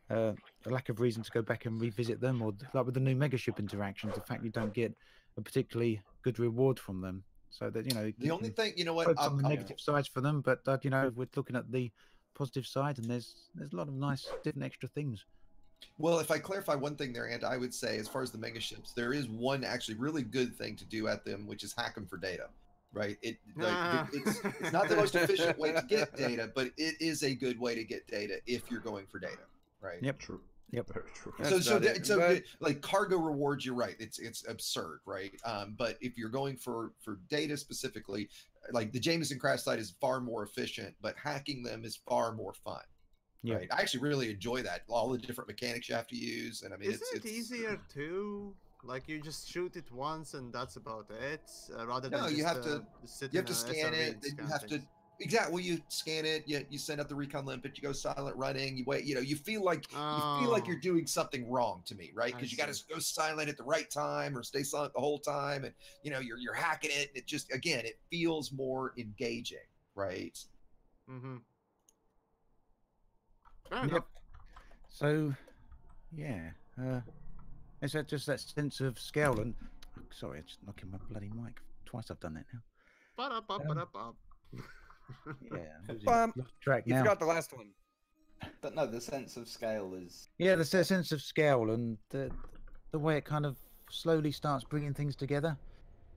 a lack of reason to go back and revisit them, or like with the new megaship interactions, the fact you don't get a particularly good reward from them. So that The only thing, you know what? focus on the negative sides for them, but we're looking at the positive side, and there's a lot of nice different extra things. Well, if I clarify one thing there, and I would say, as far as the megaships, there is one actually really good thing to do at them, which is hack them for data, right? It's not the most efficient way to get data, but it is a good way to get data if you're going for data, right? Yep. True. Yep. Very true. So like cargo rewards, you're right. It's absurd, right? But if you're going for data specifically, like the Jameson crash site is far more efficient, but hacking them is far more fun. Yeah. Right. I actually really enjoy that. All the different mechanics you have to use, and I mean, Isn't it easier too? Like you just shoot it once and that's about it, rather than No, just, you have to sit you have in to a scan SRV it. and Then you scan have to things. exactly. Well, you scan it. You send out the recon limpet. You go silent running. You wait. You feel like you're doing something wrong to me, right? I Because you got to see. go silent at the right time or stay silent the whole time, and you're hacking it. And it just it feels more engaging, right? Mm-hmm. Yep. So, yeah, it's just that sense of scale and. Sorry, I'm just knocking my bloody mic. Twice I've done that now. Ba-da-ba-ba-da-ba. Yeah, I'm losing Bum. lost track You now. forgot the last one. But no, the sense of scale is. Yeah, the sense of scale and the way it kind of slowly starts bringing things together.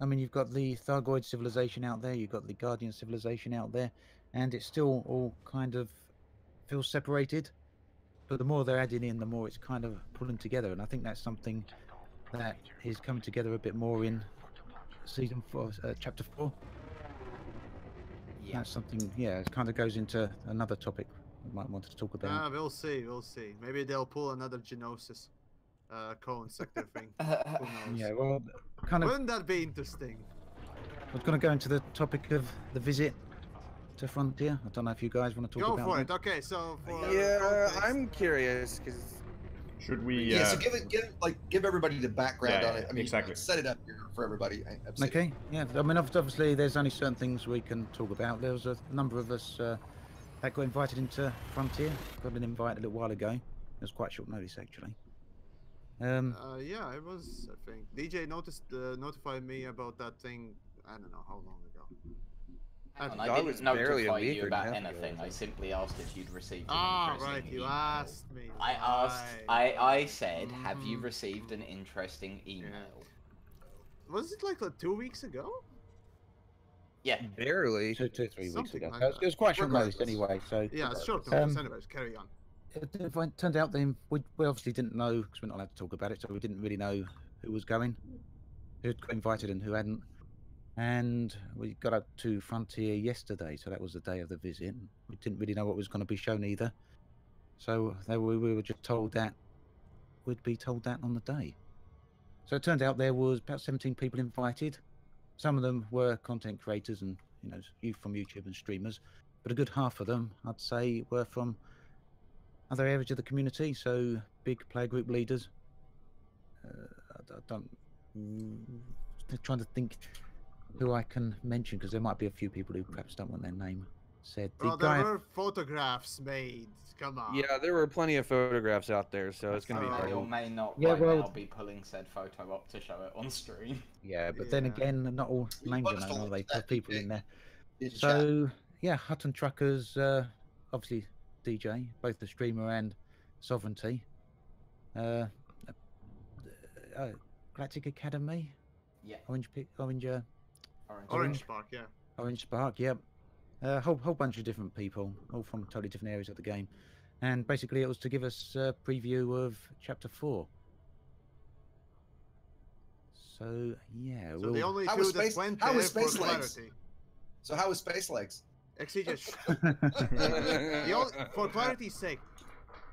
I mean, you've got the Thargoid civilization out there, you've got the Guardian civilization out there, and it's still all kind of feels separated. But the more they're adding in, the more it's kind of pulling together. And I think that's something that is coming together a bit more in season 4, chapter 4. Yeah. That's something, yeah, it kind of goes into another topic we might want to talk about. We'll see. Maybe they'll pull another Genosis. cone sector thing. Who knows? Yeah, well, kind of. Wouldn't that be interesting? I was going to go into the topic of the visit to Frontier. I don't know if you guys want to talk Go about for that. it. Okay, so for Yeah, context, I'm curious because Should we? Yeah, so give everybody the background Yeah, on it. I mean, exactly. set it up here for everybody. Okay, yeah. I mean, obviously, there's only certain things we can talk about. There was a number of us that got invited into Frontier. Got an invite a little while ago. It was quite short notice, actually. yeah, it was. I think DJ notified me about that thing. I don't know how long ago. Hang on, I I thought it was didn't barely a notify week you or a about half ago, anything. I I think. simply asked if you'd received an Ah, interesting right. You email. asked me. I asked. I said, have you Mhm. received an interesting email? Was it like 2 weeks ago? Yeah. barely. Two, 3 weeks Something ago. like It was quite short notice Regardless. anyway. So Yeah, it's short Um, notice. Anyways, carry on. it turned out then we obviously didn't know because we're not allowed to talk about it, so we didn't really know who was going, who got invited and who hadn't. And we got up to Frontier yesterday, so that was the day of the visit. We didn't really know what was going to be shown either. So we were just told that we'd be told that on the day. So it turned out there was about 17 people invited. Some of them were content creators and youth from YouTube and streamers, but a good half of them, I'd say, were from other areas of the community. So big player group leaders. I don't. Trying to think who I can mention because there might be a few people who perhaps don't want their name said. Well, there were photographs made. Come on. Yeah, there were plenty of photographs out there, so it's gonna be You hard. may or may not Yeah, right well- now be pulling said photo up to show it on screen. Yeah, but then Yeah. again, not all You names put are us known, all are they? into that For people in debate. there. In chat. So yeah, Hutton Truckers, obviously DJ, both the streamer and Sovereignty. Galactic Academy, Yeah. Orange, Orange Spark, yeah. Orange Spark, yep. A whole bunch of different people, all from totally different areas of the game. And basically it was to give us a preview of Chapter 4. So, yeah. So the only How two was that Space- went how there was for Space Legs? clarity. So how was Space Legs? XCJ, for clarity's sake,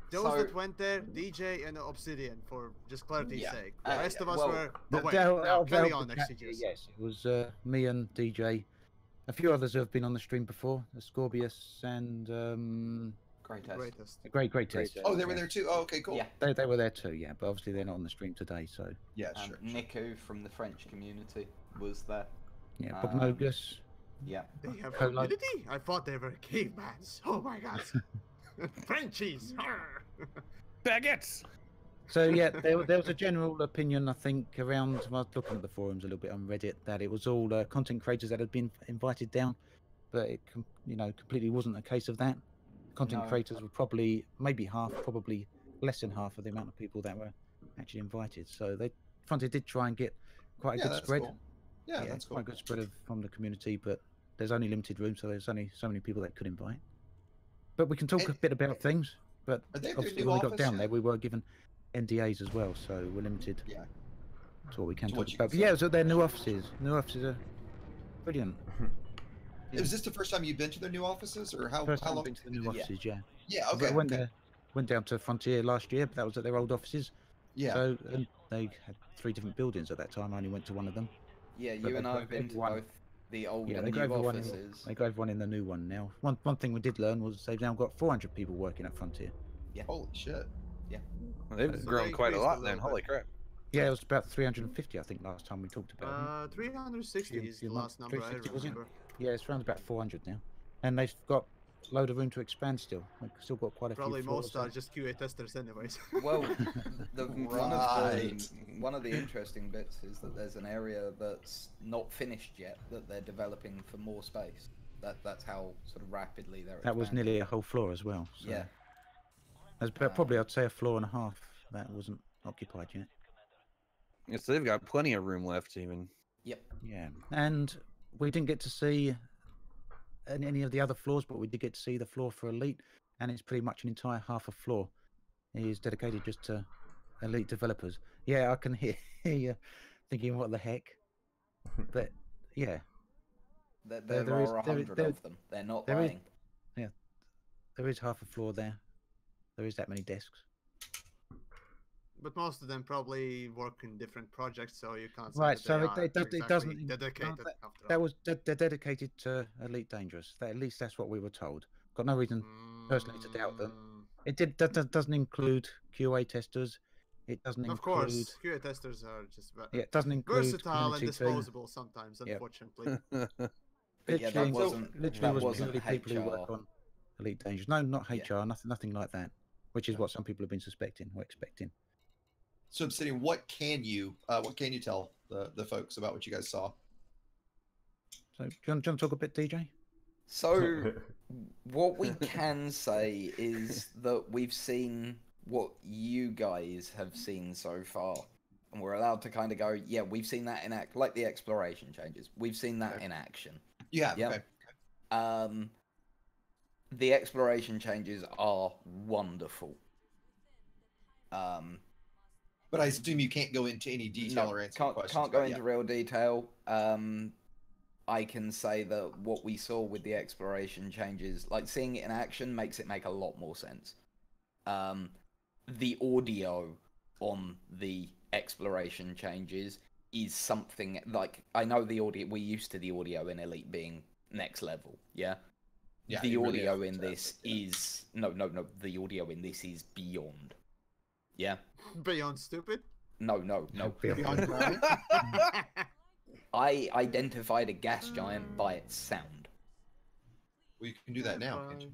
those So- that went there, DJ and Obsidian, for just clarity's Yeah. sake. The rest of us well, were The- away. they'll- Now, they'll carry be on, chatting, XCJ. Yes, it was me and DJ. A few others who have been on the stream before, Scorpius and Great test. Greatest. Great Test. Oh, they were there too. Oh, okay, cool. Yeah. They were there too, yeah, but obviously they're not on the stream today, so Yeah, sure. Nico from the French community was there. yeah. Um, Bognogus. Yeah. They have Colo- community? I thought they were cavemans. Oh my god. Frenchies. Arr. Baguettes. So yeah, there was a general opinion, I think, around. I was looking at the forums a little bit on Reddit that it was all content creators that had been invited down, but it completely wasn't a case of that. Content No. creators were probably maybe half, probably less than half of the amount of people that were actually invited. So Frontier did try and get quite a Yeah, good that's spread. cool. Yeah, that's cool. Quite a good spread from the community, but there's only limited room, so there's only so many people that could invite. But we can talk a And- bit about things. But Are they at their obviously, new when we got office down yet? there, we were given NDAs as well, so we're limited Yeah. to what we can To talk what you about. can But yeah, say. it was at their new offices. New offices are brilliant. Is this the first time you've been to their new offices, or how First how time long? been to the new offices, yeah. Yeah. I Okay. went okay. there, went down to Frontier last year, but that was at their old offices. Yeah. So and they had 3 different buildings at that time. I only went to one of them. Yeah, But you and they've I got have been to everyone- both the old Yeah, and they got new everyone in. offices. They got everyone in the new one now. One thing we did learn was they've now got 400 people working at Frontier. Holy shit. Well, they've So grown they quite a increased a lot little then. bit. Holy crap. Yeah, it was about 350, I think, last time we talked about it. 360 is the Few last months- number I 360, wasn't it? remember. Yeah, it's around about 400 now, and they've got a load of room to expand still. They've still got quite a Probably few floors. most are just QA testers anyways. Well, one Right. of the interesting bits is that there's an area that's not finished yet that they're developing for more space. That's how sort of rapidly they're. That was expanding. nearly a whole floor as well. So. Yeah. There's about, probably I'd say a floor and a half that wasn't occupied yet. Yeah, so they've got plenty of room left even. Yep. Yeah, and we didn't get to see any of the other floors, but we did get to see the floor for Elite, and it's pretty much an entire half a floor is dedicated just to Elite developers. Yeah, I can hear you thinking, what the heck? But yeah, There there are is- 100 there- of them. They're not there is- lying. there is half a floor there. There is that many desks. But most of them probably work in different projects, so you can't say Right, that so they are it exactly doesn't. dedicated. that, After that all. was they're dedicated to Elite Dangerous. At least that's what we were told. Got no reason personally to doubt them. That doesn't include QA testers. It doesn't Of include. course, QA testers are just Yeah, it doesn't include versatile and community team. disposable sometimes, Yep. unfortunately. But yeah, that wasn't purely people who work HR. on Elite Dangerous. No, not Yeah. HR. Nothing like that. Which is what some people have been suspecting or expecting. So, Obsidian, what can you tell the folks about what you guys saw? So, do you want to talk a bit, DJ? So, what we can say is that we've seen what you guys have seen so far. And we're allowed to kind of go, yeah, we've seen that in act, like the exploration changes. We've seen that in action. Yeah. Yep. Okay. The exploration changes are wonderful. But I assume you can't go into any detail or answer questions. Can't go into real detail. I can say that what we saw with the exploration changes, like seeing it in action, makes it make a lot more sense. The audio on the exploration changes is something like, I know the audio, we're used to the audio in Elite being next level, yeah? Yeah, the it really audio is in this is no, the audio in this is beyond. Yeah? Beyond stupid? No. Beyond right? I identified a gas giant by its sound. Well, you can do that now, can't you?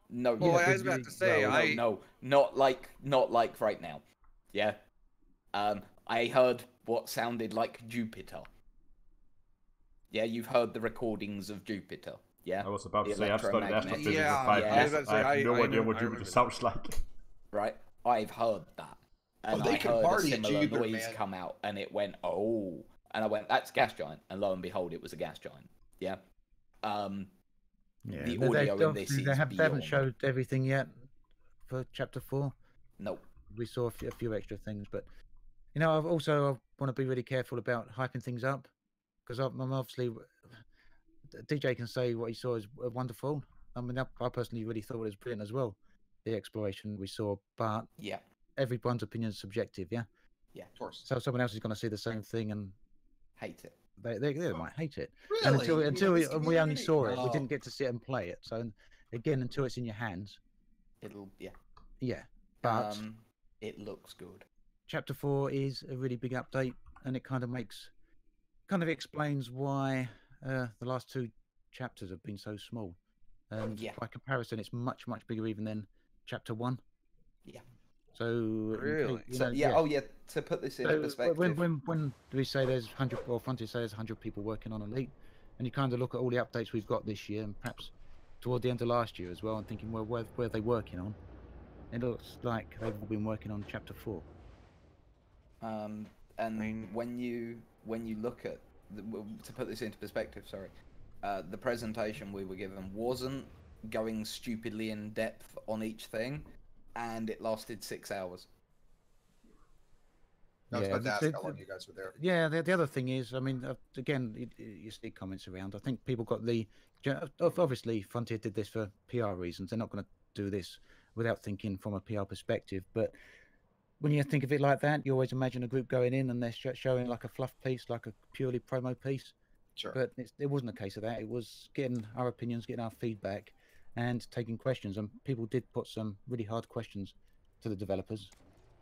No, Well, I was about to say, no, not like right now. Yeah. I heard what sounded like Jupiter. Yeah, you've heard the recordings of Jupiter. Yeah. I was about to The say, I've studied electromagnetic- astrophysics Yeah, for 5 yeah. years. I was about to say, I have no I idea know- what I Jupiter remember sounds like. Right. I've heard that. And they I can heard a party at similar Jupiter, noise man. come out, and it went, oh. And I went, that's gas giant. And lo and behold, it was a gas giant. Yeah. Yeah. The They- audio in obviously this is they haven't beyond. showed everything yet for Chapter 4. Nope. We saw a few extra things, but you know, I want to be really careful about hyping things up because I'm obviously DJ can say what he saw is wonderful. I mean, I personally really thought it was brilliant as well, the exploration we saw, but Yeah. everyone's opinion is subjective, yeah. Yeah. Of course. So someone else is going to see the same thing and Hate it. they might hate it. Really? And until this we only community? saw it, we Oh. didn't get to sit and play it. So again, until it's in your hands, It'll, yeah. yeah. But it looks good. Chapter 4 is a really big update, and it kind of explains why the last 2 chapters have been so small. And Yeah. by comparison, it's much bigger even than Chapter 1. Yeah. So Really? you So, know, yeah. Oh, yeah. To put this in So perspective. when we say there's 100, or Frontier say there's 100 people working on Elite, and you kind of look at all the updates we've got this year, and perhaps toward the end of last year as well, and thinking, well, where are they working on? It looks like they've all been working on Chapter 4. And mean- when you look at to put this into perspective, sorry, the presentation we were given wasn't going stupidly in depth on each thing, and it lasted 6 hours. I was Yeah, about to ask the- how long you guys were there. Yeah, the other thing is, I mean, again, you see comments around. I think people got obviously Frontier did this for PR reasons. They're not going to do this without thinking from a PR perspective. But when you think of it like that, you always imagine a group going in and they're showing like a fluff piece, like a purely promo piece. Sure. But it wasn't a case of that. It was getting our opinions, getting our feedback, and taking questions. And people did put some really hard questions to the developers.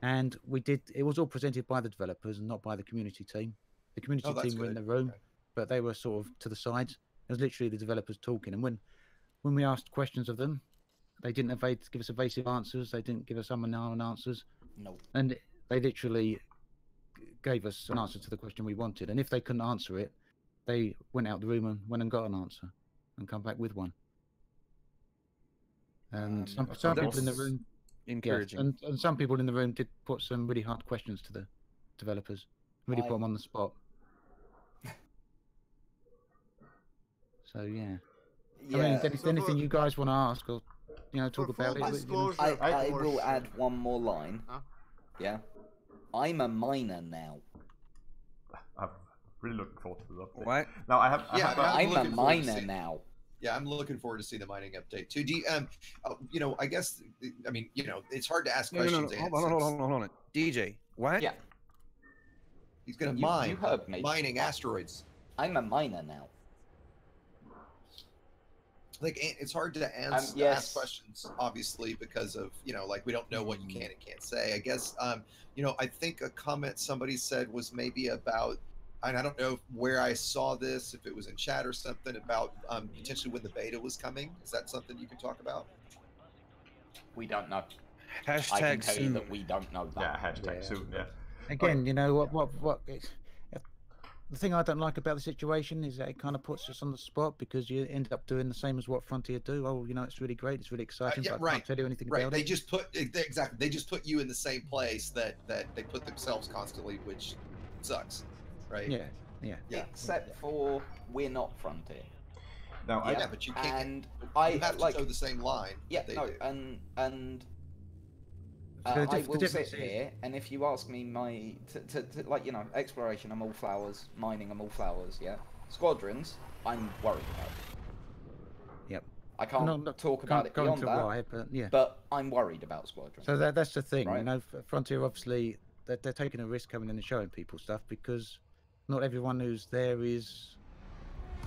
And it was all presented by the developers and not by the community team. The community that's team were in good. the room, Okay. but they were sort of to the sides. It was literally the developers talking. And when we asked questions of them, they didn't give us evasive answers. They didn't give us unknown answers. No. And they literally gave us an answer to the question we wanted. And if they couldn't answer it, they went out the room and went and got an answer and come back with one. And some people in the room... Encouraging. Yes, and some people in the room did put some really hard questions to the developers. Really put them on the spot. So yeah. Yeah. I mean, So anything for- you guys want to ask or talk For about full it? disclosure, I of will course. add one more line. Huh? Yeah. I'm a miner now. I'm really looking forward to the update. What? Now I have. Yeah, I'm a looking forward to miner see- now. Yeah, I'm looking forward to see the mining update too. I guess, it's hard to ask No, questions. hold on. DJ, What? Yeah, He's going to You- mine. you heard me. Mining asteroids. I'm a miner now. Like it's hard to answer Yes. ask questions, obviously, because of like we don't know what you can and can't say. I guess I think a comment somebody said was maybe about, and I don't know where I saw this, if it was in chat or something, about potentially when the beta was coming. Is that something you can talk about? We don't know. Hashtag I can tell you soon. that we don't know Yeah, that. hashtag soon. Yeah. Again, you know what the thing I don't like about the situation is that it kind of puts us on the spot because you end up doing the same as what Frontier do. Oh, it's really great, it's really exciting, yeah, but I right. can't tell you anything Right. about They it. just put exactly. They just put you in the same place that they put themselves constantly, which sucks. Right. Yeah. Except for we're not Frontier. Now, Yeah, but you can't. And You have to toe the same line. Yeah, that they no, do. and The I diff- the will sit difference is- here, and if you ask me my exploration, I'm all flowers. Mining, I'm all flowers. Yeah. Squadrons, I'm worried about. Yep. I can't talk about it go beyond into that, why, but yeah. but I'm worried about squadrons. So that's the thing, Right. Frontier obviously they're taking a risk coming in and showing people stuff because not everyone who's there is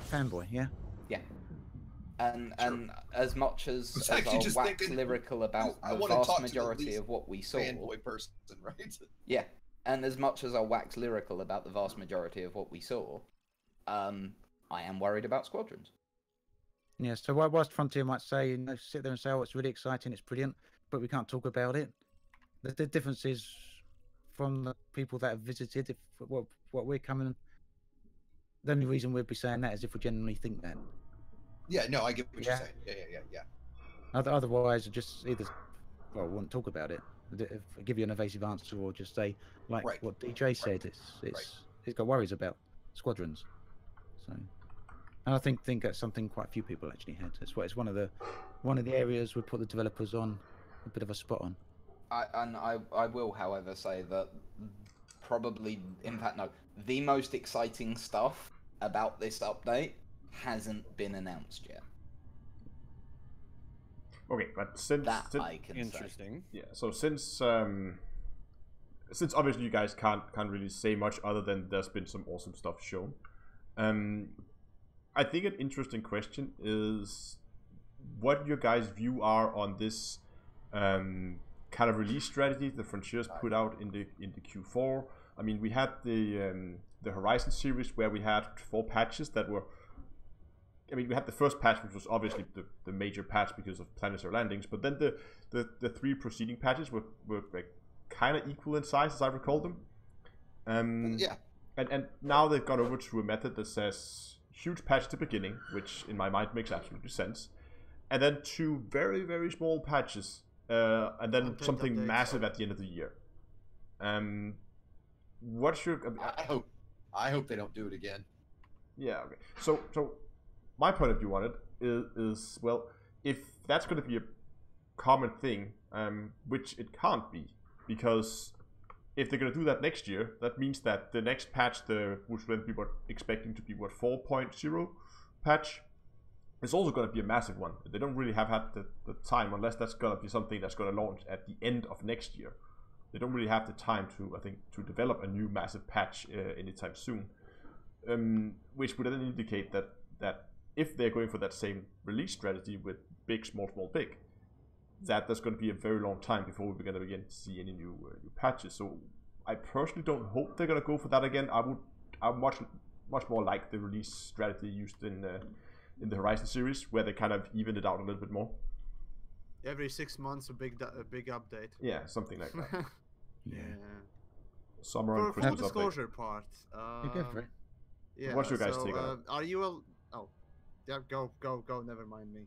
fanboy, yeah. Yeah. And as much as was I'll actually just wax thinking, lyrical about I the wanna talk vast to the majority least of what we saw, fanboy person, right? yeah, and as much as I'll wax lyrical about the vast majority of what we saw, I am worried about squadrons. Yeah, so whilst Frontier might say, sit there and say, oh, it's really exciting, it's brilliant, but we can't talk about it. The difference is from the people that have visited, if what we're coming, the only reason we'd be saying that is if we genuinely think that. Yeah, no, I get what you're Yeah. saying. Yeah. Otherwise, just either, won't talk about it, give you an evasive answer, or just say, like Right. what DJ said, it's got worries about squadrons. So, and I think that's something quite a few people actually had. It's one of the areas we put the developers on a bit of a spot on. I will, however, say that probably, in fact, no, the most exciting stuff about this update hasn't been announced yet. Okay, but since I can say. Interesting. yeah, so since obviously you guys can't really say much other than there's been some awesome stuff shown. I think an interesting question is what your guys' view are on this kind of release strategy the Frontiers put out in the Q4. I mean, we had the Horizon series where we had 4 patches that were. I mean, we had the first patch, which was obviously the major patch because of planetary landings, but then the 3 preceding patches were like kind of equal in size, as I recall them. Yeah. And now they've gone over to a method that says huge patch at the beginning, which in my mind makes absolutely sense, and then 2 very, very small patches, and then Content something updates. massive at the end of the year. What's your? I hope they don't do it again. Yeah. Okay. So my point of view on it is well, if that's going to be a common thing, which it can't be, because if they're going to do that next year, that means that the next patch, which will be expecting to be 4.0 patch, is also going to be a massive one. They don't really have had the time, unless that's going to be something that's going to launch at the end of next year. They don't really have the time to develop a new massive patch anytime soon, which would then indicate that if they're going for that same release strategy with big, small, small, big, that there's going to be a very long time before we're going to begin to see any new patches. So I personally don't hope they're going to go for that again. I'm much more like the release strategy used in the Horizon series, where they kind of evened it out a little bit more. Every 6 months, a big update. Yeah, something like that. Yeah. Summer For and full Christmas update. disclosure part. Go for it. Yeah. What's your guys' so, take on Are you all? Oh, yeah. Go. Never mind me.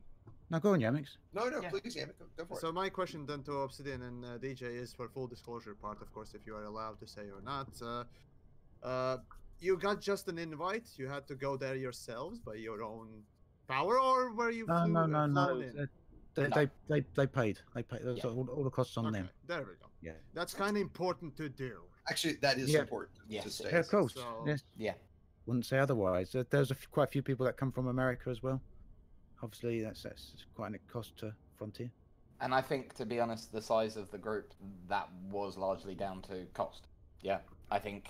Now go on, Yamix. No, Yeah. please, Amy, go for it. So my question then to Obsidian and DJ is for full disclosure part, of course, if you are allowed to say or not. You got just an invite. You had to go there yourselves by your own power, or were you No. flown in? They paid. There's Yeah. all the costs on Okay, them. there we go. Yeah. That's kind of important to do. Actually, that is Yeah. important Yes. to state. Yeah, of course. So- Yes. Yeah. Wouldn't say otherwise. There's quite a few people that come from America as well. Obviously, that's quite a cost to Frontier. And I think, to be honest, the size of the group, that was largely down to cost. Yeah, I think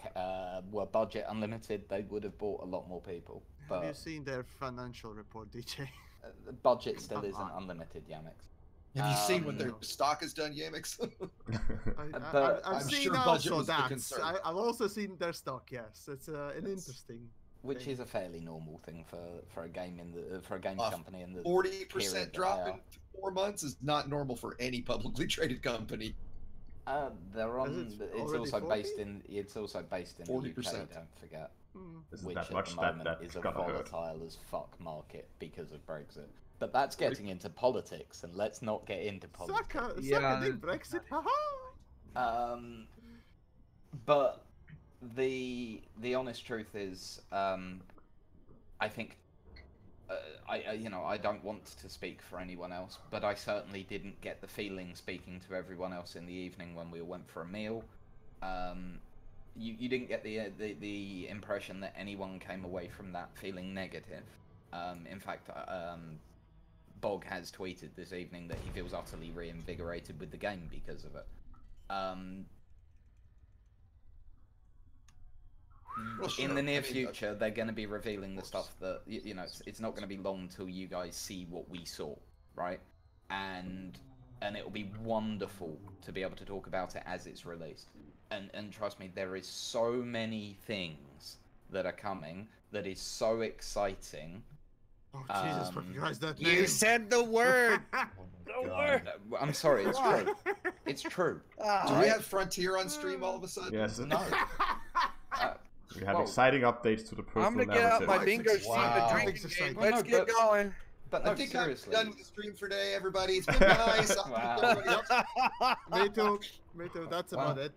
were budget unlimited, they would have brought a lot more people. Have you But seen their financial report, DJ? the budget still Come isn't on. unlimited, Yamix. Have you seen what Um, their stock has done, Yamix? But I've I'm seen sure budget also was the that. concern. I've also seen their stock. Yes, it's an interesting. Which thing. is a fairly normal thing for a game in the for a games company in the 40% period drop that in 4 months is not normal for any publicly traded company. they're on. Is it It's already also 40? based in. It's also based in 40%. the UK. Don't forget, Hmm. Isn't which that at much the that moment that's is a gonna hurt? volatile as fuck market because of Brexit. But that's getting into politics, and let's not get into politics. Suck it, Brexit. Haha. But the honest truth is, I think, I don't want to speak for anyone else, but I certainly didn't get the feeling speaking to everyone else in the evening when we went for a meal. You didn't get the impression that anyone came away from that feeling negative. In fact, Bog has tweeted this evening that he feels utterly reinvigorated with the game because of it. Well, In sure. the near I mean, future, they're going to be revealing the stuff that it's not going to be long until you guys see what we saw, right? And it'll be wonderful to be able to talk about it as it's released. And trust me, there is so many things that are coming that is so exciting. Oh Jesus fucking Christ! That You name. said the word. Oh, The word. I'm sorry, it's true. It's true. Do we have Frontier on stream all of a sudden? Yes. No. We have Well, exciting updates to the personal I'm gonna get out narrative. my Wow. bingo sheet, Wow. the drinking It's game. exciting. Let's No, get but- going. But no, I think seriously. I'm done with the stream for today, everybody. It's been nice. Me too. Me too. That's Wow. about it.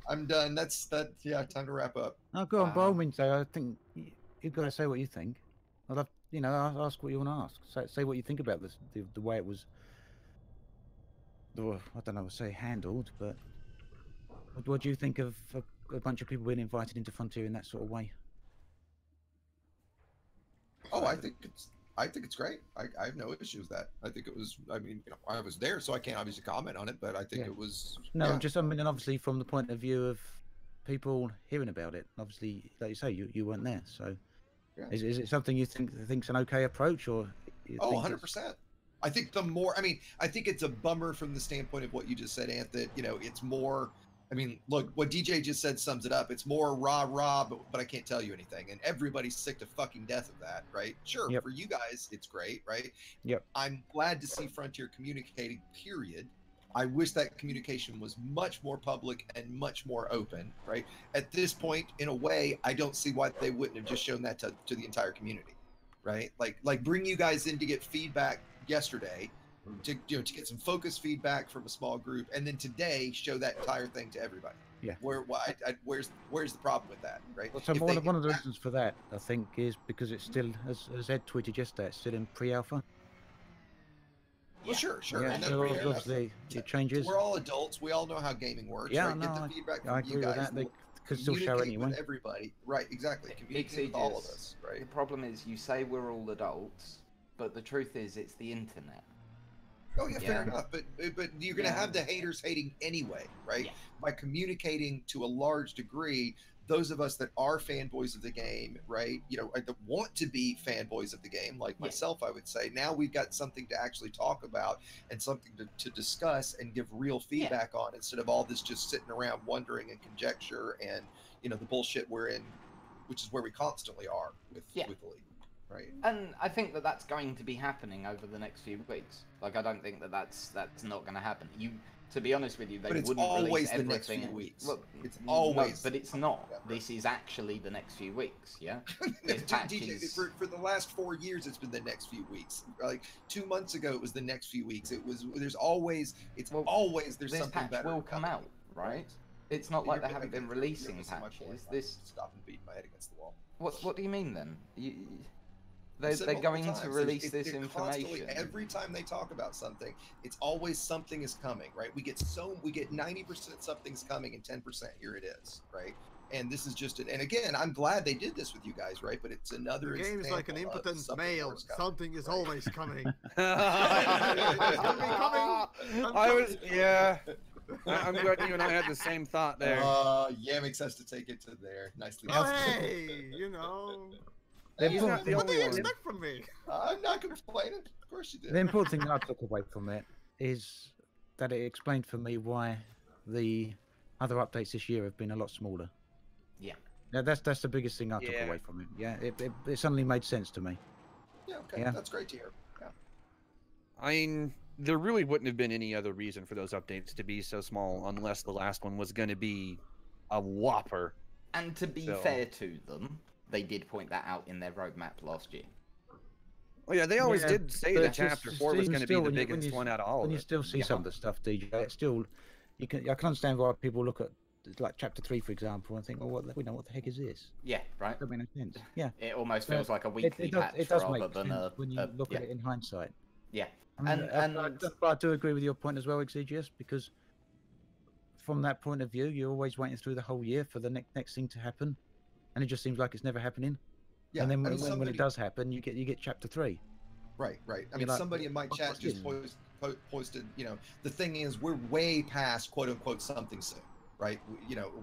I'm done. That's yeah. Time to wrap up. Oh, go on, by all Wow. means. I think you've got to say what you think. I'd love, ask what you want to ask. Say what you think about this, the way it was. I don't know, say handled, but what do you think of a bunch of people being invited into Frontier in that sort of way? Oh, I think it's great. I have no issue with that. I think it was. I mean, I was there, so I can't obviously comment on it, but I think Yeah. it was. No, yeah. just I mean, and obviously from the point of view of people hearing about it. Obviously, like you say, you weren't there, so Yeah. is it something you think's an okay approach, or? You Oh, think 100%. I think the more, I mean, I think it's a bummer from the standpoint of what you just said, Ant, that, it's more, I mean, look, what DJ just said sums it up. It's more rah, but I can't tell you anything. And everybody's sick to fucking death of that, right? Sure, Yep. for you guys, it's great, right? Yep. I'm glad to see Frontier communicating, period. I wish that communication was much more public and much more open, right? At this point, in a way, I don't see why they wouldn't have just shown that to the entire community, right? Like bring you guys in to get feedback yesterday, to get some focused feedback from a small group, and then today show that entire thing to everybody. Yeah. Where's the problem with that, right? Well, so If one they- of the reasons for that, I think, is because it's still, as Ed tweeted yesterday, it's still in pre-alpha. Well, sure. Yeah, And so that's fair enough. obviously it changes. We're all adults. We all know how gaming works. Yeah, right? Get no, the feedback I from agree you with guys. that. They could still show Communicate anyway. with everybody. Right, exactly. Communicate with all of us, right? The problem is, you say we're all adults, but the truth is, it's the internet. Oh yeah, fair enough. But you're gonna Yeah. have the haters hating anyway, right? Yeah. By communicating to a large degree, those of us that are fanboys of the game, right? That want to be fanboys of the game, like Yeah. myself, I would say. Now we've got something to actually talk about and something to discuss and give real feedback on, instead of all this just sitting around wondering and conjecture and the bullshit we're in, which is where we constantly are with the league, right? And I think that that's going to be happening over the next few weeks. Like, I don't think that that's not going to happen. To be honest with you, they But it's wouldn't always release the next everything. few weeks. Look, It's no, always. but it's not. Yeah, right. This is actually the next few weeks. Yeah. There's DJ, patches. for the last 4 years, it's been the next few weeks. Like 2 months ago, it was the next few weeks. There's always This something patch better will come coming, out, right? It's not like they haven't been You're releasing missing my point. patches. I'm This. stopping beating my head against the wall. What do you mean then? I've said They're multiple going times, to release they're this constantly- information. Every time they talk about something, it's always something is coming, right? We get 90% something's coming and 10% here it is, right? And this is just and again, I'm glad they did this with you guys, right? But it's another The game is like an example of impotent something male. more is coming, Something is right? always coming. Yeah. I'm glad you and I had the same thought there. Yamix has to take it to there. Nicely Oh, done. hey, you know. He's not the What do only you one. expect from me? I'm not complaining. Of course you did. The important thing I took away from it is that it explained for me why the other updates this year have been a lot smaller. Yeah. Yeah, that's the biggest thing I took Yeah. away from it. Yeah, it suddenly made sense to me. Yeah, okay. Yeah. That's great to hear. Yeah. I mean, there really wouldn't have been any other reason for those updates to be so small unless the last one was going to be a whopper. And to be fair to them, they did point that out in their roadmap last year. Oh yeah, they always Yeah, did say but that it's just- chapter 4 was even going to be still, the when you- biggest one out of all When of you it. still see Yeah. some of the stuff, DJ, it's still I can understand why people look at like chapter 3, for example, and think, well, what the heck is this? Yeah, right. That makes no sense. Yeah, It almost So feels like a weekly it does, patch it does rather make than sense a when you look yeah. at it in hindsight. Yeah. I mean, And- but I do agree with your point as well, Exegius, because from that point of view, you're always waiting through the whole year for the next thing to happen, and it just seems like it's never happening. Yeah. And then I when, mean, when it does happen, you get chapter 3. Right. I You're mean, like, somebody in my what's chat just this? posted, the thing is, we're way past quote unquote something soon, right?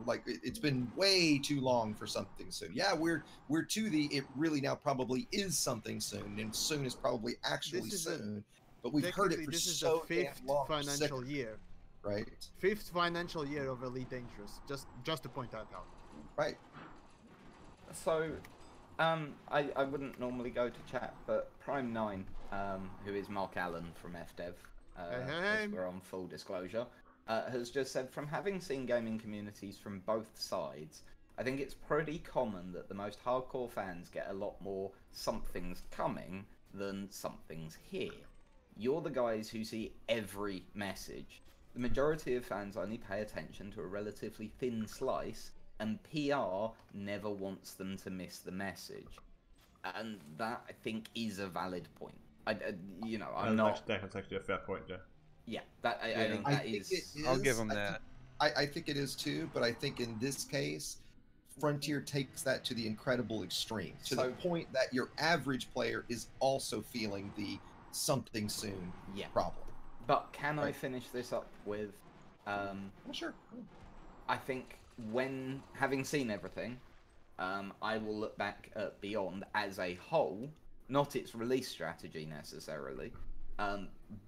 Like it's been way too long for something soon. Yeah, we're to the, it really now probably is something soon, and soon is probably actually This is soon. But we've heard it Technically, for this is so the damn fifth long. financial Sick, year. right? 5th financial year of Elite Dangerous. Just to point that out. Right. So, I wouldn't normally go to chat, but Prime9, who is Mark Allen from FDev, Hey. as we're on full disclosure, has just said, from having seen gaming communities from both sides, I think it's pretty common that the most hardcore fans get a lot more something's coming than something's here. You're the guys who see every message. The majority of fans only pay attention to a relatively thin slice, and PR never wants them to miss the message. And that, I think, is a valid point. I'm not... That's actually a fair point, yeah. Yeah, that I think that is... I'll give them that. I think it is too, but I think in this case, Frontier takes that to the incredible extreme, to the point that your average player is also feeling the something soon problem. But can I finish this up with... Sure. I think when, having seen everything, I will look back at Beyond as a whole, not its release strategy necessarily,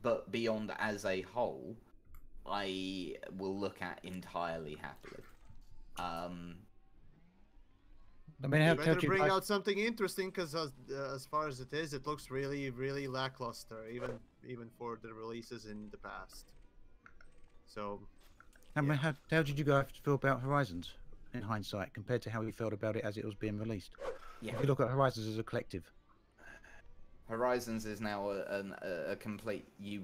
but Beyond as a whole, I will look at entirely happily. I mean, You how better do you bring guys- out something interesting, because as far as it is, it looks really, really lackluster, even for the releases in the past. So, I mean, how did you guys feel about Horizons in hindsight compared to how you felt about it as it was being released? Yeah. If you look at Horizons as a collective. Horizons is now a complete. You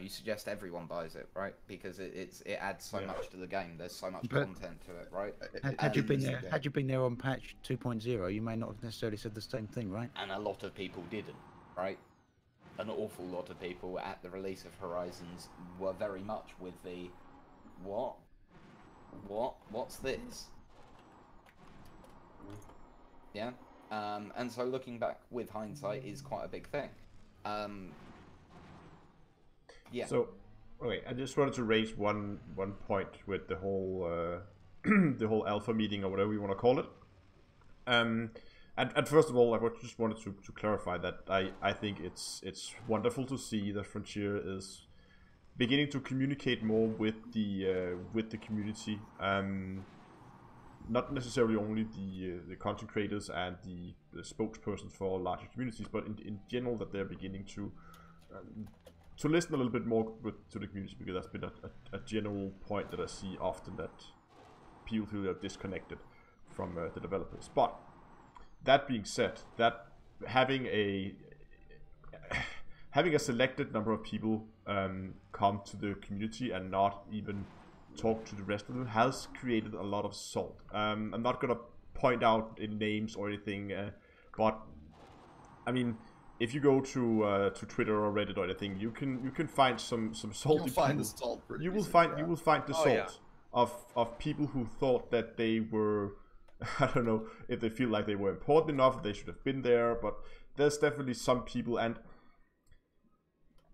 suggest everyone buys it, right? Because it adds so much to the game. There's so much But- content to it, right? Had you been there, had you been there on patch 2.0, you may not have necessarily said the same thing, right? And a lot of people didn't, right? An awful lot of people at the release of Horizons were very much with the what's this? Yeah. And so looking back with hindsight is quite a big thing. Yeah. So, okay, I just wanted to raise one point with the whole the whole alpha meeting or whatever you want to call it. And first of all, I just wanted to clarify that I think it's wonderful to see that Frontier is beginning to communicate more with the community. Not necessarily only the content creators and the spokespersons for larger communities, but in general that they're beginning to listen a little bit more to the community, because that's been a general point that I see often, that people feel disconnected from the developers. But that being said, that having a selected number of people come to the community and not even talk to the rest of them has created a lot of salt. I'm not gonna point out in names or anything, but I mean, if you go to Twitter or Reddit or anything, you can find some salty. You'll find the salt. You will find the salt. Yeah. of people who thought that they were, I don't know if they feel like they were important enough, they should have been there, but there's definitely some people, and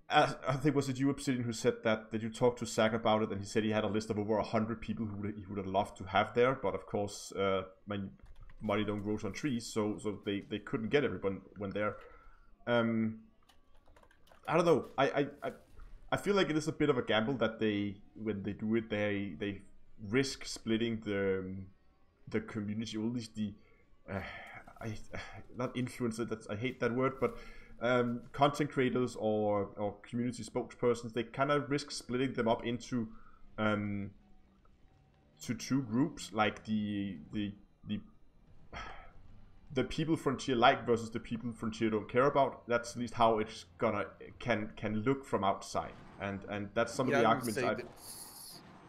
I think was it you, Obsidian, who said that you talked to Zach about it, and he said he had a list of over 100 people who he would have loved to have there, but of course, money don't grow on trees, so they couldn't get everyone when there. I don't know. I feel like it is a bit of a gamble that when they do it, they risk splitting the community, or at least the not influencers. I hate that word, but content creators or community spokespersons. They kind of risk splitting them up into to two groups, like the people Frontier like versus the people Frontier don't care about. That's at least how it's can look from outside, and that's some of the arguments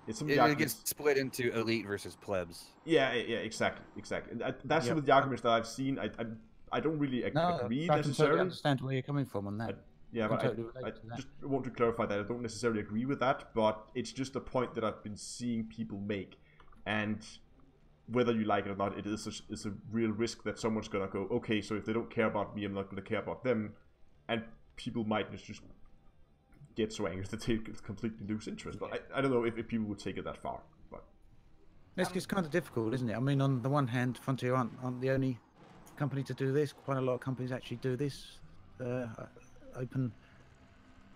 It gets split into elite versus plebs. Yeah, exactly. And that's some of the arguments that I've seen. I don't really agree I necessarily. totally understand where you're coming from on that. I just want to clarify that I don't necessarily agree with that, but it's just a point that I've been seeing people make, and whether you like it or not, it is a real risk that someone's gonna go, okay, so if they don't care about me, I'm not gonna care about them, and people might just get so angry that they completely lose interest. But I don't know if people would take it that far. But it's kind of difficult, isn't it? I mean, on the one hand, Frontier aren't the only company to do this. Quite a lot of companies actually do this, open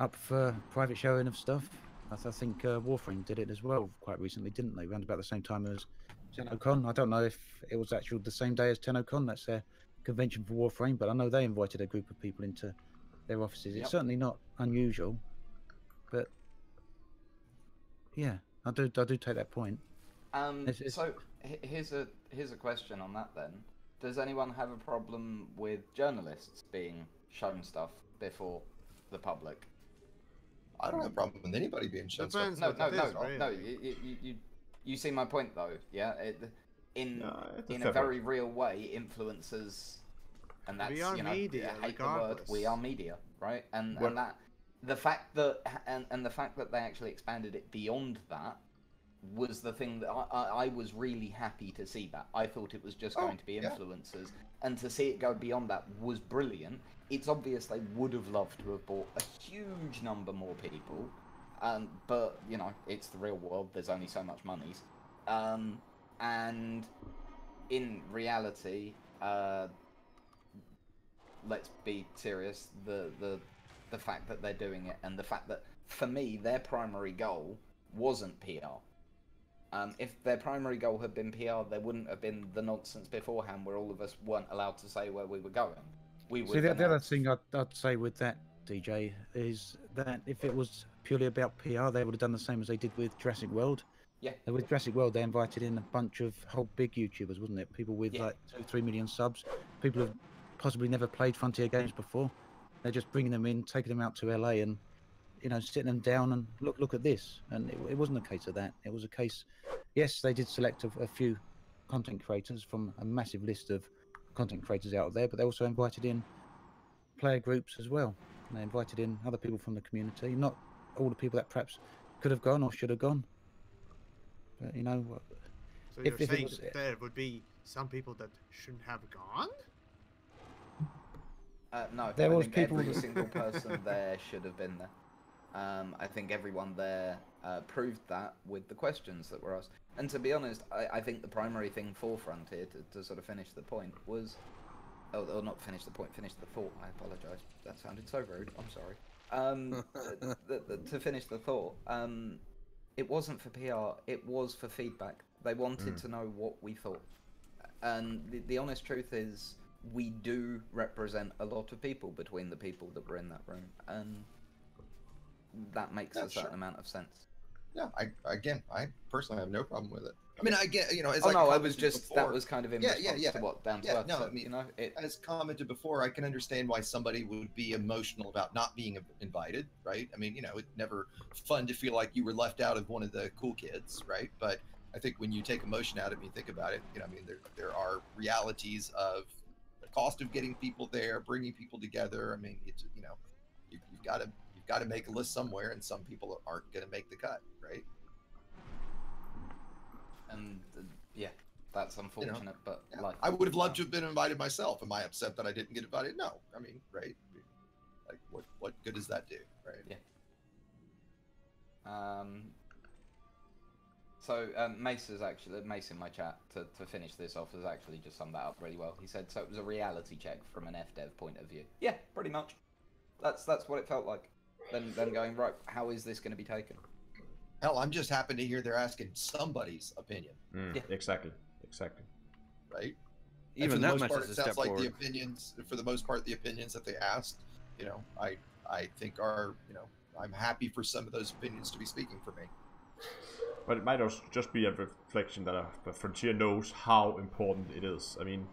up for private showing of stuff. I think Warframe did it as well quite recently, didn't they? Around about the same time as TennoCon. I don't know if it was actually the same day as TennoCon. That's their convention for Warframe, but I know they invited a group of people into their offices. It's certainly not unusual, but yeah, I do take that point. So here's a question on that then. Does anyone have a problem with journalists being shown stuff before the public? I don't have a problem with anybody being shown stuff. No. You see my point though, yeah? In a very real way, influencers, and that's, we are media, I hate the word, we are media, right? And that the fact that they actually expanded it beyond that was the thing that I was really happy to see. That I thought it was just going to be influencers, and to see it go beyond that was brilliant. It's obvious they would have loved to have brought a huge number more people, but you know, it's the real world. There's only so much monies, and in reality, let's be serious. The fact that they're doing it, and the fact that, for me, their primary goal wasn't PR. If their primary goal had been PR, there wouldn't have been the nonsense beforehand where all of us weren't allowed to say where we were going. See, the other thing I'd say with that, DJ, is that if it was purely about PR, they would have done the same as they did with Jurassic World. Yeah. With Jurassic World, they invited in a bunch of whole big YouTubers, wasn't it? People with like 2-3 million subs, people who've possibly never played Frontier games before. They're just bringing them in, taking them out to LA, and sitting them down and look at this. And it wasn't a case of that. It was a case, yes, they did select a few content creators from a massive list of content creators out there, but they also invited in player groups as well. And they invited in other people from the community, not all the people that perhaps could have gone or should have gone. But so you're saying there would be some people that shouldn't have gone? No, there was people. Every single person there should have been there. I think everyone there proved that with the questions that were asked. And to be honest, I think the primary thing for Frontier, to sort of finish the point, was... or not finish the point, finish the thought. I apologise. That sounded so rude. I'm sorry. To finish the thought, it wasn't for PR. It was for feedback. They wanted to know what we thought. And the honest truth is, we do represent a lot of people between the people that were in that room. And that makes a certain amount of sense. Yeah, I personally have no problem with it. I mean, I get, as I was just before, that was kind of in response to what Down to Earth said, I mean, as commented before, I can understand why somebody would be emotional about not being invited, right? I mean, it's never fun to feel like you were left out of one of the cool kids, right? But I think when you take emotion out of it and you think about it, I mean, there are realities of the cost of getting people there, bringing people together. I mean, it's you've got to make a list somewhere, and some people aren't going to make the cut, right? And yeah, that's unfortunate, but Yeah. like I would have loved to have been invited myself. Am I upset that I didn't get invited? No. I mean, right? Like, what good does that do, right? Yeah. So Mace in my chat to finish this off has actually just summed that up really well. He said, so it was a reality check from an FDev point of view. Yeah, pretty much. That's what it felt like. Then going, right, how is this going to be taken? Hell, I'm just happy to hear they're asking somebody's opinion. Yeah. Exactly. Right? Even for the that most much part, is it a sounds step like forward. the opinions, for the most part, the opinions that they asked, I think are, I'm happy for some of those opinions to be speaking for me. But it might also just be a reflection that Frontier knows how important it is. I mean,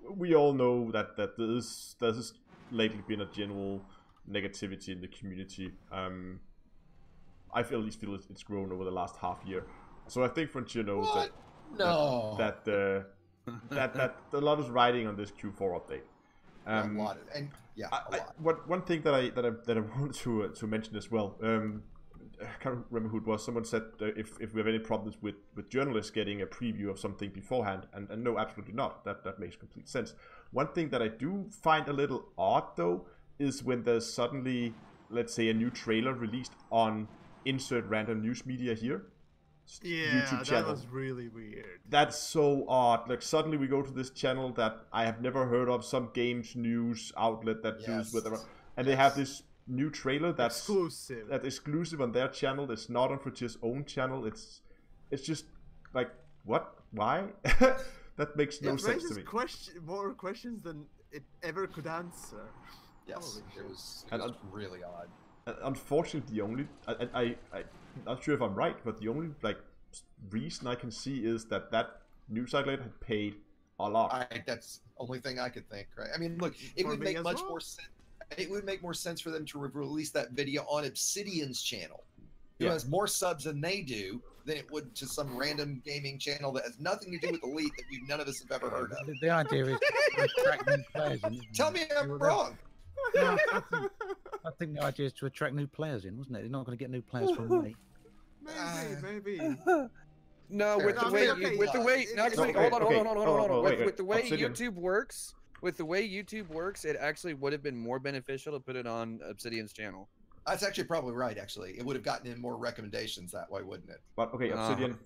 we all know that there's lately been a general negativity in the community. I at least feel it's grown over the last half year. So I think Frontier knows What? No. that a lot is riding on this Q4 update. A lot. And yeah, a lot. One thing that I wanted to mention as well. I can't remember who it was. Someone said if we have any problems with journalists getting a preview of something beforehand, and no, absolutely not. That makes complete sense. One thing that I do find a little odd though is when there's suddenly, let's say, a new trailer released on insert random news media here. Yeah, YouTube that channel. was really weird. That's so odd. Like suddenly we go to this channel that I have never heard of, some games news outlet that deals with, and they have this new trailer that's exclusive on their channel. It's not on Frontier's own channel. It's just like, what? Why? That makes no sense to me. More questions than it ever could answer. Yes, it was really odd. Unfortunately, the only I'm not sure if I'm right, but the only reason I can see is that news outlet had paid a lot. That's the only thing I could think. Right? I mean, look, it would make much more sense. It would make more sense for them to release that video on Obsidian's channel, who has more subs than they do, than it would to some random gaming channel that has nothing to do with Elite that none of us have ever heard of. The idea is to attract new players in. Tell me I'm wrong. No, I think the idea is to attract new players in, wasn't it? You're not going to get new players from me. Maybe. No, with the way YouTube works. With the way YouTube works, it actually would have been more beneficial to put it on Obsidian's channel. That's actually probably right. Actually, it would have gotten in more recommendations that way, wouldn't it? But okay, Obsidian,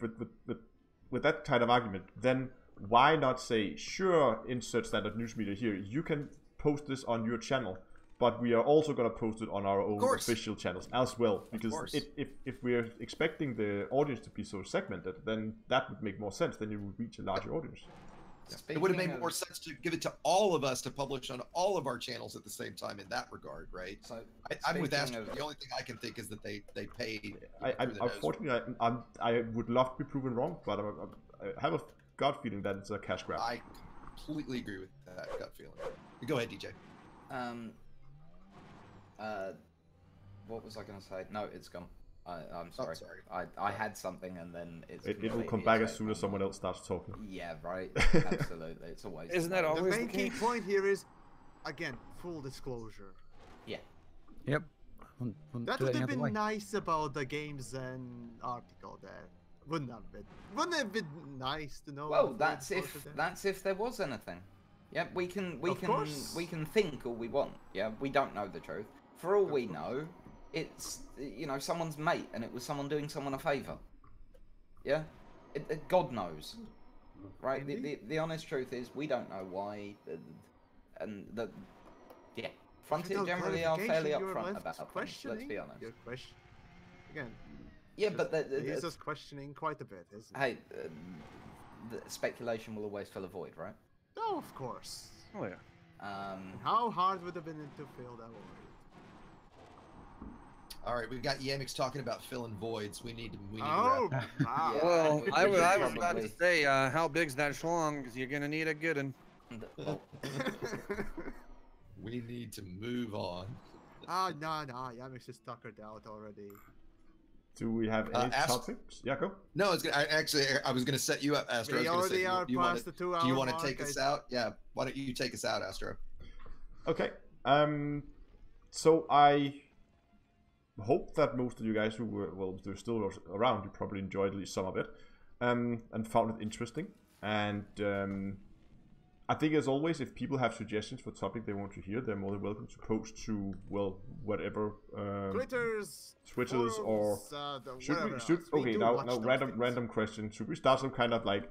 with that kind of argument, then why not say, sure, insert standard news media here. You can post this on your channel, but we are also going to post it on our own official channels as well. Because if we're expecting the audience to be so segmented, then that would make more sense. Then you would reach a larger audience. It would have made more sense to give it to all of us to publish on all of our channels at the same time in that regard, right? So I'm with Astro. The only thing I can think is that they paid. Unfortunately, I would love to be proven wrong, but I have a gut feeling that it's a cash grab. I completely agree with that gut feeling. Go ahead, DJ. What was I going to say? No, it's gone. I'm sorry. Oh, sorry. I had something and then it will come back as soon as someone else starts talking. Yeah, right. Absolutely. It's always. Isn't that always the main key point here is, again, full disclosure. Yeah. Yep. That would have been nice about the Games and article there. Wouldn't have been nice to know. Well, that's if there was anything. Yeah, we can think all we want. Yeah, we don't know the truth. For all we know, it's someone's mate, and it was someone doing someone a favor. Yeah, God knows, right? The honest truth is we don't know why, Frontier generally are fairly upfront about things. Let's be honest. Your question again. Yeah, but he's just questioning quite a bit, isn't hey, the speculation will always fill a void, right? Oh, of course. Oh yeah. How hard would it have been to fill that void? All right, we've got Yamix talking about filling voids. We need to. Wow. Well, I was about to say, how big's that schlong? Because you're gonna need a good one. We need to move on. No, Yamix is tuckered out already. Do we have any topics? Yeah, go. No, I was gonna set you up, Astro. We already are past the 2 hour Do you want to take us out? Yeah. Why don't you take us out, Astro? Okay. So I hope that most of you guys who were, well, they're still around, you probably enjoyed at least some of it. and found it interesting. And I think, as always, if people have suggestions for topic they want to hear, they're more than welcome to post to, well, whatever Twitters, Twitters, or should okay, now random question. Should we start some kind of like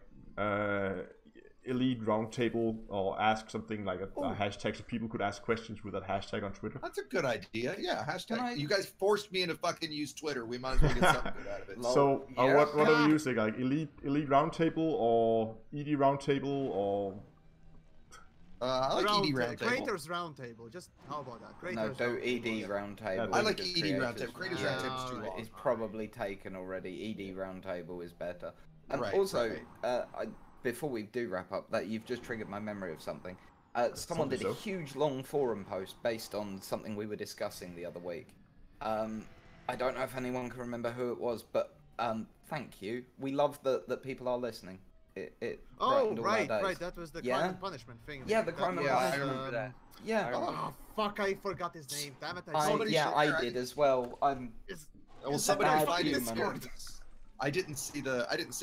elite roundtable, or ask something like a hashtag, so people could ask questions with that hashtag on Twitter? That's a good idea. Yeah, hashtag. You guys forced me to fucking use Twitter. We might as well get something good out of it. So what are we using? Like elite roundtable or ED roundtable or? I like ED roundtable. Creators roundtable. Just how about that? Creators no, do ED roundtable. I like ED roundtable. Creators roundtable is too long. It's probably taken already. ED roundtable is better. And Right, also, before we do wrap up, that you've just triggered my memory of something. Someone did a huge long forum post based on something we were discussing the other week. I don't know if anyone can remember who it was, but thank you. We love that people are listening. Right. That was the crime and punishment thing. Yeah, the crime and punishment. I remember that. Yeah. Oh fuck! I forgot his name. Damn it! I did as well. Well, somebody find it. human. I didn't see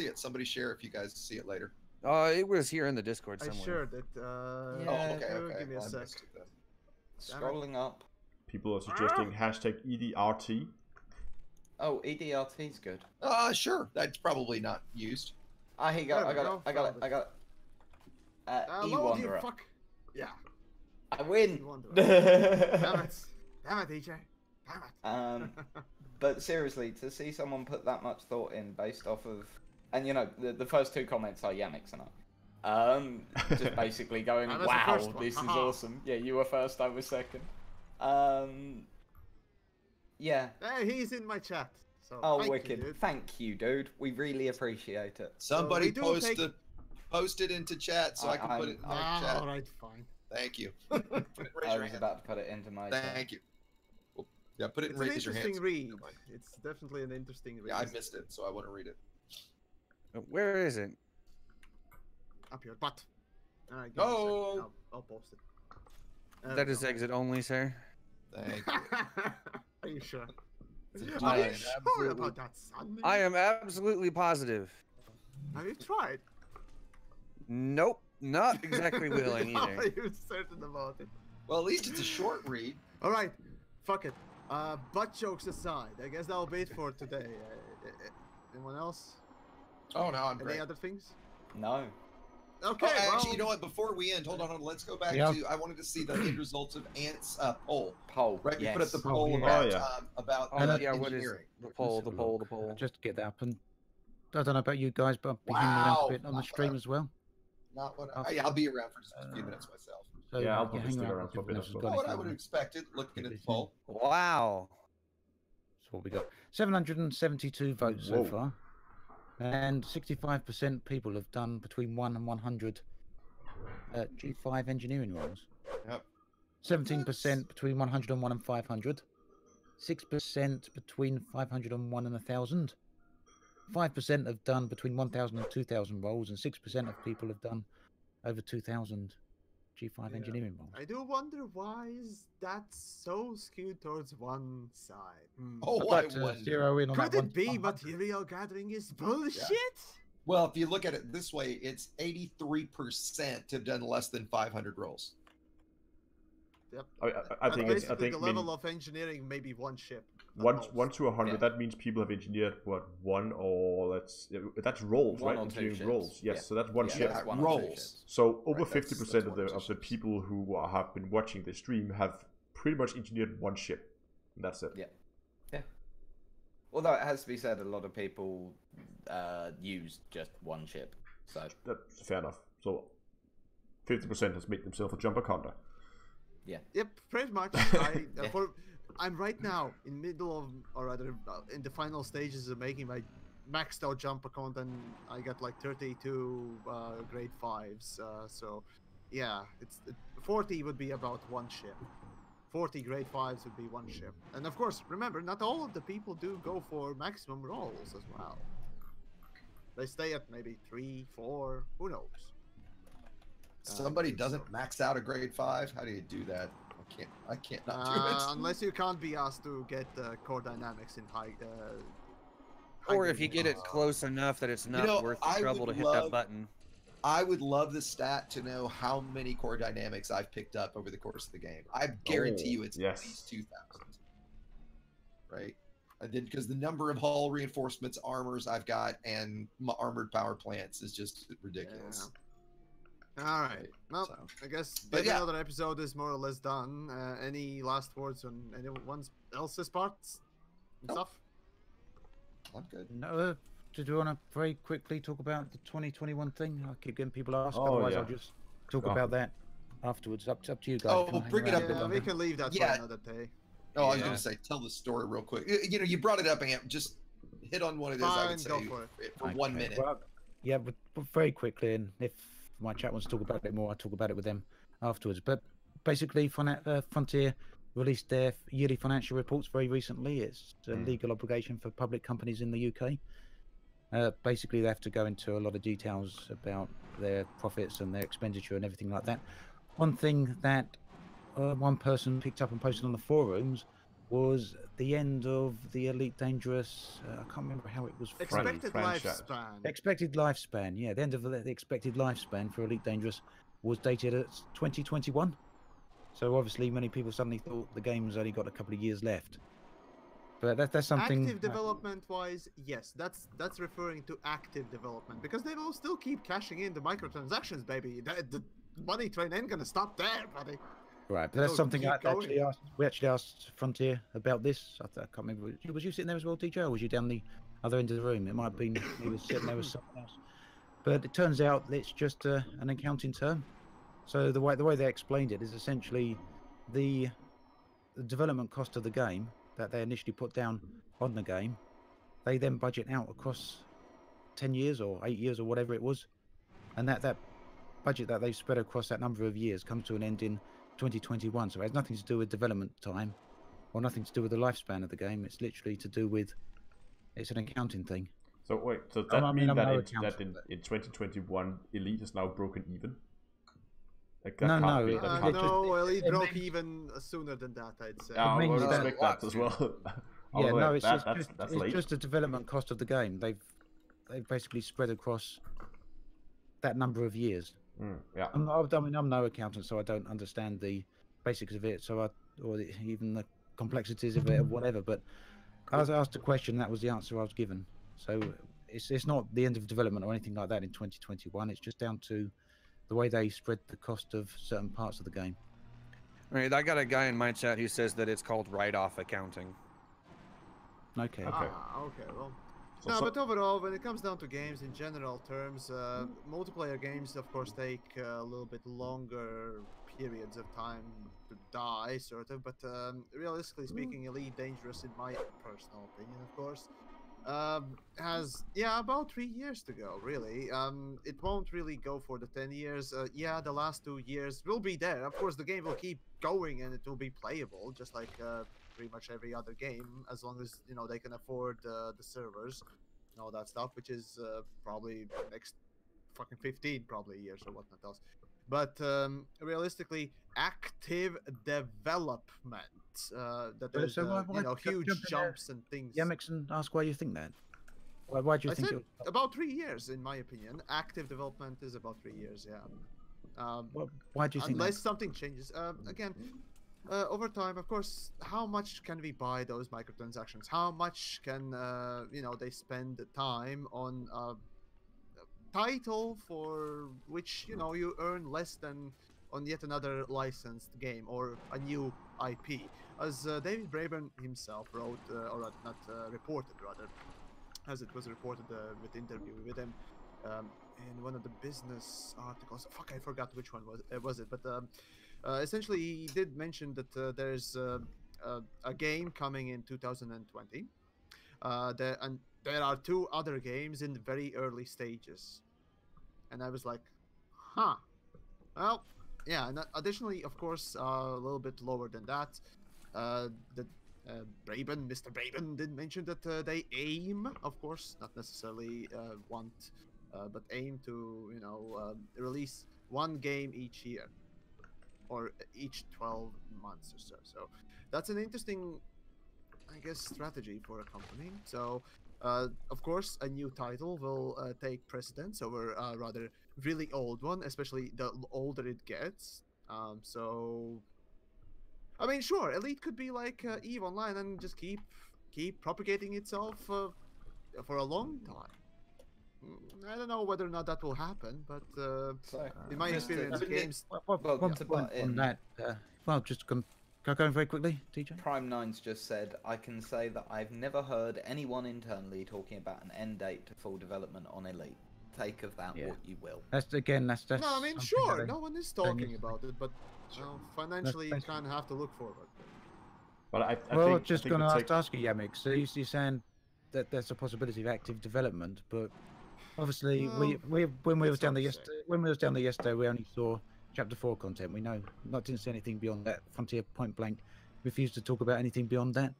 it. Somebody share if you guys see it later. It was here in the Discord somewhere. I shared it. Okay. Give me a sec. Scrolling up. People are suggesting hashtag EDRT. Oh, EDRT's good. Sure. That's probably not used. Here you go. I got it. E-Wanderer. You fuck. Yeah. I win. Damn it, DJ. Damn it. But seriously, to see someone put that much thought in based off of, and you know, the first two comments are Yamix and I. Just basically going, wow, this is awesome. Yeah, you were first, I was second. Yeah. Hey, he's in my chat. So wicked. Thank you, dude. We really appreciate it. Somebody post it into chat so I can put it in chat. Alright, fine. Thank you. I was about to put it into my Thank you. Well, yeah, put it in raise your hand. It's an interesting read. It's definitely an interesting read. Yeah, I missed it, so I want to read it. Where is it? Up here, but. Alright, I'll post it. That is exit only, sir. Thank you. Are you sure? I Are you sure about that, son? I am absolutely positive. Have you tried? Nope, not exactly willing either. Are you certain about it? Well, at least it's a short read. Alright, fuck it. Butt jokes aside, I guess that'll be it for today. Anyone else? Oh, no, I'm Any great. other things? No. Okay, actually, you know what? Before we end, hold on. Let's go back to. I wanted to see the end results of Ant's poll. Right, we put up the poll about what is engineering. the poll? Just get that up, and I don't know about you guys, but I'll be hanging around a bit on the stream as well. Not what I'll be around for just a few minutes myself. So yeah, I'll probably stick around for a bit as well. What I would have expected looking at the poll. Wow. So what we got? 772 votes so far. And 65% people have done between 1 and 100 G5 engineering roles. Yep. 17% between 101 and 500. 6% between 501 and 1,000. 5% have done between 1,000 and 2,000 roles, and 6% of people have done over 2,000 G5 engineering roles. I do wonder why is that so skewed towards one side. Oh, I'd like to zero in on Could that it be material gathering is bullshit? Well, if you look at it this way, it's 83% have done less than 500 rolls. Yep. I think the level of engineering maybe one ship. 1 to 100. That means people have engineered one, or that's rolls, right? Engineering rolls. Yes, so that's one ship. Rolls. So over 50% of the people who have been watching the stream have pretty much engineered one ship. And that's it. Yeah. Although it has to be said, a lot of people use just one ship. So that's fair enough. So 50% has made themselves a jumper counter. Yeah. Yep, pretty much. I'm right now in middle of, or rather, in the final stages of making my maxed out jump account, and I got like 32 grade 5s. So, yeah, 40 would be about one ship. 40 grade 5s would be one ship. And of course, remember, not all of the people do go for maximum rolls as well. They stay at maybe 3, 4, who knows? Somebody doesn't max out a grade 5. How do you do that? I can't not do it. Unless you can't be asked to get core dynamics in high Or if you get it close enough that it's not know, worth the I trouble to would hit that love- button. I would love the stat to know how many core dynamics I've picked up over the course of the game. I guarantee you it's yes. at least 2,000. Right? And then because the number of hull reinforcements, armors I've got, and my armored power plants is just ridiculous. All right. Well, So, I guess but yeah. another episode is more or less done. Any last words on anyone else's parts and Nope. stuff? I'm good. No, do you want to very quickly talk about the 2021 thing? I keep getting people ask. Oh, Otherwise, yeah. I'll just talk Oh. about that afterwards. Up to you guys. Oh, If you wanna hang bring it around up. a bit Yeah, we longer. can leave that Yeah. for another day. Oh, I was Yeah. going to say, tell the story real quick. You know, you brought it up, and just hit on what it is. I Fine, would say go for it. for 1 minute. Well, yeah, but very quickly, and if my chat wants to talk about it more, I'll talk about it with them afterwards. But basically, Frontier released their yearly financial reports very recently. It's a legal obligation for public companies in the UK. Basically, they have to go into a lot of details about their profits and their expenditure and everything like that. One thing that one person picked up and posted on the forums was the end of the Elite Dangerous. I can't remember how it was phrased. Expected franchise. lifespan. Expected lifespan. Yeah, the end of the expected lifespan for Elite Dangerous was dated at 2021. So obviously, many people suddenly thought the game's only got a couple of years left. But that's something. Active development wise, yes, that's referring to active development because they will still keep cashing in the microtransactions, baby. The money train ain't gonna stop there, buddy. Right, but that's So something keep I going. actually asked. We actually asked Frontier about this. I can't remember. Was you sitting there as well, DJ, or was you down the other end of the room? It might have been he was sitting there with someone else. But it turns out it's just an accounting term. So the way they explained it is essentially the development cost of the game that they initially put down on the game. They then budget out across 10 years or 8 years or whatever it was, and that budget that they've spread across that number of years comes to an end in 2021. So it has nothing to do with development time or nothing to do with the lifespan of the game. It's literally to do with it's an accounting thing. So wait, so that I mean, means I'm that, no in 2021, Elite is now broken even? Like No, can't no, be, it- that it can't just- be. No, Elite it broke means- even sooner than that, I'd say. Yeah, I means would that- expect that as well. Yeah, no, it's that's it's late. just the development cost of the game. They've basically spread across that number of years. Yeah. I'm no accountant, so I don't understand the basics of it. Even the complexities of it or whatever. But I was asked a question, that was the answer I was given. So it's not the end of development or anything like that in 2021. It's just down to the way they spread the cost of certain parts of the game. Right, I got a guy in my chat who says that it's called write-off accounting. Okay. Okay. Okay, well. So- No, so- but overall, when it comes down to games in general terms, multiplayer games, of course, take a little bit longer periods of time to die, sort of. But realistically speaking, Elite Dangerous, in my personal opinion, of course, has about 3 years to go. Really, it won't really go for the 10 years. The last 2 years will be there. Of course, the game will keep going and it will be playable, just like pretty much every other game, as long as they can afford the servers and all that stuff, which is probably next fucking 15 probably years or whatnot else. But realistically, active development that there's so why huge jump in there? jumps and things. Yeah, Mixon, ask why you think that. Why do you I think said it was, about 3 years, in my opinion. Active development is about 3 years. Yeah. why do you think Unless that? something changes. Again, over time, of course, how much can we buy those microtransactions? How much can they spend the time on a title for which you earn less than on yet another licensed game or a new IP? As David Braben himself wrote, or not reported rather, as it was reported with interview with him in one of the business articles. Fuck, I forgot which one was it, but essentially he did mention that there's a game coming in 2020. There are 2 other games in the very early stages, and I was like, huh. Well, yeah, and additionally, of course, a little bit lower than that, Mr. Braben did mention that they aim, of course, not necessarily want, but aim to, release 1 game each year, or each 12 months or so. So that's an interesting, I guess, strategy for a company. So Of course, a new title will take precedence over a rather really old one, especially the older it gets. So, I mean, sure, Elite could be like Eve Online and just keep propagating itself for a long time. I don't know whether or not that will happen, but So, in my just to- experience, games. Well, One to point butt on in, that. Just going very quickly, TJ. Prime Nine's just said, I can say that I've never heard anyone internally talking about an end date to full development on Elite. Take of that Yeah. what you will. That's No, I mean, something sure, that no one is don't talking use- about it, but financially, you that's- kind of have to look forward. But I Well, think just I going think to ask you, Yamik. So you're saying that there's a possibility of active development, but obviously when we was down there yesterday, we only saw Chapter 4 content. We didn't see anything beyond that. Frontier point blank refused to talk about anything beyond that.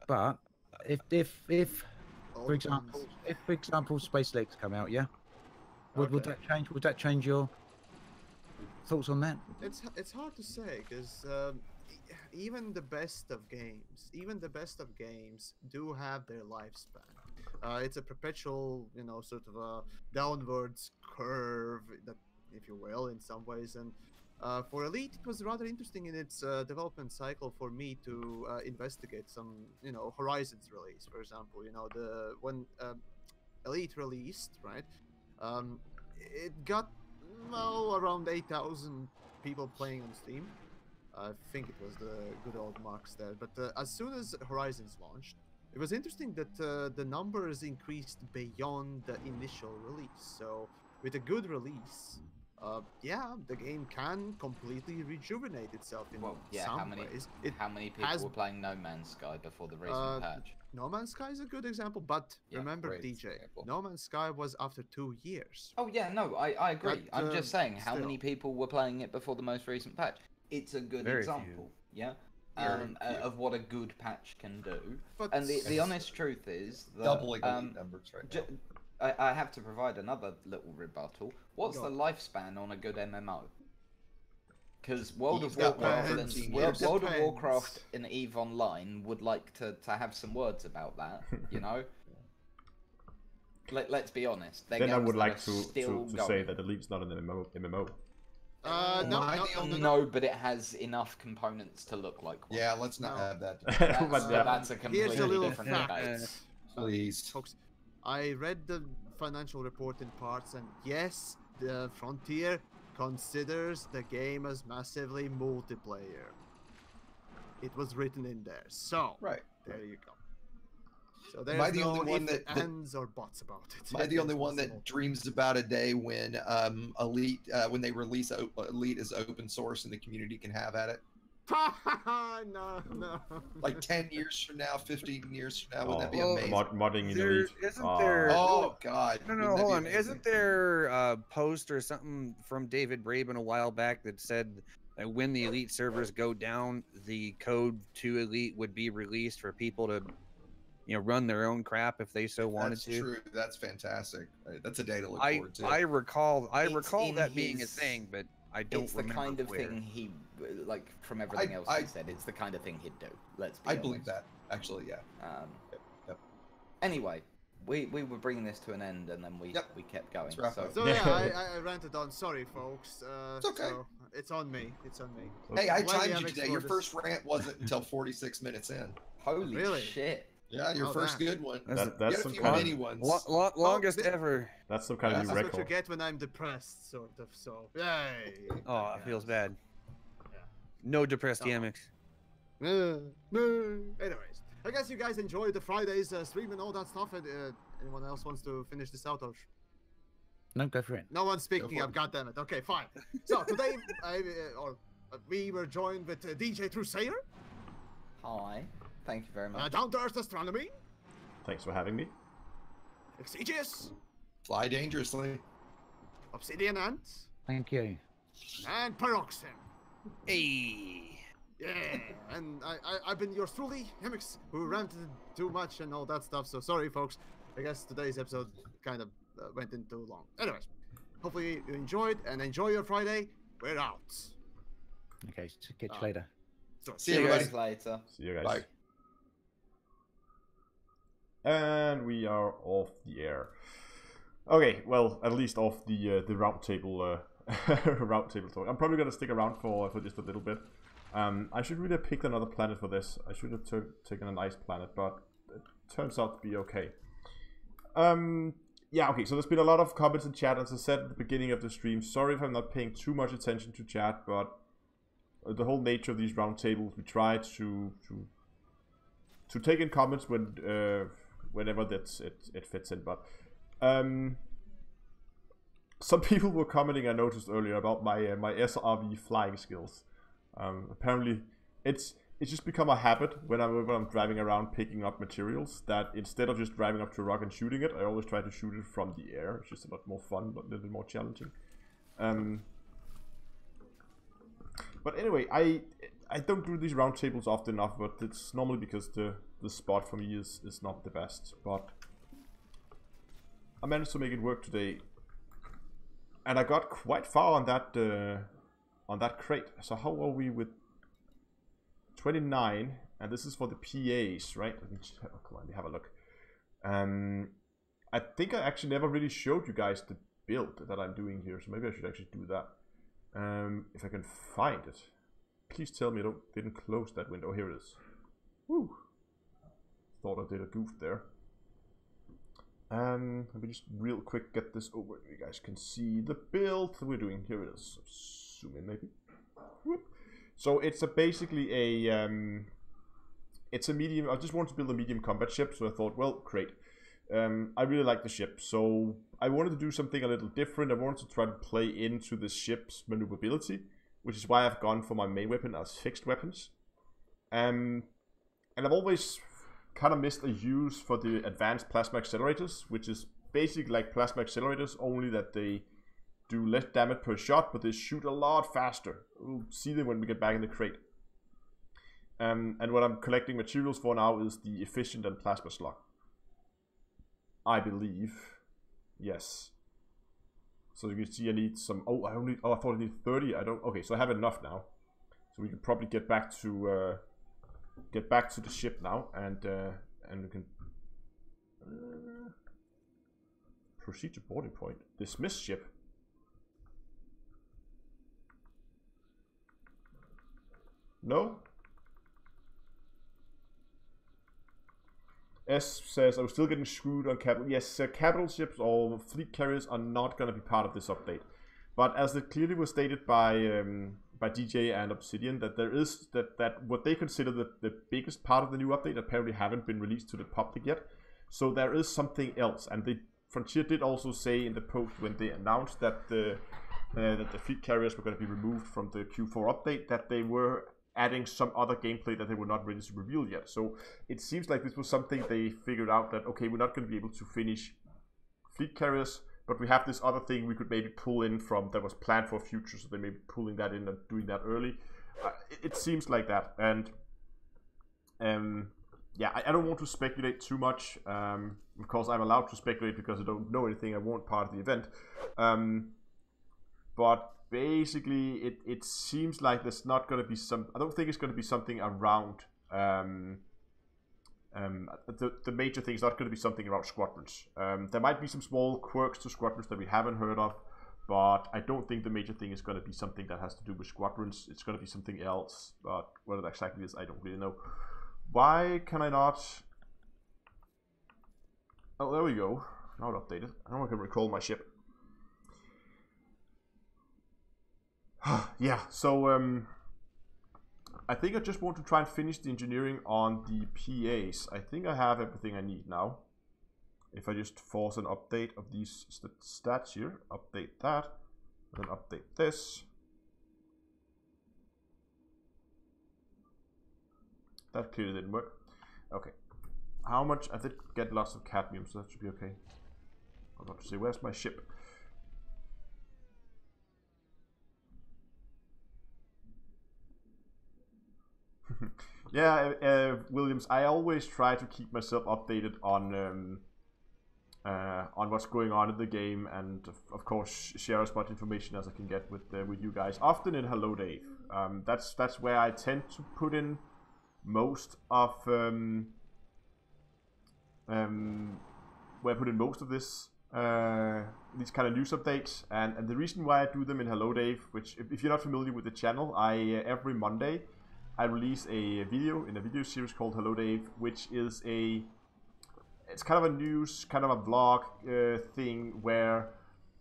But if for example Space Lakes come out, yeah, would that change your thoughts on that? It's hard to say because even the best of games do have their lifespan. It's a perpetual, sort of a downwards curve, that, if you will, in some ways. And for Elite, it was rather interesting in its development cycle for me to investigate some, Horizons release, for example. When Elite released, right? It got around 8,000 people playing on Steam. I think it was the good old marks there. But as soon as Horizons launched, it was interesting that the numbers increased beyond the initial release. So with a good release, the game can completely rejuvenate itself in some ways. How many people were playing No Man's Sky before the recent patch? No Man's Sky is a good example, but remember, DJ, example. No Man's Sky was after 2 years. Oh yeah, no, I agree. But, I'm just saying, how still. many people were playing it before the most recent patch? It's a good Very example, yeah, Very few. of what a good patch can do. But And the honest truth is that Doubling elite numbers right now. I have to provide another little rebuttal. What's the lifespan on a good MMO? Because World of Warcraft and EVE Online would like to have some words about that, Let's be honest. then I would like to say that Elite's not an MMO. No, but it has enough components to look like one. Yeah, let's not have that. That's a completely Here's a little different fact. debate. Please. Folks, I read the financial report in parts, and yes, the Frontier considers the game as massively multiplayer. It was written in there, so Right. there you go. So Am I there's the no only one that ands or buts about it. Am I the only one that dreams about a day when Elite, when they release Elite as open source and the community can have at it? No. Like 10 years from now, 15 years from now, wouldn't that be amazing? Modding in Elite. Isn't there? Oh God! No, hold on. Isn't there a post or something from David Braben a while back that said that when the Elite servers go down, the code to Elite would be released for people to, run their own crap if they so wanted That's to? true. That's fantastic. That's a day to look forward to. I recall It's in that being a his- thing, but I don't It's the remember kind of where. thing he, like, from everything else he said, it's the kind of thing he'd do. Let's be I honest. believe that. Actually, yeah. Yep. Anyway, we were bringing this to an end, and then we kept going. Let's wrap So, up. So yeah, I ranted on. Sorry, folks. It's okay. So it's on me. It's on me. Hey, I Glad we timed have you today. Your explored first rant wasn't until 46 minutes in. holy Really? shit! Yeah, your Oh, first damn. good one. That's You had a some few kind mini of ones. Longest thi- ever. that's some kind of This new is what you record. get when I'm depressed, sort of. So yay. Oh, it feels bad. Yeah. No depressed Oh. Yamix. Anyways, I guess you guys enjoyed the Fridays stream and all that stuff. And anyone else wants to finish this out? Or No, go for it. no one's speaking for up. it. God damn it. Okay, fine. So today, we were joined with DJ Trusayer, Hi, thank you very much. Down to Earth Astronomy, Thanks for having me. Exegius, Fly dangerously. Obsidian Ant, Thank you. and Peroxin. Hey. Yeah, and I've been yours truly, Hemix, who ranted too much and all that stuff. So sorry, folks. I guess today's episode kind of went in too long. Anyways, hopefully you enjoyed and enjoy your Friday. We're out. Okay, catch you later. So, See See you you guys. guys later. See you guys. Bye. And we are off the air. Okay, well, at least off the roundtable roundtable talk. I'm probably gonna stick around for just a little bit. I should really have picked another planet for this. I should have taken an ice planet, but it turns out to be okay. Yeah, okay, so there's been a lot of comments in chat, as I said at the beginning of the stream. Sorry if I'm not paying too much attention to chat, but the whole nature of these roundtables, we try to take in comments when whenever it fits in. But some people were commenting, I noticed earlier, about my my SRV flying skills. Apparently, it's just become a habit when I'm driving around picking up materials, that instead of just driving up to a rock and shooting it, I always try to shoot it from the air. It's just a lot more fun, but a little bit more challenging. But anyway, I don't do these roundtables often enough, but it's normally because the spot for me is not the best. But I managed to make it work today, and I got quite far on that crate. So how are we with 29? And this is for the PAs, right? Let me have a look. I think I actually never really showed you guys the build that I'm doing here, so maybe I should actually do that. If I can find it. Please tell me I didn't close that window. Here it is. Woo! Thought I did a goof there. Let me just real quick get this over so you guys can see the build that we're doing. Here it is. Zoom in maybe. Whoop. So it's basically a it's a medium. I just wanted to build a medium combat ship, so I thought, well, great. I really like the ship, so I wanted to do something a little different. I wanted to try to play into the ship's maneuverability, which is why I've gone for my main weapon as fixed weapons. And I've always kind of missed a use for the advanced plasma accelerators, which is basically like plasma accelerators, only that they do less damage per shot, but they shoot a lot faster. We'll see them when we get back in the crate. And what I'm collecting materials for now is the efficient and plasma slug. I believe. Yes. So you can see I need some... Oh, I thought I needed 30. I don't... Okay, so I have enough now. So we can probably get back to the ship now, and we can proceed to boarding point. Dismiss ship. No. S says, I was still getting screwed on capital. Yes, capital ships or fleet carriers are not going to be part of this update. But as it clearly was stated by DJ and Obsidian, that there is that what they consider the biggest part of the new update apparently haven't been released to the public yet. So there is something else, and Frontier did also say in the post when they announced that the fleet carriers were going to be removed from the Q4 update, that they were adding some other gameplay that they were not ready to reveal yet. So it seems like this was something they figured out, that okay, we're not going to be able to finish fleet carriers, but we have this other thing we could maybe pull in from that was planned for future, so they may be pulling that in and doing that early. It seems like that, and yeah, I don't want to speculate too much. Of course, I'm allowed to speculate because I don't know anything. I weren't part of the event, but basically, it seems like there's not going to be some... I don't think it's going to be something around... the major thing is not going to be something around squadrons. There might be some small quirks to squadrons that we haven't heard of, but I don't think the major thing is going to be something that has to do with squadrons. It's going to be something else, but what it exactly is, I don't really know. Why can I not... Oh, there we go. Now it's updated. Now I can recall my ship. Yeah, so I think I just want to try and finish the engineering on the PAs. I think I have everything I need now. If I just force an update of these stats here, update that, and then update this. That clearly didn't work. Okay. How much? I did get lots of cadmium, so that should be okay. I was about to say, where's my ship? Yeah, Williams, I always try to keep myself updated on what's going on in the game, and of course share as much information as I can get with you guys. Often in Hello Dave. That's where I tend to put in most of where I put in most of this these kind of news updates, and the reason why I do them in Hello Dave, which if you're not familiar with the channel, I every Monday I release a video in a video series called Hello Dave, which is it's kind of a news, kind of a vlog thing where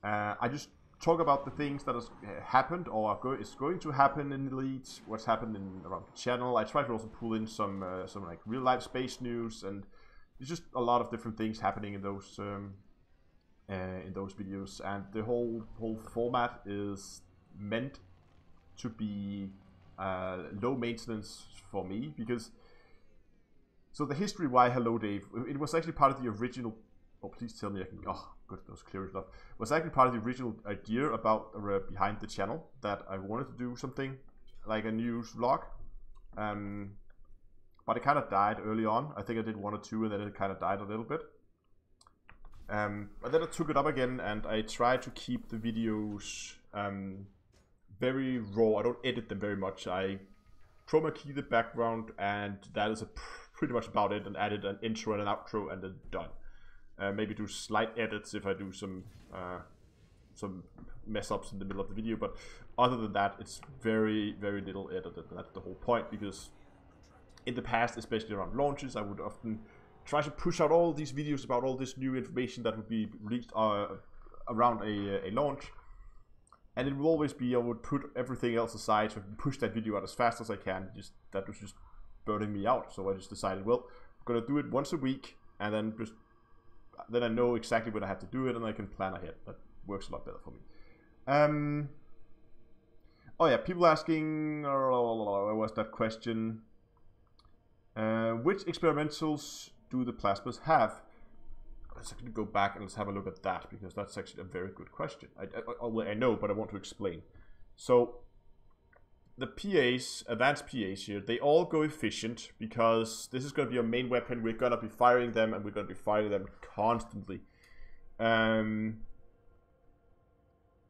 I just talk about the things that has happened or is going to happen in Elite, what's happened around the channel. I try to also pull in some like real life space news, and there's just a lot of different things happening in those videos. And the whole format is meant to be low maintenance for me, because so the history why Hello Dave, it was actually part of the original. Oh, please tell me I can. Oh, good, that was clear enough. It was actually part of the original idea about behind the channel, that I wanted to do something like a news vlog. But it kind of died early on. I think I did 1 or 2, and then it kind of died a little bit. But then I took it up again, and I tried to keep the videos very raw. I don't edit them very much. I chroma key the background, and that is pretty much about it, and added an intro and an outro, and then done. Maybe do slight edits if I do some mess ups in the middle of the video, but other than that, it's very, very little edited. That's the whole point, because in the past, especially around launches, I would often try to push out all these videos about all this new information that would be released around a launch. And it will always be, I would put everything else aside so I can push that video out as fast as I can. That was just burning me out. So I just decided, well, I'm going to do it once a week, and then I know exactly when I have to do it, and I can plan ahead. That works a lot better for me. Oh yeah, people asking, where was that question? Which experimentals do the plasmas have? Let's actually go back and let's have a look at that, because that's actually a very good question. I know, but I want to explain. So the PAs, advanced PAs here, they all go efficient, because this is going to be our main weapon. We're going to be firing them, and we're going to be firing them constantly.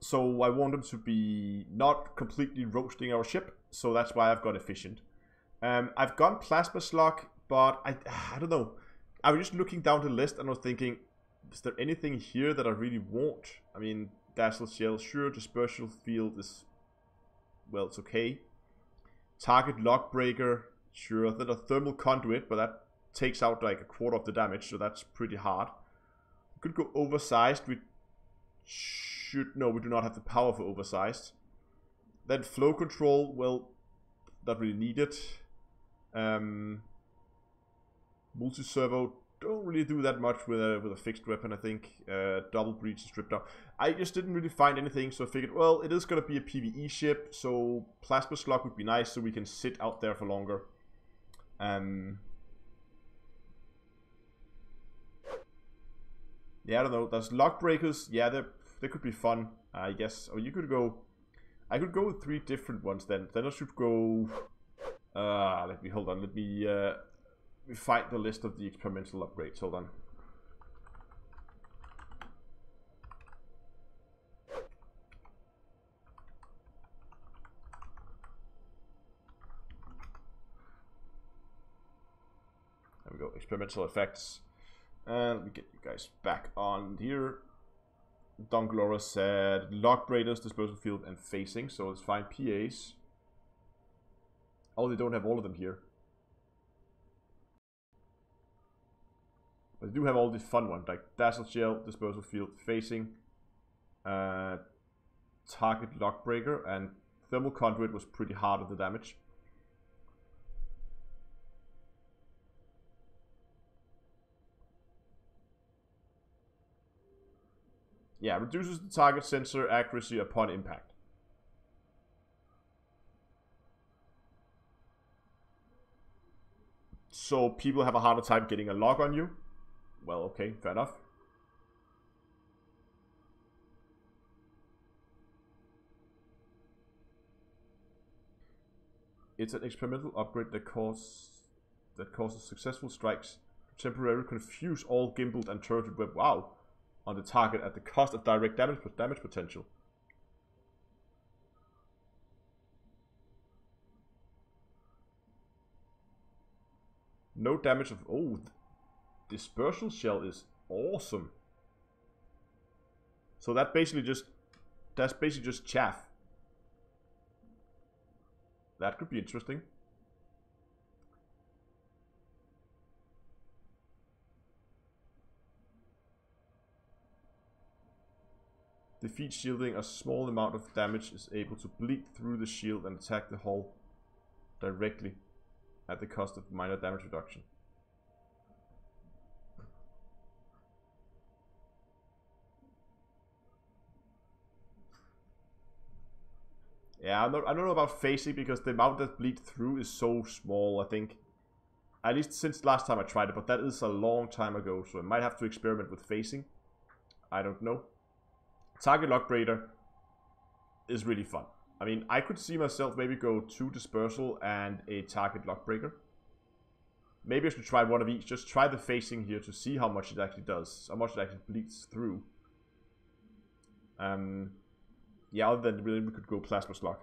So I want them to be not completely roasting our ship, so that's why I've gone efficient. I've gone plasma slug, but I don't know. I was just looking down the list and I was thinking, is there anything here that I really want? I mean, dazzle shell, sure. Dispersal field is, well, it's okay. Target lock breaker, sure. Then a thermal conduit, but that takes out like a quarter of the damage, so that's pretty hard. We could go oversized. We do not have the power for oversized. Then flow control, well, not really needed. Multi-servo, don't really do that much with a fixed weapon, I think. Double breach is stripped out. I just didn't really find anything, so I figured, well, it is going to be a PvE ship, so plasma slug would be nice, so we can sit out there for longer. Yeah, I don't know. There's lock breakers. Yeah, they could be fun, I guess. Or you could go. I could go with 3 different ones then. Then I should go. Hold on. Let me find the list of the experimental upgrades. Hold on. There we go. Experimental effects. Let me get you guys back on here. Don Glora said lock breakers, dispersal field, and facing. So let's find PAs. Oh, they don't have all of them here. But they do have all these fun ones, like dazzle shell, dispersal field, facing, target lock breaker, and thermal conduit was pretty hard on the damage. Yeah, reduces the target sensor accuracy upon impact. So people have a harder time getting a lock on you. Well, okay, fair enough. It's an experimental upgrade that causes successful strikes to temporarily confuse all gimbaled and turreted web. Wow. On the target at the cost of direct damage potential. No damage of... Oh. dispersal shell is awesome. So that's basically just chaff. That could be interesting. Defeat shielding. A small amount of damage is able to bleed through the shield and attack the hull directly at the cost of minor damage reduction. Yeah, I don't know about phasing because the amount that bleed through is so small, I think. At least since last time I tried it, but that is a long time ago, so I might have to experiment with phasing. I don't know. Target Lock Breaker is really fun. I mean, I could see myself maybe go 2 Dispersal and a Target Lock Breaker. Maybe I should try one of each. Just try the phasing here to see how much it actually does. How much it actually bleeds through. Yeah, other than really we could go Plasma Slug.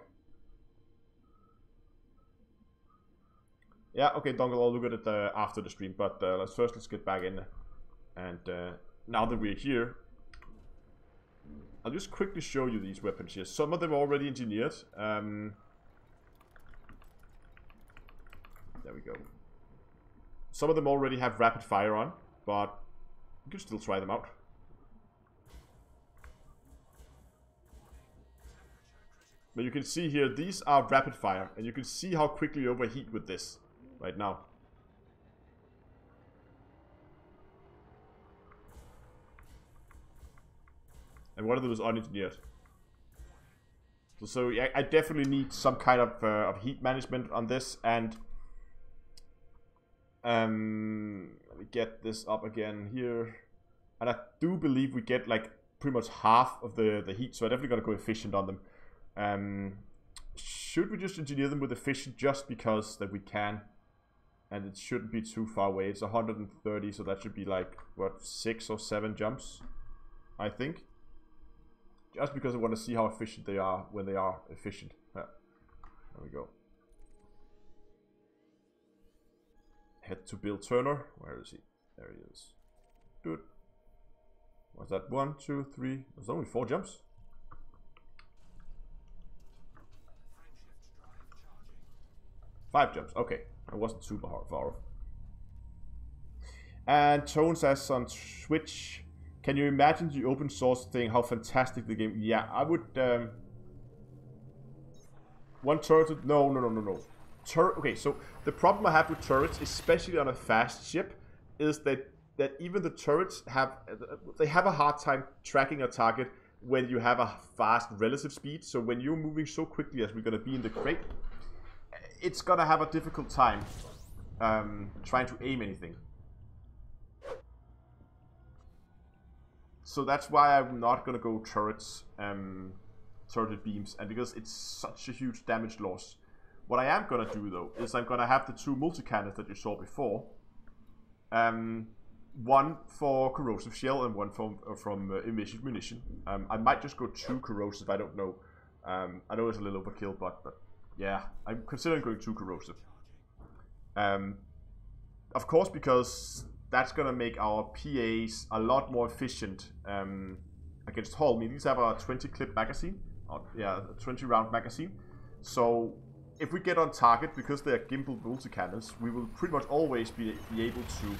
Yeah, okay, Dongle, I'll look at it after the stream. But let's get back in. And now that we're here, I'll just quickly show you these weapons here. Some of them are already engineered. There we go. Some of them already have rapid fire on, but you can still try them out. But you can see here, these are rapid fire, and you can see how quickly you overheat with this right now. And one of them is unengineered. So yeah, I definitely need some kind of heat management on this, and let me get this up again here. And I do believe we get like pretty much half of the heat, so I definitely gotta go efficient on them. Should we just engineer them with efficient just because that we can? And it shouldn't be too far away. It's 130, so that should be like, what, 6 or 7 jumps, I think. Just because I want to see how efficient they are when they are efficient. Yeah. There we go. Head to Bill Turner. Where is he? There he is. Good. Was that 1, 2, 3? There's only 4 jumps. Five jumps. Okay. I wasn't super far off. And Tone says on Switch, can you imagine the open source thing? How fantastic the game. Yeah, I would. One turret. No. Okay, so the problem I have with turrets, especially on a fast ship, is that even the turrets have a hard time tracking a target when you have a fast relative speed. So when you're moving so quickly as we're gonna be in the crate, it's gonna have a difficult time trying to aim anything. So that's why I'm not gonna go turrets, turreted beams, and because it's such a huge damage loss. What I am gonna do though is I'm gonna have the 2 multi-cannons that you saw before. One for corrosive shell and one from emission munition. I might just go 2 corrosive. I don't know. I know it's a little overkill, but yeah, I'm considering going 2 corrosive. Of course, because that's gonna make our PAs a lot more efficient against hull. I mean, these have a 20 clip magazine. Yeah, a 20 round magazine. So if we get on target, because they are gimbal multi-cannons, we will pretty much always be able to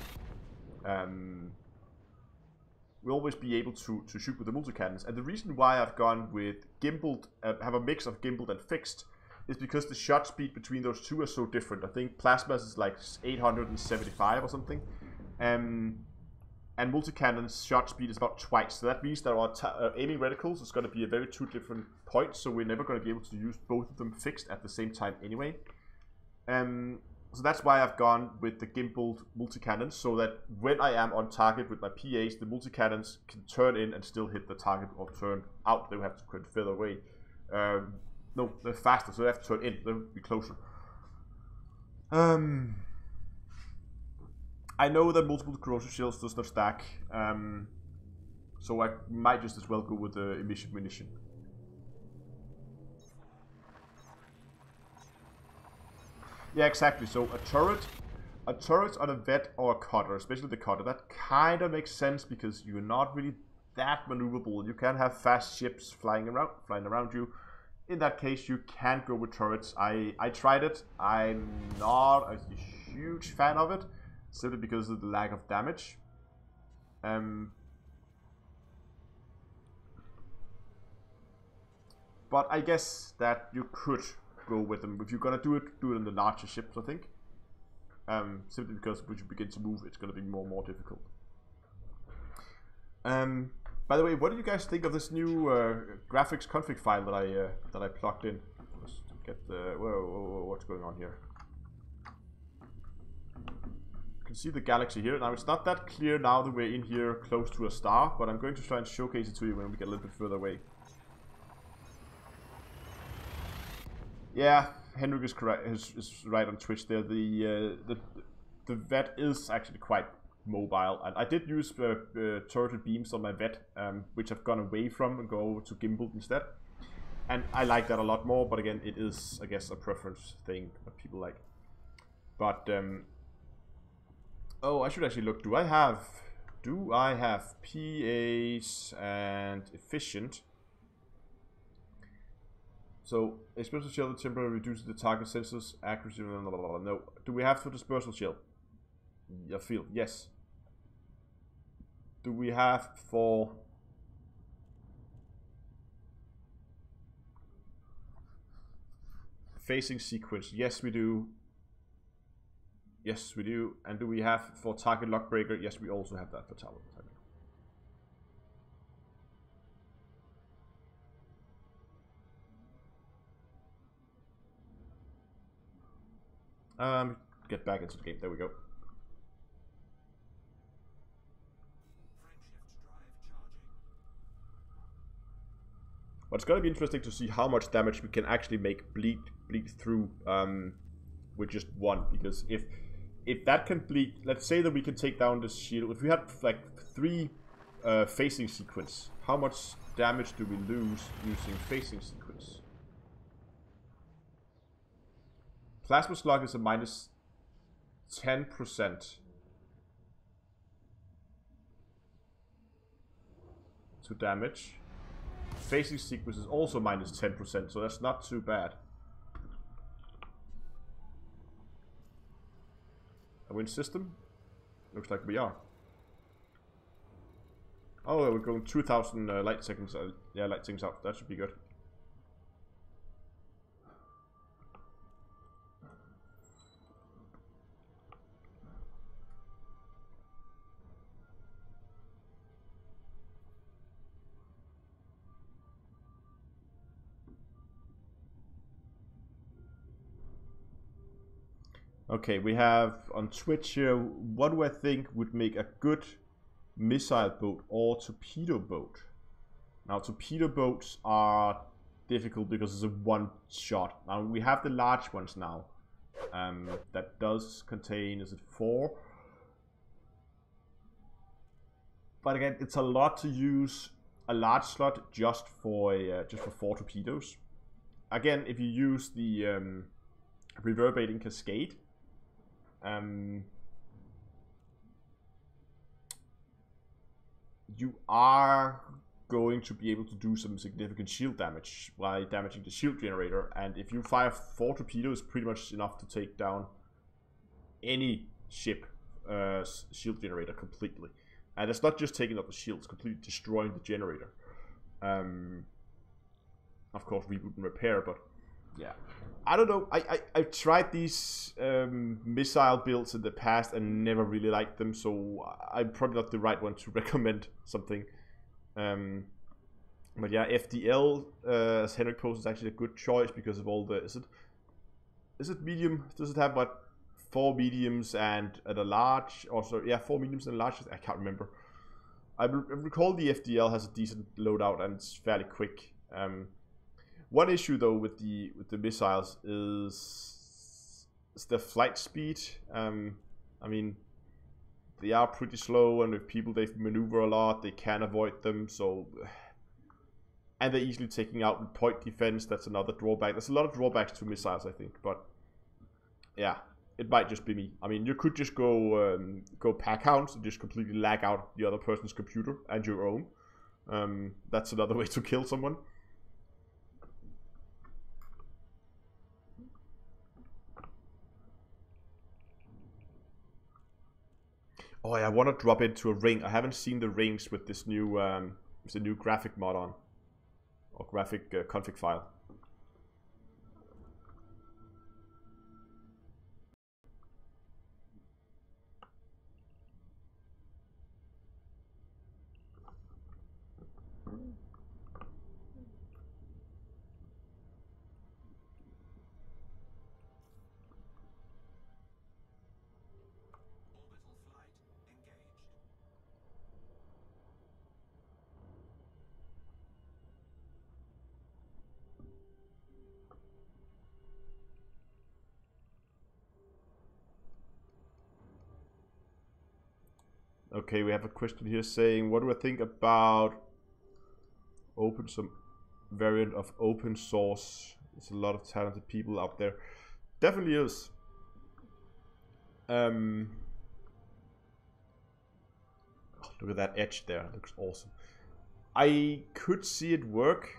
we'll always be able to shoot with the multi-cannons. And the reason why I've gone with gimbaled, have a mix of gimbaled and fixed, is because the shot speed between those two are so different. I think Plasma's is like 875 or something, and multi-cannon's shot speed is about twice. So that means that our aiming reticles is going to be a very 2 different points, so we're never going to be able to use both of them fixed at the same time anyway. So that's why I've gone with the gimbaled multi-cannons, so that when I am on target with my PAs, the multi-cannons can turn in and still hit the target, or turn out. They will have to quit further away. No, they're faster, so they have to turn in. They'll be closer. I know that multiple corrosive shells does not stack, so I might just as well go with the emission munition. Yeah, exactly. So a turret a turret on a vet or a cutter, especially the cutter, that kind of makes sense because you're not really that maneuverable. You can have fast ships flying around you. In that case, you can go with turrets. I tried it. I'm not a huge fan of it, simply because of the lack of damage. But I guess that you could go with them. If you're gonna do it in the larger ships, I think. Simply because when you begin to move, it's gonna be more and more difficult. By the way, what do you guys think of this new graphics config file that I plugged in? Let's get the what's going on here? You can see the galaxy here. Now it's not that clear now that we're in here close to a star, but I'm going to try and showcase it to you when we get a little bit further away. Yeah, Henrik is correct. Is right on Twitch there. The vet is actually quite mobile, and I did use turreted beams on my vet, which I've gone away from and go over to gimbal instead. And I like that a lot more. But again, it is, I guess, a preference thing that people like. But oh, I should actually look. Do I have PAs and efficient? So, dispersal shell that temporarily reduces the target sensor's accuracy. No. Do we have for dispersal shell? I feel yes. Do we have for facing sequence? Yes, we do. Yes, we do. And do we have for target lock breaker? Yes, we also have that for target. Get back into the game. There we go. But it's gonna be interesting to see how much damage we can actually make bleed through with just one. Because if that can bleed, let's say that we can take down this shield. If we had like 3 facing sequence, how much damage do we lose using facing sequence? Plasma slug is a minus 10% to damage. Facing sequence is also minus 10%, so that's not too bad. Are we in system? Looks like we are. Oh, we're going 2000 light seconds. Yeah, light seconds out. That should be good. Okay, we have on Twitch here, what do I think would make a good missile boat or torpedo boat? Now, torpedo boats are difficult because it's a one shot. Now, we have the large ones now. That does contain, is it 4? But again, it's a lot to use a large slot just for 4 torpedoes. Again, if you use the reverberating cascade, you are going to be able to do some significant shield damage by damaging the shield generator, and if you fire 4 torpedoes, pretty much enough to take down any ship shield generator completely. And it's not just taking up the shield, it's completely destroying the generator. Of course, reboot and repair, but yeah. I don't know. I've tried these missile builds in the past and never really liked them, so I'm probably not the right one to recommend something. But yeah, FDL, as Henrik posted, is actually a good choice because of all the... Is it medium? Does it have what? 4 mediums and a large? Also, yeah, 4 mediums and a large. I can't remember. I recall the FDL has a decent loadout and it's fairly quick. One issue though with the missiles is the flight speed. I mean, they are pretty slow, and if people they maneuver a lot, they can avoid them. So, and they're easily taking out with point defense. That's another drawback. There's a lot of drawbacks to missiles, I think. But yeah, it might just be me. I mean, you could just go pack hounds and just completely lag out the other person's computer and your own. That's another way to kill someone. Oh yeah, I want to drop into a ring. I haven't seen the rings with this new the new graphic mod on, or graphic config file. Okay, we have a question here saying, what do I think about some variant of open source? There's a lot of talented people out there. Definitely is. Oh, look at that edge there. It looks awesome. I could see it work,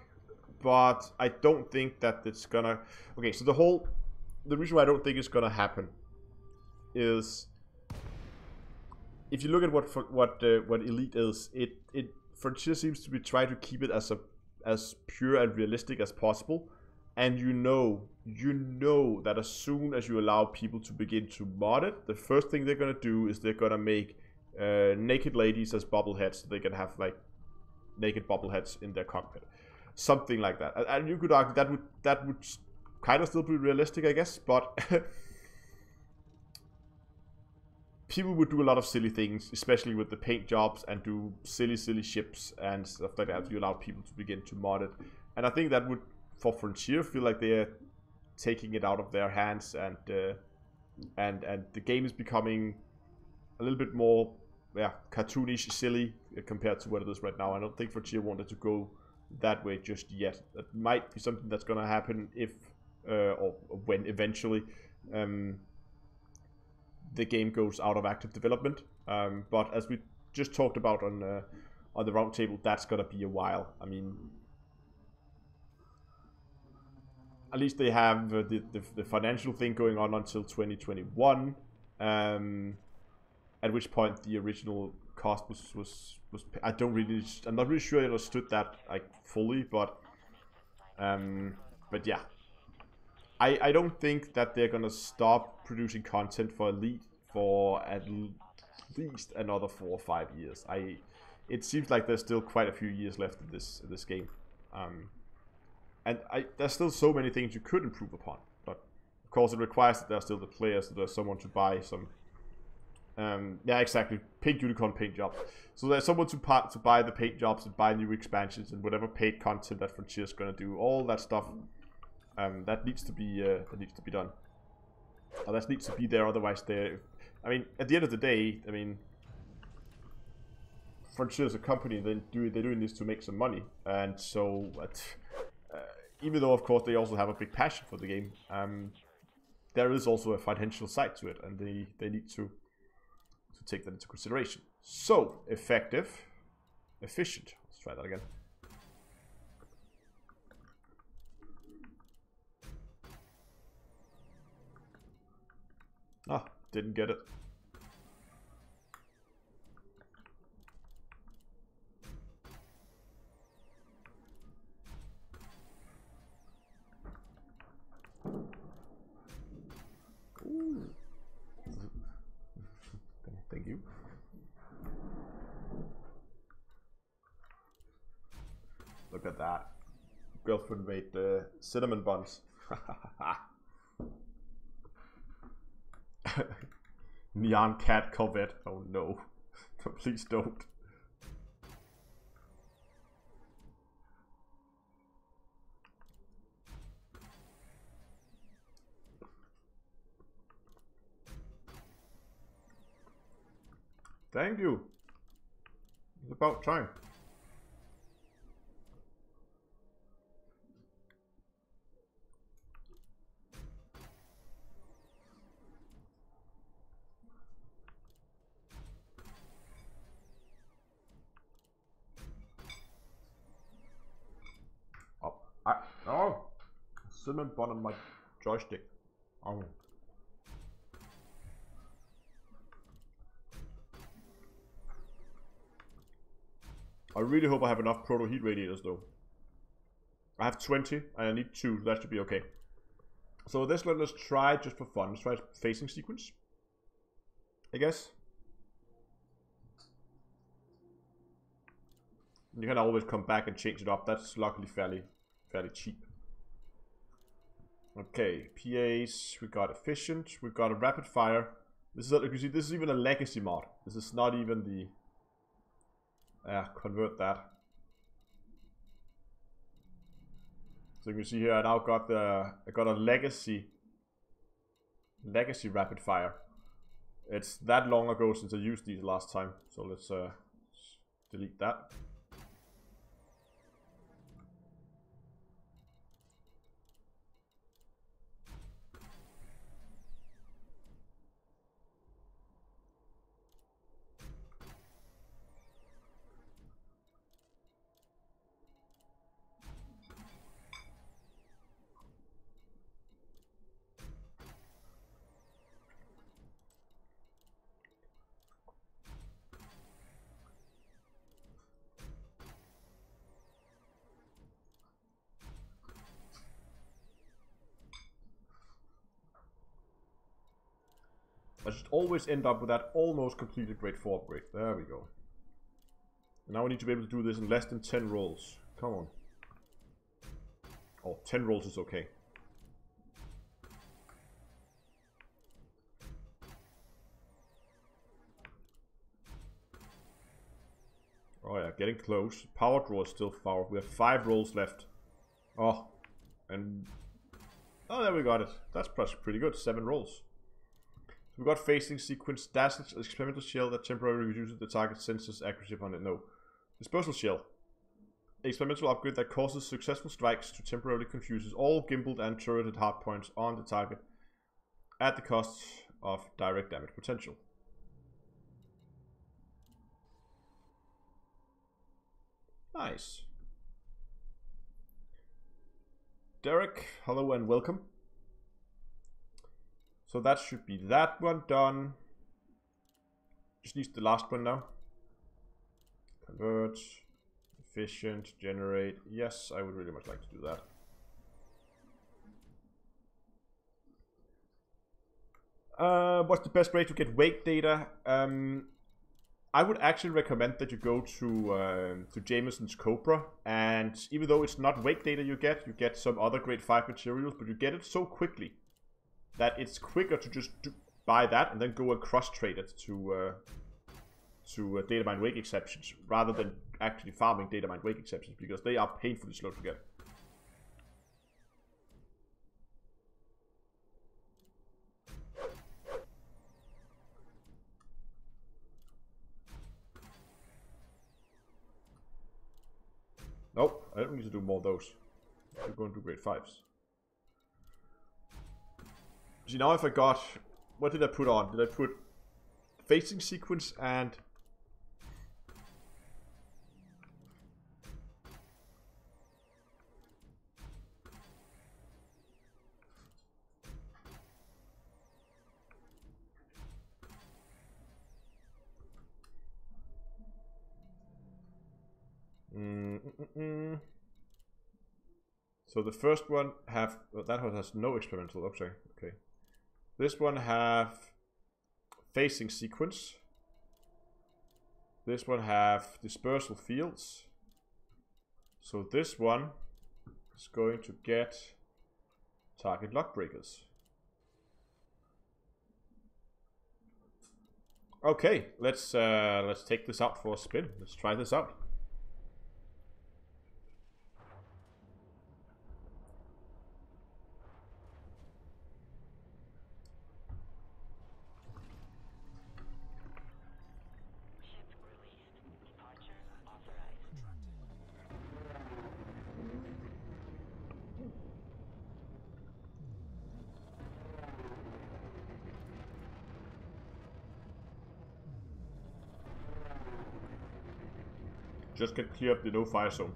but I don't think that it's gonna... Okay, so the reason why I don't think it's gonna happen is... If you look at what Elite is, it Frontier seems to be trying to keep it as pure and realistic as possible, and you know that as soon as you allow people to begin to mod it, the first thing they're gonna do is they're gonna make naked ladies as bobbleheads, so they can have like naked bobbleheads in their cockpit, something like that. And you could argue that would kind of still be realistic, I guess, but. People would do a lot of silly things, especially with the paint jobs, and do silly ships and stuff like that if you allow people to begin to mod it. And I think that would, for Frontier, feel like they're taking it out of their hands, and the game is becoming a little bit more, cartoonish, silly compared to what it is right now. I don't think Frontier wanted to go that way just yet. That might be something that's going to happen if or when eventually. The game goes out of active development, but as we just talked about on the roundtable, that's gonna be a while. I mean, at least they have the financial thing going on until 2021, at which point the original cost was I'm not really sure I understood that like fully, but yeah. I don't think that they're gonna stop producing content for Elite for at least another 4 or 5 years. It seems like there's still quite a few years left in this game, and there's still so many things you could improve upon. But of course, it requires that there's still the players, that there's someone to buy some. Yeah, exactly. Pink unicorn paint jobs. So there's someone to buy the paint jobs and buy new expansions and whatever paid content that Frontier's gonna do. All that stuff. That needs to be done. Or that needs to be there. Otherwise, I mean, at the end of the day, I mean, Frontier is a company. They're doing this to make some money, and so even though of course they also have a big passion for the game, there is also a financial side to it, and they need to take that into consideration. So effective, efficient. Let's try that again. Ah, didn't get it. Ooh. Thank you. Look at that. Girlfriend made cinnamon buns. Neon cat Corvette. Oh no. Please don't. Thank you. It's about time. cinnamon bun on my joystick. Oh. I really hope I have enough proto heat radiators though. I have 20 and I need 2, so that should be okay. So let's try just for fun. Let's try facing sequence, I guess. You can always come back and change it up. That's luckily fairly cheap. Okay, PAs, we got efficient, we got a rapid fire. This is, you can see, this is even a legacy mod. This is not even the convert that. So you can see here I now got a legacy rapid fire. It's that long ago since I used these last time. So let's delete that. I just always end up with that almost completed grade 4 upgrade. There we go. Now we need to be able to do this in less than 10 rolls. Come on. Oh, 10 rolls is okay. Oh yeah, getting close. Power draw is still far. We have 5 rolls left. Oh, and oh, there we got it. That's pretty good. 7 rolls. So we got facing sequence, dazzle, experimental shell that temporarily reduces the target sensor's accuracy upon it. No. Dispersal shell. Experimental upgrade that causes successful strikes to temporarily confuses all gimbaled and turreted hardpoints on the target at the cost of direct damage potential. Nice. Derek, hello and welcome. So that should be that one done. Just needs the last one now. Convert, efficient, generate. Yes, I would really much like to do that. What's the best way to get wake data? I would actually recommend that you go to Jameson's Cobra, and even though it's not wake data you get some other grade 5 materials, but you get it so quickly that it's quicker to just buy that and then go and cross-trade it to data mine wake exceptions, rather than actually farming data mine wake exceptions, because they are painfully slow to get. Nope, I don't need to do more of those. We're going to do grade 5s. See, now if I got... What did I put on? Did I put facing sequence and... So the first one have... that one has no experimental, okay. This one have facing sequence. This one have dispersal fields. So this one is going to get target lock breakers. Okay, let's take this out for a spin. Let's try this out. Just get clear up the no fire zone.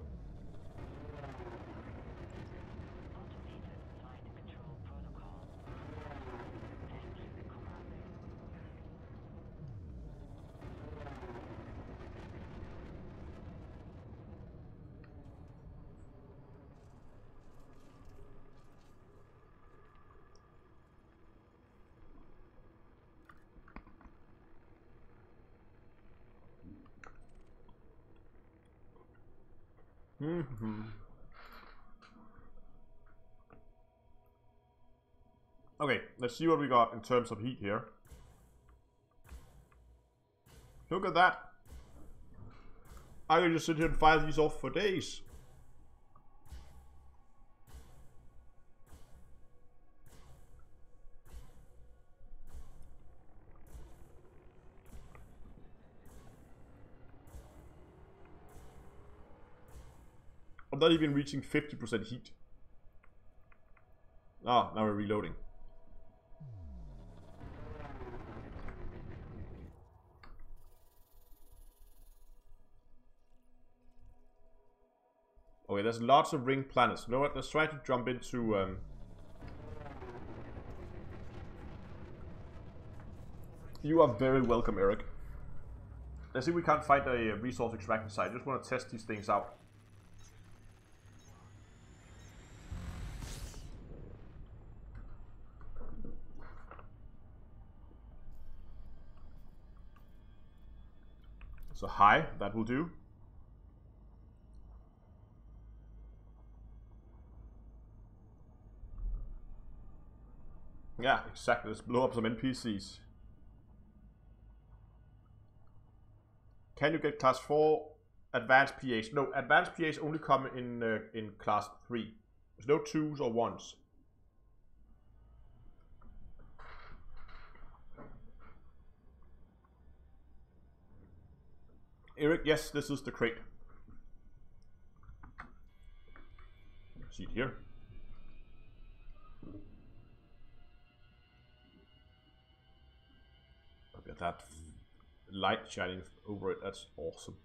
Mm-hmm. Okay, let's see what we got in terms of heat here. Look at that. I can just sit here and fire these off for days. I'm not even reaching 50% heat. Ah, now we're reloading. Okay, there's lots of ring planets. You know what? Let's try to jump into... You are very welcome, Eric. Let's see if we can't find a resource extraction site. I just want to test these things out. So hi, that will do. Yeah, exactly. Let's blow up some NPCs. Can you get class 4 advanced PAs? No, advanced PAs only come in class 3. There's no 2s or 1s. Eric, yes, this is the crate. See it here. Look at that light shining over it. That's awesome.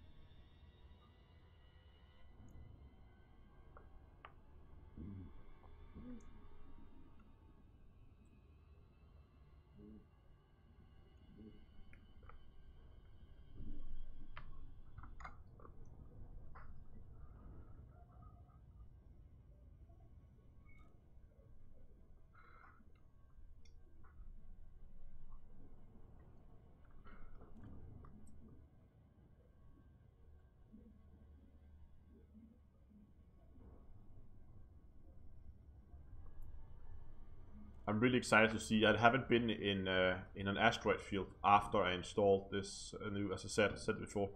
I'm really excited to see. I haven't been in an asteroid field after I installed this new, as I said it before,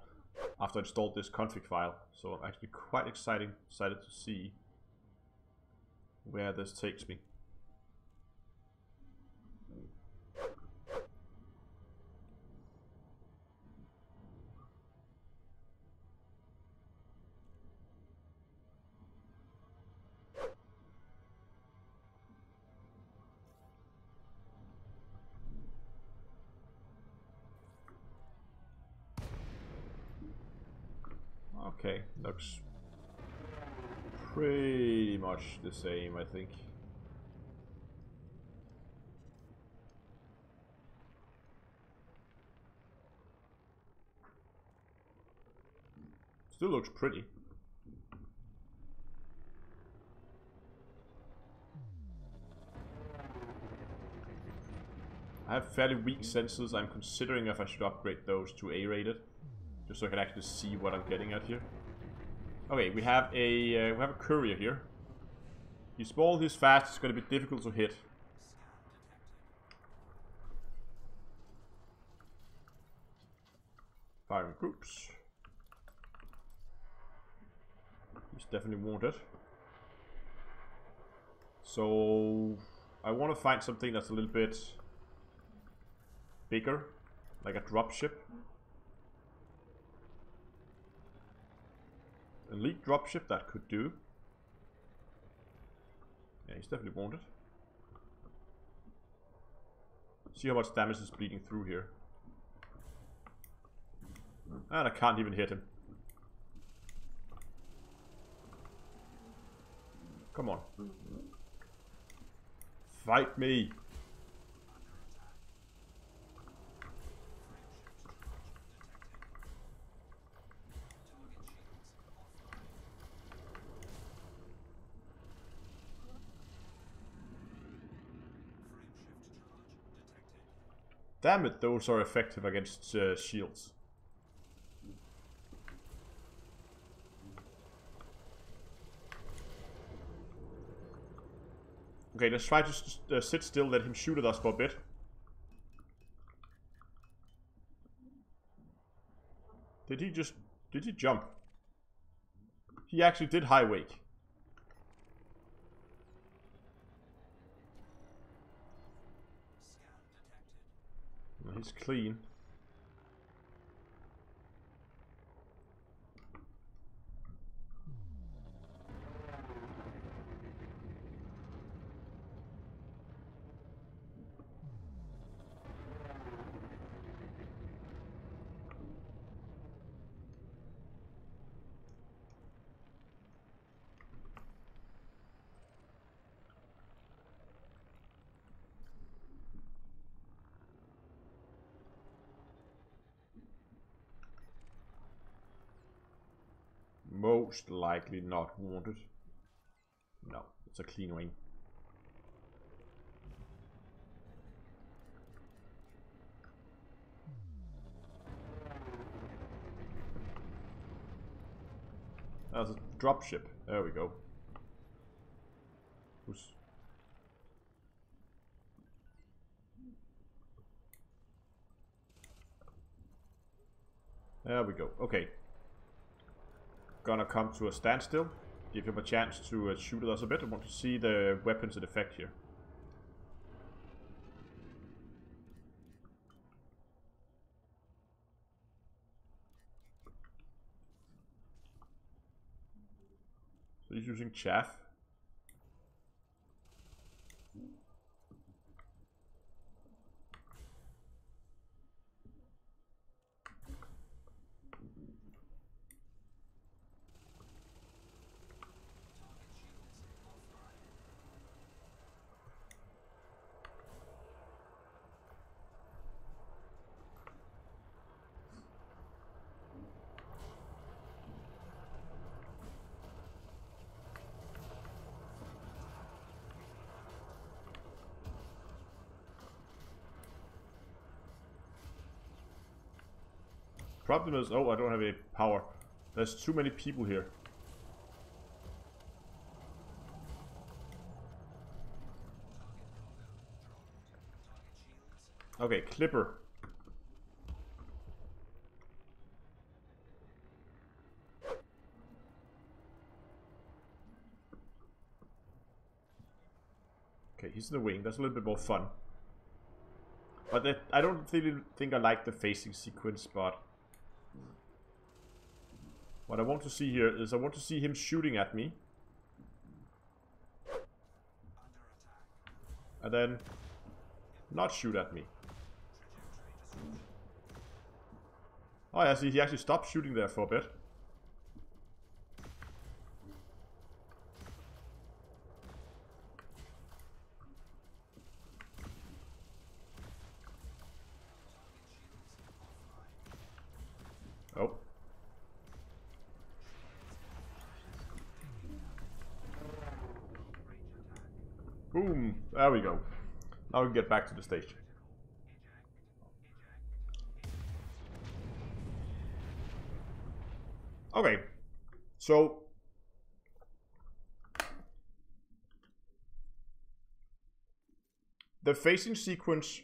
after I installed this config file. So I'm actually quite excited to see where this takes me. Okay, looks pretty much the same, I think. Still looks pretty. I have fairly weak sensors. I'm considering if I should upgrade those to A-rated, just so I can actually see what I'm getting at here. Okay, we have a courier here. He's small, he's fast. It's going to be difficult to hit. Firing groups. He's definitely wounded. So I want to find something that's a little bit bigger, like a dropship. Elite dropship, that could do. Yeah, he's definitely wounded. See how much damage is bleeding through here. And I can't even hit him. Come on. Fight me. Damn it, those are effective against shields. Okay, let's try to sit still, let him shoot at us for a bit. Did he jump? He actually did high wake. He's clean. Most likely not wanted. No, it's a clean wing. That's a dropship. There we go. Who's... There we go. Okay. Gonna come to a standstill. Give him a chance to shoot at us a bit. I want to see the weapons in effect here. So he's using chaff. Problem is, oh, I don't have any power. There's too many people here. Okay, Clipper. Okay, he's in the wing. That's a little bit more fun. But I don't really think I like the facing sequence, but... What I want to see here is I want to see him shooting at me. And then not shoot at me. Oh yeah, see, he actually stopped shooting there for a bit. Oh. Boom. There we go. Now we can get back to the stage. Okay. So the facing sequence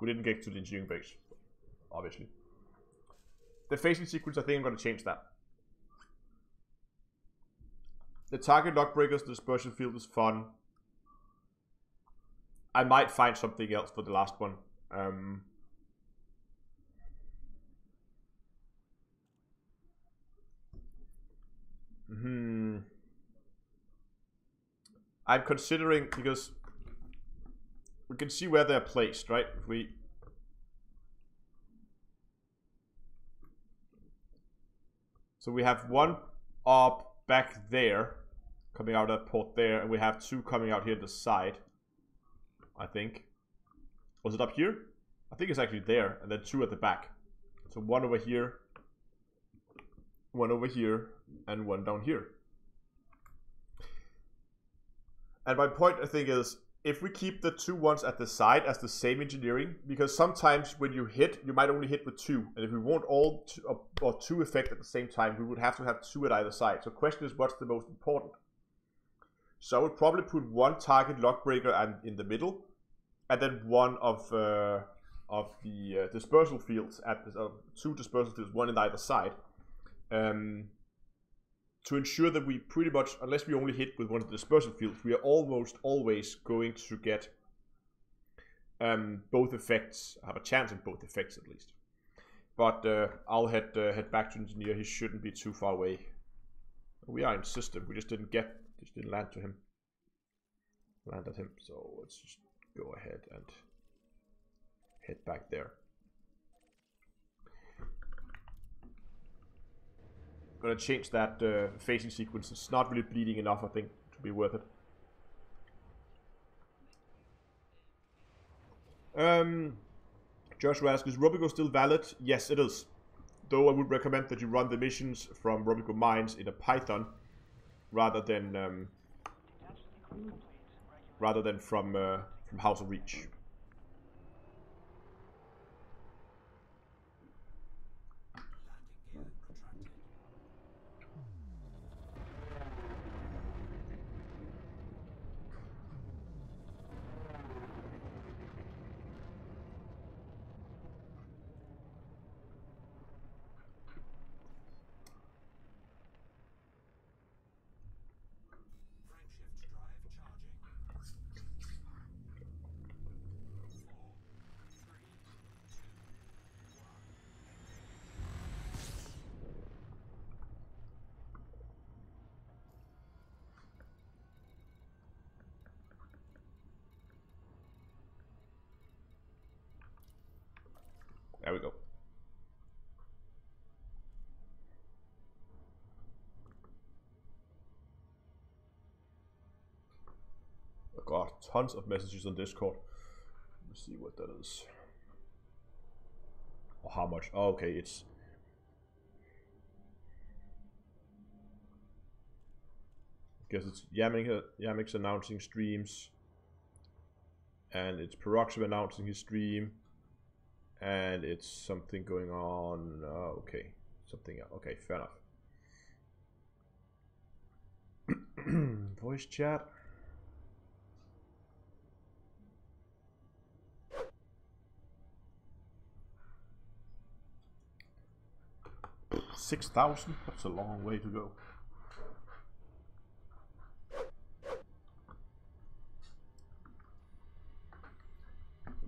we didn't get to the engineering base, obviously. The facing sequence, I think I'm going to change that. The target lock breakers, the dispersion field is fun. I might find something else for the last one. I'm considering, because we can see where they're placed, right? If we... So we have one up back there, coming out of that port there, and we have two coming out here to the side, I think. Was it up here? I think it's actually there, and then two at the back. So one over here, and one down here. And my point, I think, is if we keep the 2 ones at the side as the same engineering, because sometimes when you hit, you might only hit with 2, and if we want all or 2 effect at the same time, we would have to have 2 at either side. So the question is, what's the most important? So I would probably put 1 target lock breaker in the middle, and then 1 of the dispersal fields at 2 dispersal fields, 1 on either side, to ensure that we pretty much, unless we only hit with 1 of the dispersal fields, we are almost always going to get both effects, have a chance in both effects at least. But I'll head back to engineer. He shouldn't be too far away. We are in system. We just didn't land to him. Land at him. So let's just go ahead and head back there. Gonna change that phasing sequence. It's not really bleeding enough, I think, to be worth it. Joshua asks, is Robico still valid? Yes, it is. Though I would recommend that you run the missions from Robico Mines in a Python rather than from House of Reach. There we go. I got tons of messages on Discord. Let me see what that is. Or how much. Oh, okay, it's... I guess it's Yamik's announcing streams. And it's Peroxim announcing his stream. And it's something going on. Okay, something else. Okay, fair enough. Voice chat. $6,000. That's a long way to go.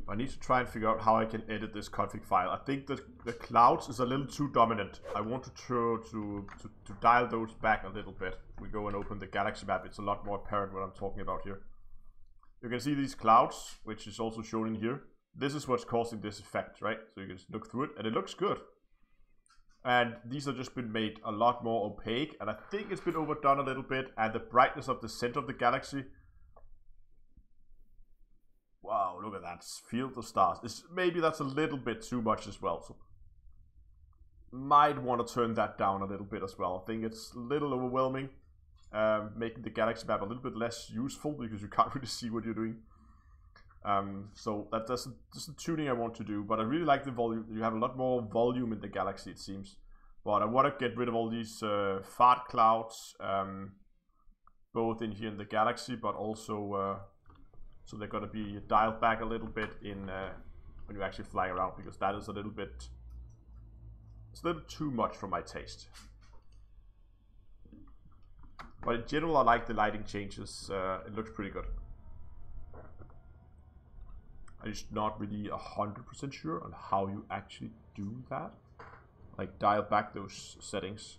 I need to try and figure out how I can edit this config file. I think the clouds is a little too dominant. I want to dial those back a little bit. We go and open the galaxy map. It's a lot more apparent what I'm talking about here. You can see these clouds, which is also shown in here. This is what's causing this effect, right? So you can just look through it, and it looks good. And these have just been made a lot more opaque, and I think it's been overdone a little bit. And the brightness of the center of the galaxy. Wow, look at that field of stars. Maybe that's a little bit too much as well. So might want to turn that down a little bit as well. I think it's a little overwhelming, making the galaxy map a little bit less useful because you can't really see what you're doing. So that's the tuning I want to do. But I really like the volume. You have a lot more volume in the galaxy, it seems. But I want to get rid of all these fart clouds, both in here in the galaxy, but also so they're going to be dialed back a little bit in when you actually fly around, because that is a little bit, it's a little too much for my taste. But in general, I like the lighting changes. It looks pretty good. I'm just not really 100% sure on how you actually do that. Like dial back those settings.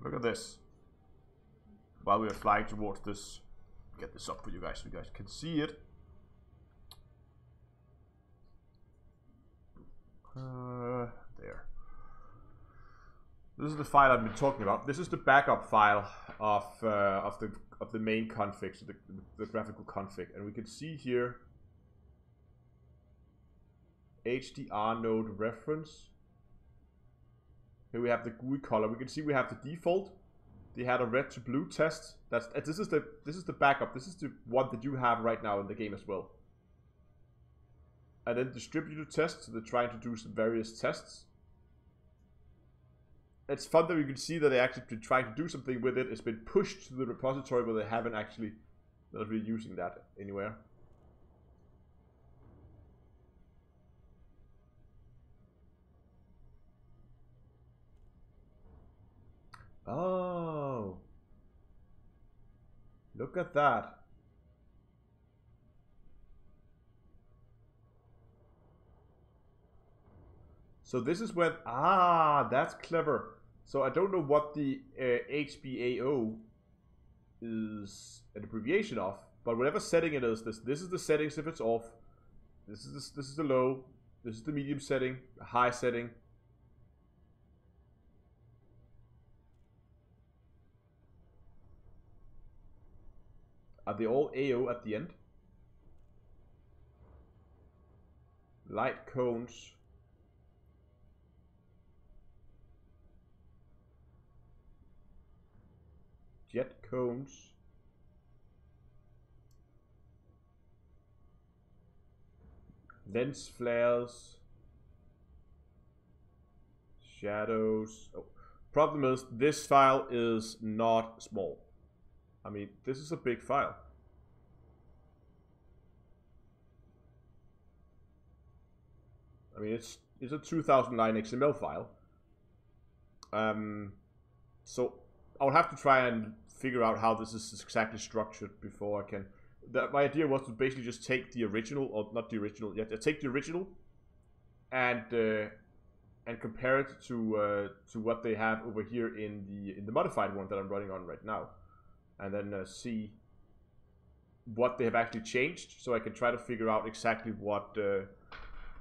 Look at this. While we are flying towards this, get this up for you guys so you guys can see it. There. This is the file I've been talking about. This is the backup file of the main config, so the graphical config, and we can see here HDR node reference. Here we have the GUI color. We can see we have the default. They had a red to blue test. This is the backup. This is the one that you have right now in the game as well. And then distributed tests. So they're trying to do some various tests. It's fun that you can see that they actually been trying to do something with it. It's been pushed to the repository, but they haven't actually not really using that anywhere. Oh, look at that. So this is when, that's clever. So I don't know what the HBAO is an abbreviation of, but whatever setting it is, this is the settings if it's off. This is the low. This is the medium setting, high setting. Are they all AO at the end? Light cones. Jet cones. Lens flares. Shadows. Oh. Problem is, this file is not small. I mean, this is a big file. I mean, it's a 2000 line XML file. So I'll have to try and figure out how this is exactly structured before I can. My idea was to basically just take the original, or not the original yet. Take the original and compare it to what they have over here in the modified one that I'm running on right now, and then see what they have actually changed, so I can try to figure out exactly what.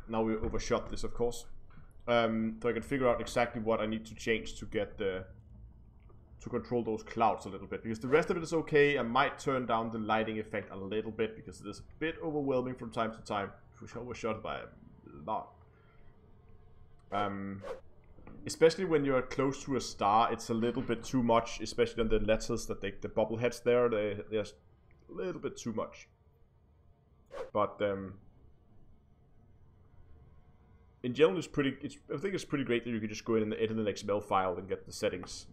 Now we overshot this, of course. So I can figure out exactly what I need to change to get to control those clouds a little bit, because the rest of it is okay. I might turn down the lighting effect a little bit because it is a bit overwhelming from time to time, which overshot by a lot. Especially when you're close to a star, it's a little bit too much, especially on the letters that the bubble heads there, they're a little bit too much. But in general, I think it's pretty great that you can just go in and edit an XML file and get the settings.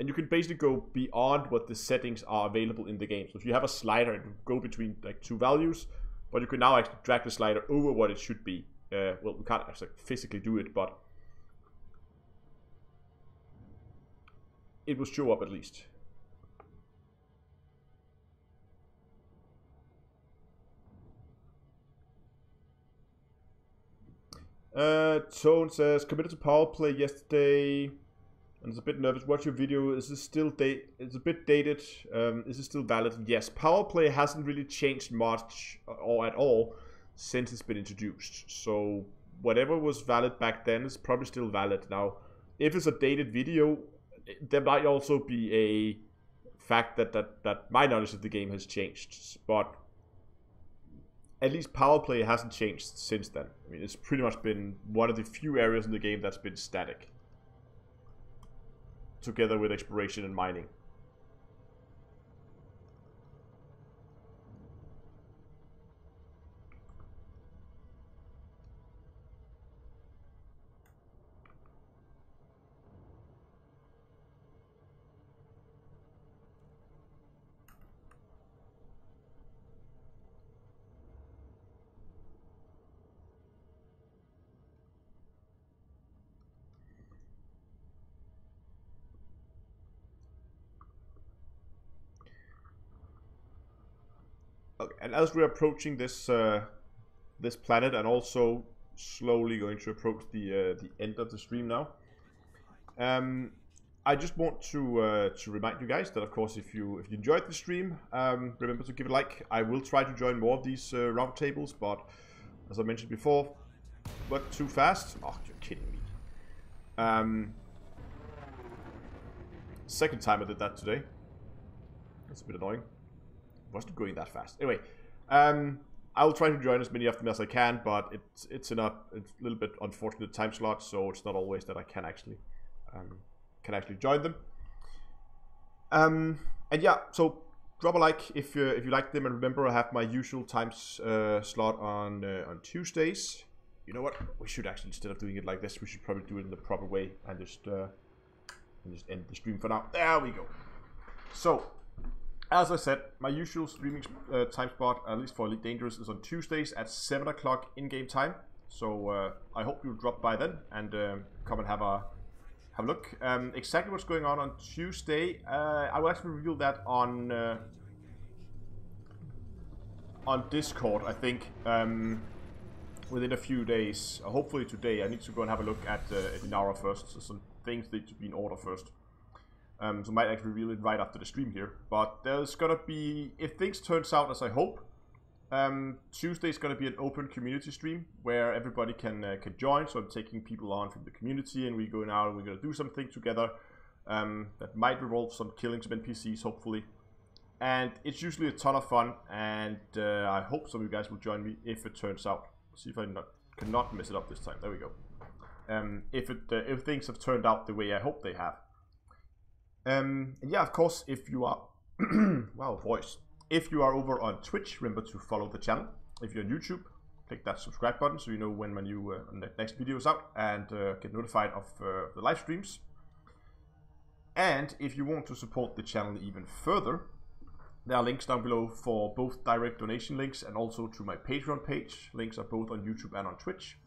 And you can basically go beyond what the settings are available in the game. So if you have a slider, it will go between like two values, but you can now actually drag the slider over what it should be. Well, we can't actually physically do it, but it will show up at least. Tone says, committed to power play yesterday and is a bit nervous. Watch your video. Is this still it's a bit dated. Is it still valid? Yes. Power play hasn't really changed much or at all since it's been introduced. So whatever was valid back then is probably still valid now. If it's a dated video, there might also be a fact that my knowledge of the game has changed. But at least power play hasn't changed since then. I mean, it's pretty much been one of the few areas in the game that's been static, together with exploration and mining. Okay, and as we're approaching this this planet, and also slowly going to approach the end of the stream now, I just want to remind you guys that, of course, if you enjoyed the stream, remember to give it a like. I will try to join more of these roundtables, but as I mentioned before, what, too fast? Oh, you're kidding me. Second time I did that today. That's a bit annoying. It wasn't going that fast. Anyway, I will try to join as many of them as I can, but it's a little bit unfortunate time slot, so it's not always that I can actually join them. And yeah, so drop a like if you like them, and remember I have my usual times slot on Tuesdays. You know what? We should actually, instead of doing it like this, we should probably do it in the proper way and just end the stream for now. There we go. So, as I said, my usual streaming time spot, at least for Elite Dangerous, is on Tuesdays at 7 o'clock in-game time. So I hope you'll drop by then and come and have a look. Exactly what's going on Tuesday, I will actually reveal that on Discord, I think, within a few days. Hopefully today. I need to go and have a look at Inara first. So some things need to be in order first. So I might actually reveal it right after the stream here. But there's gonna be, if things turns out as I hope, Tuesday's gonna be an open community stream where everybody can join. So I'm taking people on from the community, and we're going out and we're gonna do something together that might involve some killing some NPCs, hopefully. And it's usually a ton of fun, and I hope some of you guys will join me if it turns out. See if I cannot mess it up this time. There we go. If things have turned out the way I hope they have. Yeah, of course, if you are wow, voice. If you are over on Twitch, remember to follow the channel. If you're on YouTube, click that subscribe button so you know when my new next video is out, and get notified of the live streams. And if you want to support the channel even further, there are links down below for both direct donation links and also to my Patreon page. Links are both on YouTube and on Twitch.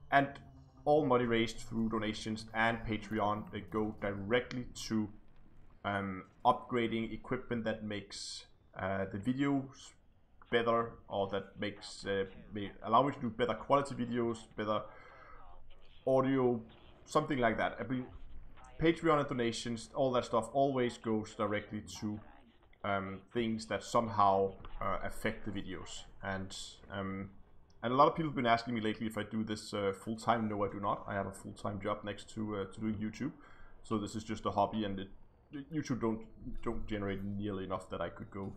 And all money raised through donations and Patreon, they go directly to upgrading equipment that makes the videos better, or that makes allow me to do better quality videos, better audio, something like that. I mean, Patreon and donations, all that stuff always goes directly to things that somehow affect the videos. And a lot of people have been asking me lately if I do this full time. No, I do not. I have a full time job next to doing YouTube, so this is just a hobby, and YouTube don't generate nearly enough that I could go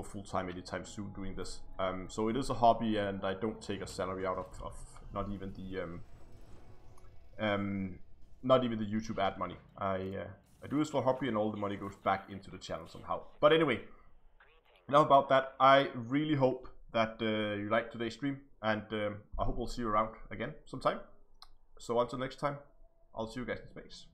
full time anytime soon doing this. So it is a hobby, and I don't take a salary out of not even the YouTube ad money. I do this for a hobby, and all the money goes back into the channel somehow. But anyway, enough about that. I really hope that you liked today's stream, and I hope we'll see you around again sometime. So until next time, I'll see you guys in space.